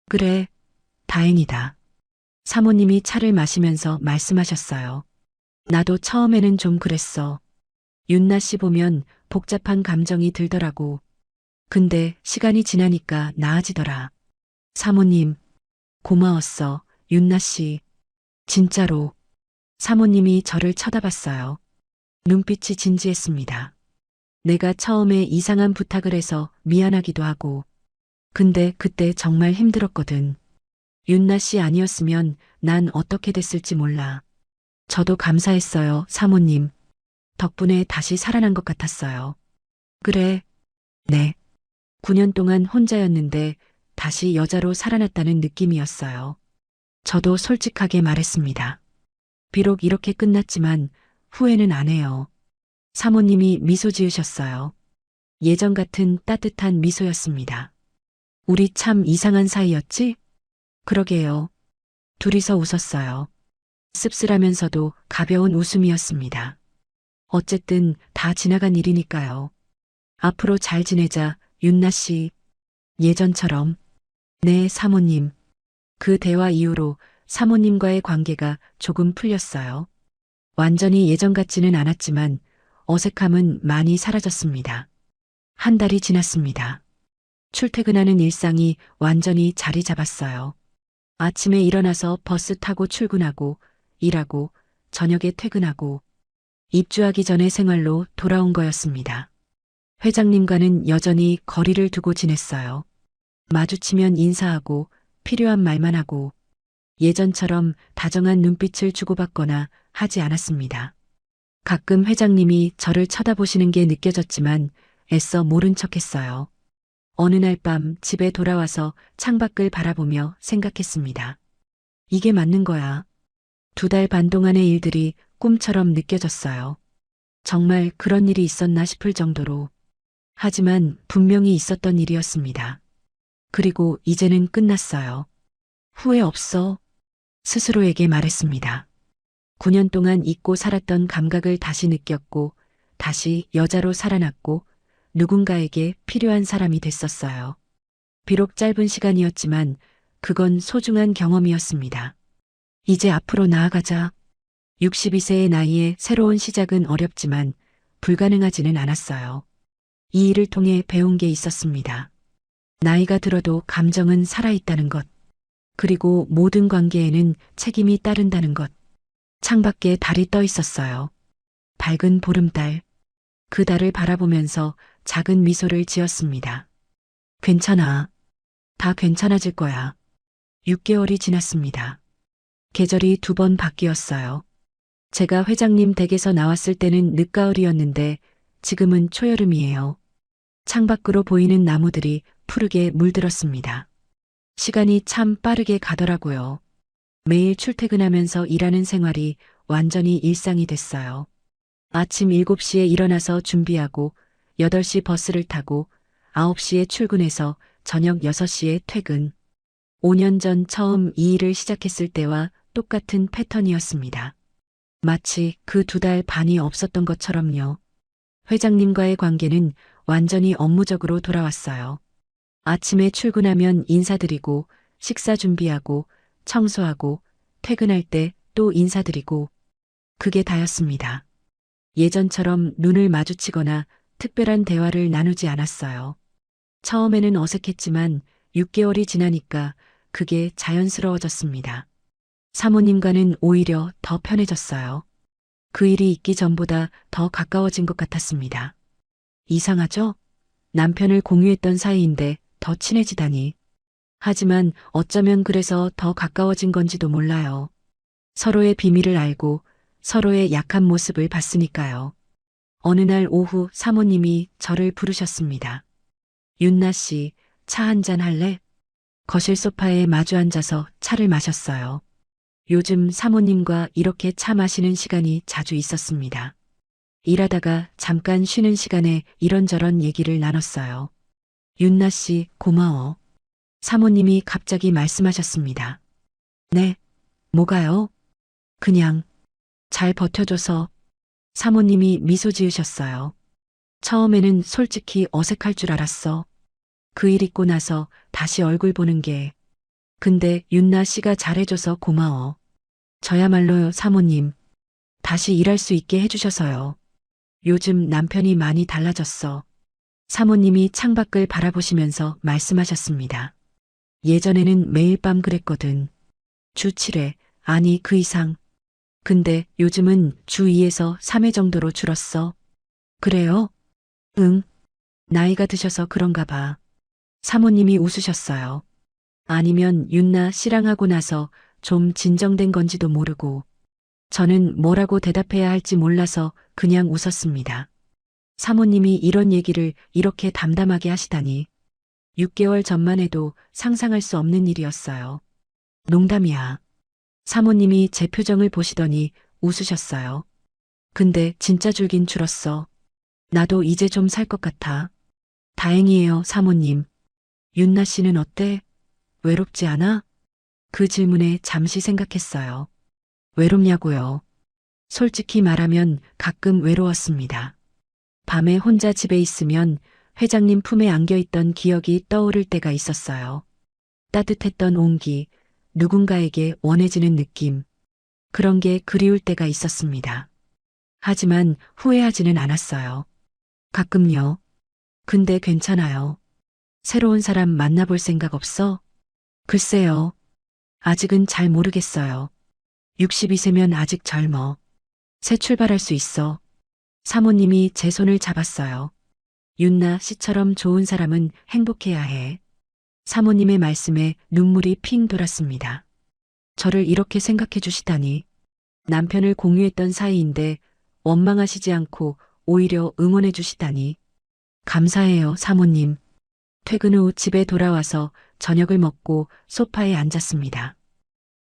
그래, 다행이다. 사모님이 차를 마시면서 말씀하셨어요. 나도 처음에는 좀 그랬어. 윤나 씨 보면 복잡한 감정이 들더라고. 근데 시간이 지나니까 나아지더라. 사모님, 고마웠어, 윤나 씨. 진짜로. 사모님이 저를 쳐다봤어요. 눈빛이 진지했습니다. 내가 처음에 이상한 부탁을 해서 미안하기도 하고. 근데 그때 정말 힘들었거든. 윤나 씨 아니었으면 난 어떻게 됐을지 몰라. 저도 감사했어요, 사모님. 덕분에 다시 살아난 것 같았어요. 그래. 네. 9년 동안 혼자였는데 다시 여자로 살아났다는 느낌이었어요. 저도 솔직하게 말했습니다. 비록 이렇게 끝났지만 후회는 안 해요. 사모님이 미소 지으셨어요. 예전 같은 따뜻한 미소였습니다. 우리 참 이상한 사이였지? 그러게요. 둘이서 웃었어요. 씁쓸하면서도 가벼운 웃음이었습니다. 어쨌든 다 지나간 일이니까요. 앞으로 잘 지내자, 윤나 씨. 예전처럼. 네, 사모님. 그 대화 이후로 사모님과의 관계가 조금 풀렸어요. 완전히 예전 같지는 않았지만 어색함은 많이 사라졌습니다. 한 달이 지났습니다. 출퇴근하는 일상이 완전히 자리 잡았어요. 아침에 일어나서 버스 타고 출근하고 일하고 저녁에 퇴근하고 입주하기 전의 생활로 돌아온 거였습니다. 회장님과는 여전히 거리를 두고 지냈어요. 마주치면 인사하고 필요한 말만 하고 예전처럼 다정한 눈빛을 주고받거나 하지 않았습니다. 가끔 회장님이 저를 쳐다보시는 게 느껴졌지만 애써 모른 척했어요. 어느 날 밤 집에 돌아와서 창밖을 바라보며 생각했습니다. 이게 맞는 거야. 2달 반 동안의 일들이 꿈처럼 느껴졌어요. 정말 그런 일이 있었나 싶을 정도로. 하지만 분명히 있었던 일이었습니다. 그리고 이제는 끝났어요. 후회 없어. 스스로에게 말했습니다. 9년 동안 잊고 살았던 감각을 다시 느꼈고, 다시 여자로 살아났고, 누군가에게 필요한 사람이 됐었어요. 비록 짧은 시간이었지만, 그건 소중한 경험이었습니다. 이제 앞으로 나아가자. 62세의 나이에 새로운 시작은 어렵지만, 불가능하지는 않았어요. 이 일을 통해 배운 게 있었습니다. 나이가 들어도 감정은 살아있다는 것. 그리고 모든 관계에는 책임이 따른다는 것. 창밖에 달이 떠 있었어요. 밝은 보름달. 그 달을 바라보면서 작은 미소를 지었습니다. 괜찮아. 다 괜찮아질 거야. 6개월이 지났습니다. 계절이 2번 바뀌었어요. 제가 회장님 댁에서 나왔을 때는 늦가을이었는데 지금은 초여름이에요. 창밖으로 보이는 나무들이 푸르게 물들었습니다. 시간이 참 빠르게 가더라고요. 매일 출퇴근하면서 일하는 생활이 완전히 일상이 됐어요. 아침 7시에 일어나서 준비하고 8시 버스를 타고 9시에 출근해서 저녁 6시에 퇴근. 5년 전 처음 이 일을 시작했을 때와 똑같은 패턴이었습니다. 마치 그 2달 반이 없었던 것처럼요. 회장님과의 관계는 완전히 업무적으로 돌아왔어요. 아침에 출근하면 인사드리고 식사 준비하고 청소하고 퇴근할 때 또 인사드리고 그게 다였습니다. 예전처럼 눈을 마주치거나 특별한 대화를 나누지 않았어요. 처음에는 어색했지만 6개월이 지나니까 그게 자연스러워졌습니다. 사모님과는 오히려 더 편해졌어요. 그 일이 있기 전보다 더 가까워진 것 같았습니다. 이상하죠? 남편을 공유했던 사이인데 더 친해지다니. 하지만 어쩌면 그래서 더 가까워진 건지도 몰라요. 서로의 비밀을 알고 서로의 약한 모습을 봤으니까요. 어느 날 오후 사모님이 저를 부르셨습니다. 윤나 씨, 차 한잔 할래? 거실 소파에 마주 앉아서 차를 마셨어요. 요즘 사모님과 이렇게 차 마시는 시간이 자주 있었습니다. 일하다가 잠깐 쉬는 시간에 이런저런 얘기를 나눴어요. 윤나 씨, 고마워. 사모님이 갑자기 말씀하셨습니다. 네, 뭐가요? 그냥 잘 버텨줘서. 사모님이 미소 지으셨어요. 처음에는 솔직히 어색할 줄 알았어. 그 일 있고 나서 다시 얼굴 보는 게. 근데 윤나 씨가 잘해줘서 고마워. 저야말로요, 사모님. 다시 일할 수 있게 해주셔서요. 요즘 남편이 많이 달라졌어. 사모님이 창밖을 바라보시면서 말씀하셨습니다. 예전에는 매일 밤 그랬거든. 주 7회, 아니 그 이상. 근데 요즘은 주 2에서 3회 정도로 줄었어. 그래요? 응. 나이가 드셔서 그런가 봐. 사모님이 웃으셨어요. 아니면 윤나 씨랑 하고 나서 좀 진정된 건지도 모르고. 저는 뭐라고 대답해야 할지 몰라서 그냥 웃었습니다. 사모님이 이런 얘기를 이렇게 담담하게 하시다니. 6개월 전만 해도 상상할 수 없는 일이었어요. 농담이야. 사모님이 제 표정을 보시더니 웃으셨어요. 근데 진짜 줄긴 줄었어. 나도 이제 좀 살 것 같아. 다행이에요, 사모님. 윤나 씨는 어때? 외롭지 않아? 그 질문에 잠시 생각했어요. 외롭냐고요? 솔직히 말하면 가끔 외로웠습니다. 밤에 혼자 집에 있으면 회장님 품에 안겨있던 기억이 떠오를 때가 있었어요. 따뜻했던 온기, 누군가에게 원해지는 느낌. 그런 게 그리울 때가 있었습니다. 하지만 후회하지는 않았어요. 가끔요. 근데 괜찮아요. 새로운 사람 만나볼 생각 없어? 글쎄요. 아직은 잘 모르겠어요. 62세면 아직 젊어. 새 출발할 수 있어. 사모님이 제 손을 잡았어요. 윤나 씨처럼 좋은 사람은 행복해야 해. 사모님의 말씀에 눈물이 핑 돌았습니다. 저를 이렇게 생각해 주시다니. 남편을 공유했던 사이인데 원망하시지 않고 오히려 응원해 주시다니. 감사해요, 사모님. 퇴근 후 집에 돌아와서 저녁을 먹고 소파에 앉았습니다.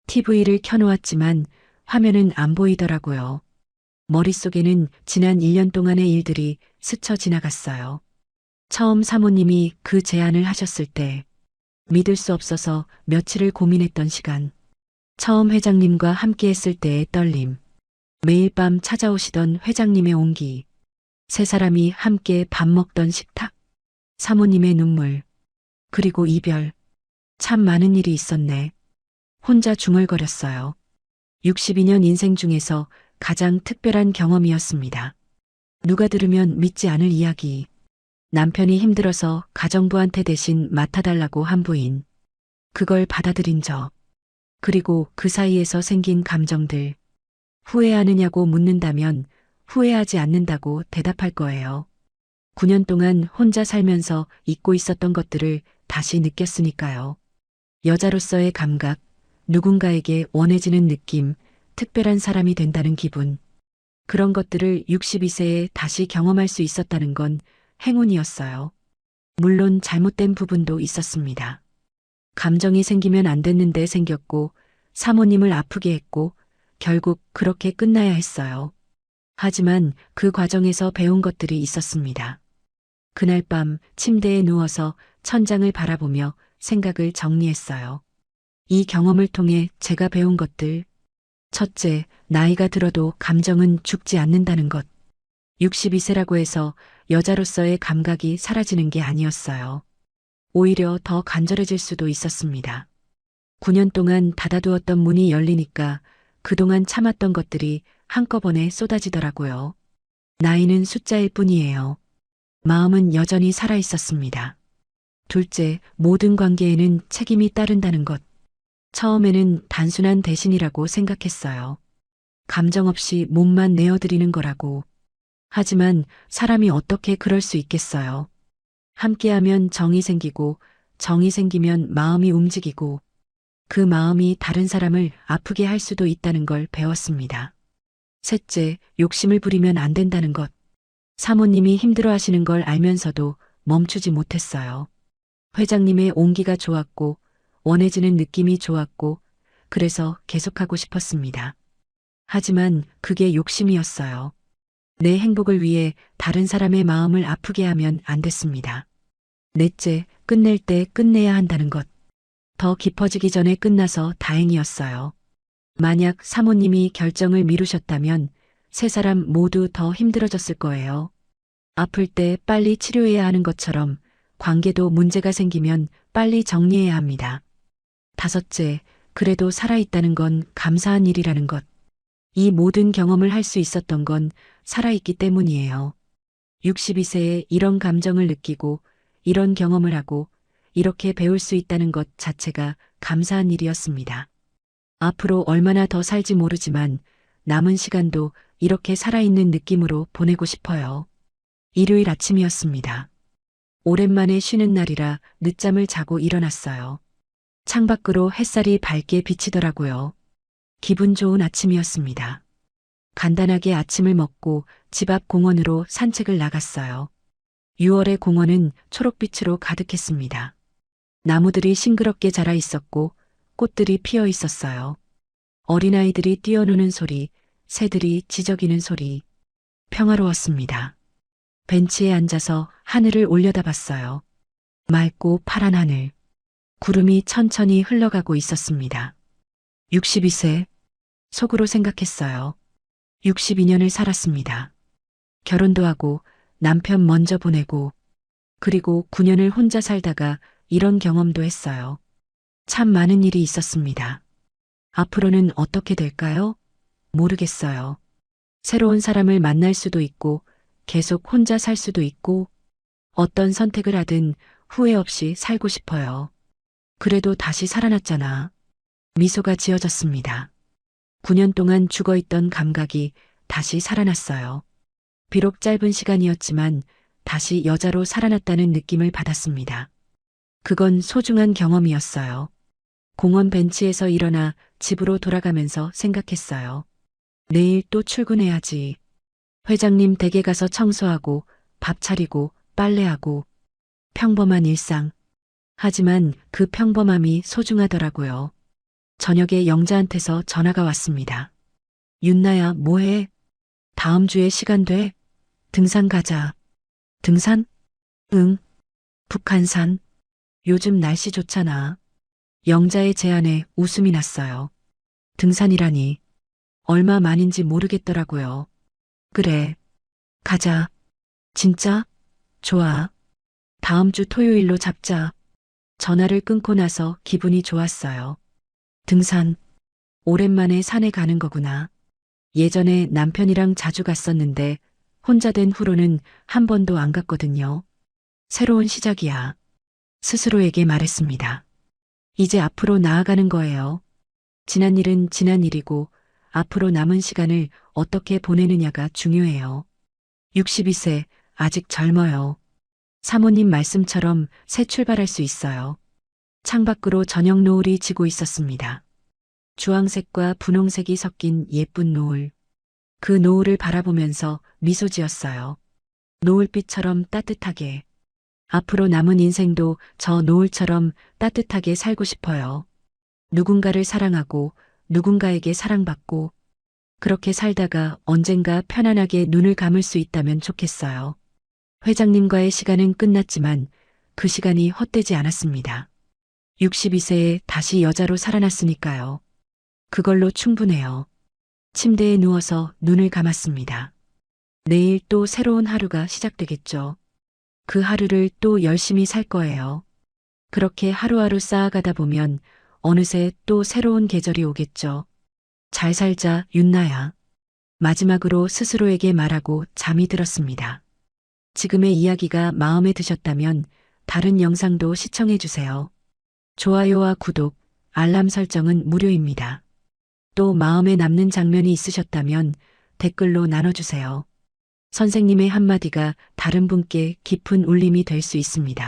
TV를 켜놓았지만 화면은 안 보이더라고요. 머릿속에는 지난 1년 동안의 일들이 스쳐 지나갔어요. 처음 사모님이 그 제안을 하셨을 때 믿을 수 없어서 며칠을 고민했던 시간. 처음 회장님과 함께 했을 때의 떨림. 매일 밤 찾아오시던 회장님의 온기. 세 사람이 함께 밥 먹던 식탁. 사모님의 눈물. 그리고 이별. 참 많은 일이 있었네. 혼자 중얼거렸어요. 62년 인생 중에서 가장 특별한 경험이었습니다. 누가 들으면 믿지 않을 이야기. 남편이 힘들어서 가정부한테 대신 맡아달라고 한 부인. 그걸 받아들인 저. 그리고 그 사이에서 생긴 감정들. 후회하느냐고 묻는다면 후회하지 않는다고 대답할 거예요. 9년 동안 혼자 살면서 잊고 있었던 것들을 다시 느꼈으니까요. 여자로서의 감각, 누군가에게 원해지는 느낌, 특별한 사람이 된다는 기분. 그런 것들을 62세에 다시 경험할 수 있었다는 건 행운이었어요. 물론 잘못된 부분도 있었습니다. 감정이 생기면 안 됐는데 생겼고, 사모님을 아프게 했고, 결국 그렇게 끝나야 했어요. 하지만 그 과정에서 배운 것들이 있었습니다. 그날 밤 침대에 누워서 천장을 바라보며 생각을 정리했어요. 이 경험을 통해 제가 배운 것들. 첫째, 나이가 들어도 감정은 죽지 않는다는 것. 62세라고 해서 여자로서의 감각이 사라지는 게 아니었어요. 오히려 더 간절해질 수도 있었습니다. 9년 동안 닫아두었던 문이 열리니까 그동안 참았던 것들이 한꺼번에 쏟아지더라고요. 나이는 숫자일 뿐이에요. 마음은 여전히 살아 있었습니다. 둘째, 모든 관계에는 책임이 따른다는 것. 처음에는 단순한 대신이라고 생각했어요. 감정 없이 몸만 내어드리는 거라고. 하지만 사람이 어떻게 그럴 수 있겠어요. 함께하면 정이 생기고, 정이 생기면 마음이 움직이고, 그 마음이 다른 사람을 아프게 할 수도 있다는 걸 배웠습니다. 셋째, 욕심을 부리면 안 된다는 것. 사모님이 힘들어 하시는 걸 알면서도 멈추지 못했어요. 회장님의 온기가 좋았고, 원해지는 느낌이 좋았고, 그래서 계속하고 싶었습니다. 하지만 그게 욕심이었어요. 내 행복을 위해 다른 사람의 마음을 아프게 하면 안 됐습니다. 넷째, 끝낼 때 끝내야 한다는 것. 더 깊어지기 전에 끝나서 다행이었어요. 만약 사모님이 결정을 미루셨다면 세 사람 모두 더 힘들어졌을 거예요. 아플 때 빨리 치료해야 하는 것처럼 관계도 문제가 생기면 빨리 정리해야 합니다. 다섯째, 그래도 살아있다는 건 감사한 일이라는 것. 이 모든 경험을 할 수 있었던 건 살아있기 때문이에요. 62세에 이런 감정을 느끼고 이런 경험을 하고 이렇게 배울 수 있다는 것 자체가 감사한 일이었습니다. 앞으로 얼마나 더 살지 모르지만 남은 시간도 이렇게 살아있는 느낌으로 보내고 싶어요. 일요일 아침이었습니다. 오랜만에 쉬는 날이라 늦잠을 자고 일어났어요. 창밖으로 햇살이 밝게 비치더라고요. 기분 좋은 아침이었습니다. 간단하게 아침을 먹고 집 앞 공원으로 산책을 나갔어요. 6월의 공원은 초록빛으로 가득했습니다. 나무들이 싱그럽게 자라 있었고 꽃들이 피어 있었어요. 어린아이들이 뛰어노는 소리, 새들이 지저귀는 소리. 평화로웠습니다. 벤치에 앉아서 하늘을 올려다봤어요. 맑고 파란 하늘. 구름이 천천히 흘러가고 있었습니다. 62세. 속으로 생각했어요. 62년을 살았습니다. 결혼도 하고 남편 먼저 보내고 그리고 9년을 혼자 살다가 이런 경험도 했어요. 참 많은 일이 있었습니다. 앞으로는 어떻게 될까요? 모르겠어요. 새로운 사람을 만날 수도 있고 계속 혼자 살 수도 있고 어떤 선택을 하든 후회 없이 살고 싶어요. 그래도 다시 살아났잖아. 미소가 지어졌습니다. 9년 동안 죽어있던 감각이 다시 살아났어요. 비록 짧은 시간이었지만 다시 여자로 살아났다는 느낌을 받았습니다. 그건 소중한 경험이었어요. 공원 벤치에서 일어나 집으로 돌아가면서 생각했어요. 내일 또 출근해야지. 회장님 댁에 가서 청소하고 밥 차리고 빨래하고 평범한 일상. 하지만 그 평범함이 소중하더라고요. 저녁에 영자한테서 전화가 왔습니다. 윤나야, 뭐해? 다음 주에 시간 돼? 등산 가자. 등산? 응. 북한산. 요즘 날씨 좋잖아. 영자의 제안에 웃음이 났어요. 등산이라니. 얼마 만인지 모르겠더라고요. 그래. 가자. 진짜? 좋아. 다음 주 토요일로 잡자. 전화를 끊고 나서 기분이 좋았어요. 등산. 오랜만에 산에 가는 거구나. 예전에 남편이랑 자주 갔었는데 혼자 된 후로는 한 번도 안 갔거든요. 새로운 시작이야. 스스로에게 말했습니다. 이제 앞으로 나아가는 거예요. 지난 일은 지난 일이고 앞으로 남은 시간을 어떻게 보내느냐가 중요해요. 62세, 아직 젊어요. 사모님 말씀처럼 새 출발할 수 있어요. 창밖으로 저녁 노을이 지고 있었습니다. 주황색과 분홍색이 섞인 예쁜 노을. 그 노을을 바라보면서 미소 지었어요. 노을빛처럼 따뜻하게. 앞으로 남은 인생도 저 노을처럼 따뜻하게 살고 싶어요. 누군가를 사랑하고 누군가에게 사랑받고 그렇게 살다가 언젠가 편안하게 눈을 감을 수 있다면 좋겠어요. 회장님과의 시간은 끝났지만 그 시간이 헛되지 않았습니다. 62세에 다시 여자로 살아났으니까요. 그걸로 충분해요. 침대에 누워서 눈을 감았습니다. 내일 또 새로운 하루가 시작되겠죠. 그 하루를 또 열심히 살 거예요. 그렇게 하루하루 쌓아가다 보면 어느새 또 새로운 계절이 오겠죠. 잘 살자, 윤나야. 마지막으로 스스로에게 말하고 잠이 들었습니다. 지금의 이야기가 마음에 드셨다면 다른 영상도 시청해 주세요. 좋아요와 구독, 알람 설정은 무료입니다. 또 마음에 남는 장면이 있으셨다면 댓글로 나눠주세요. 선생님의 한마디가 다른 분께 깊은 울림이 될 수 있습니다.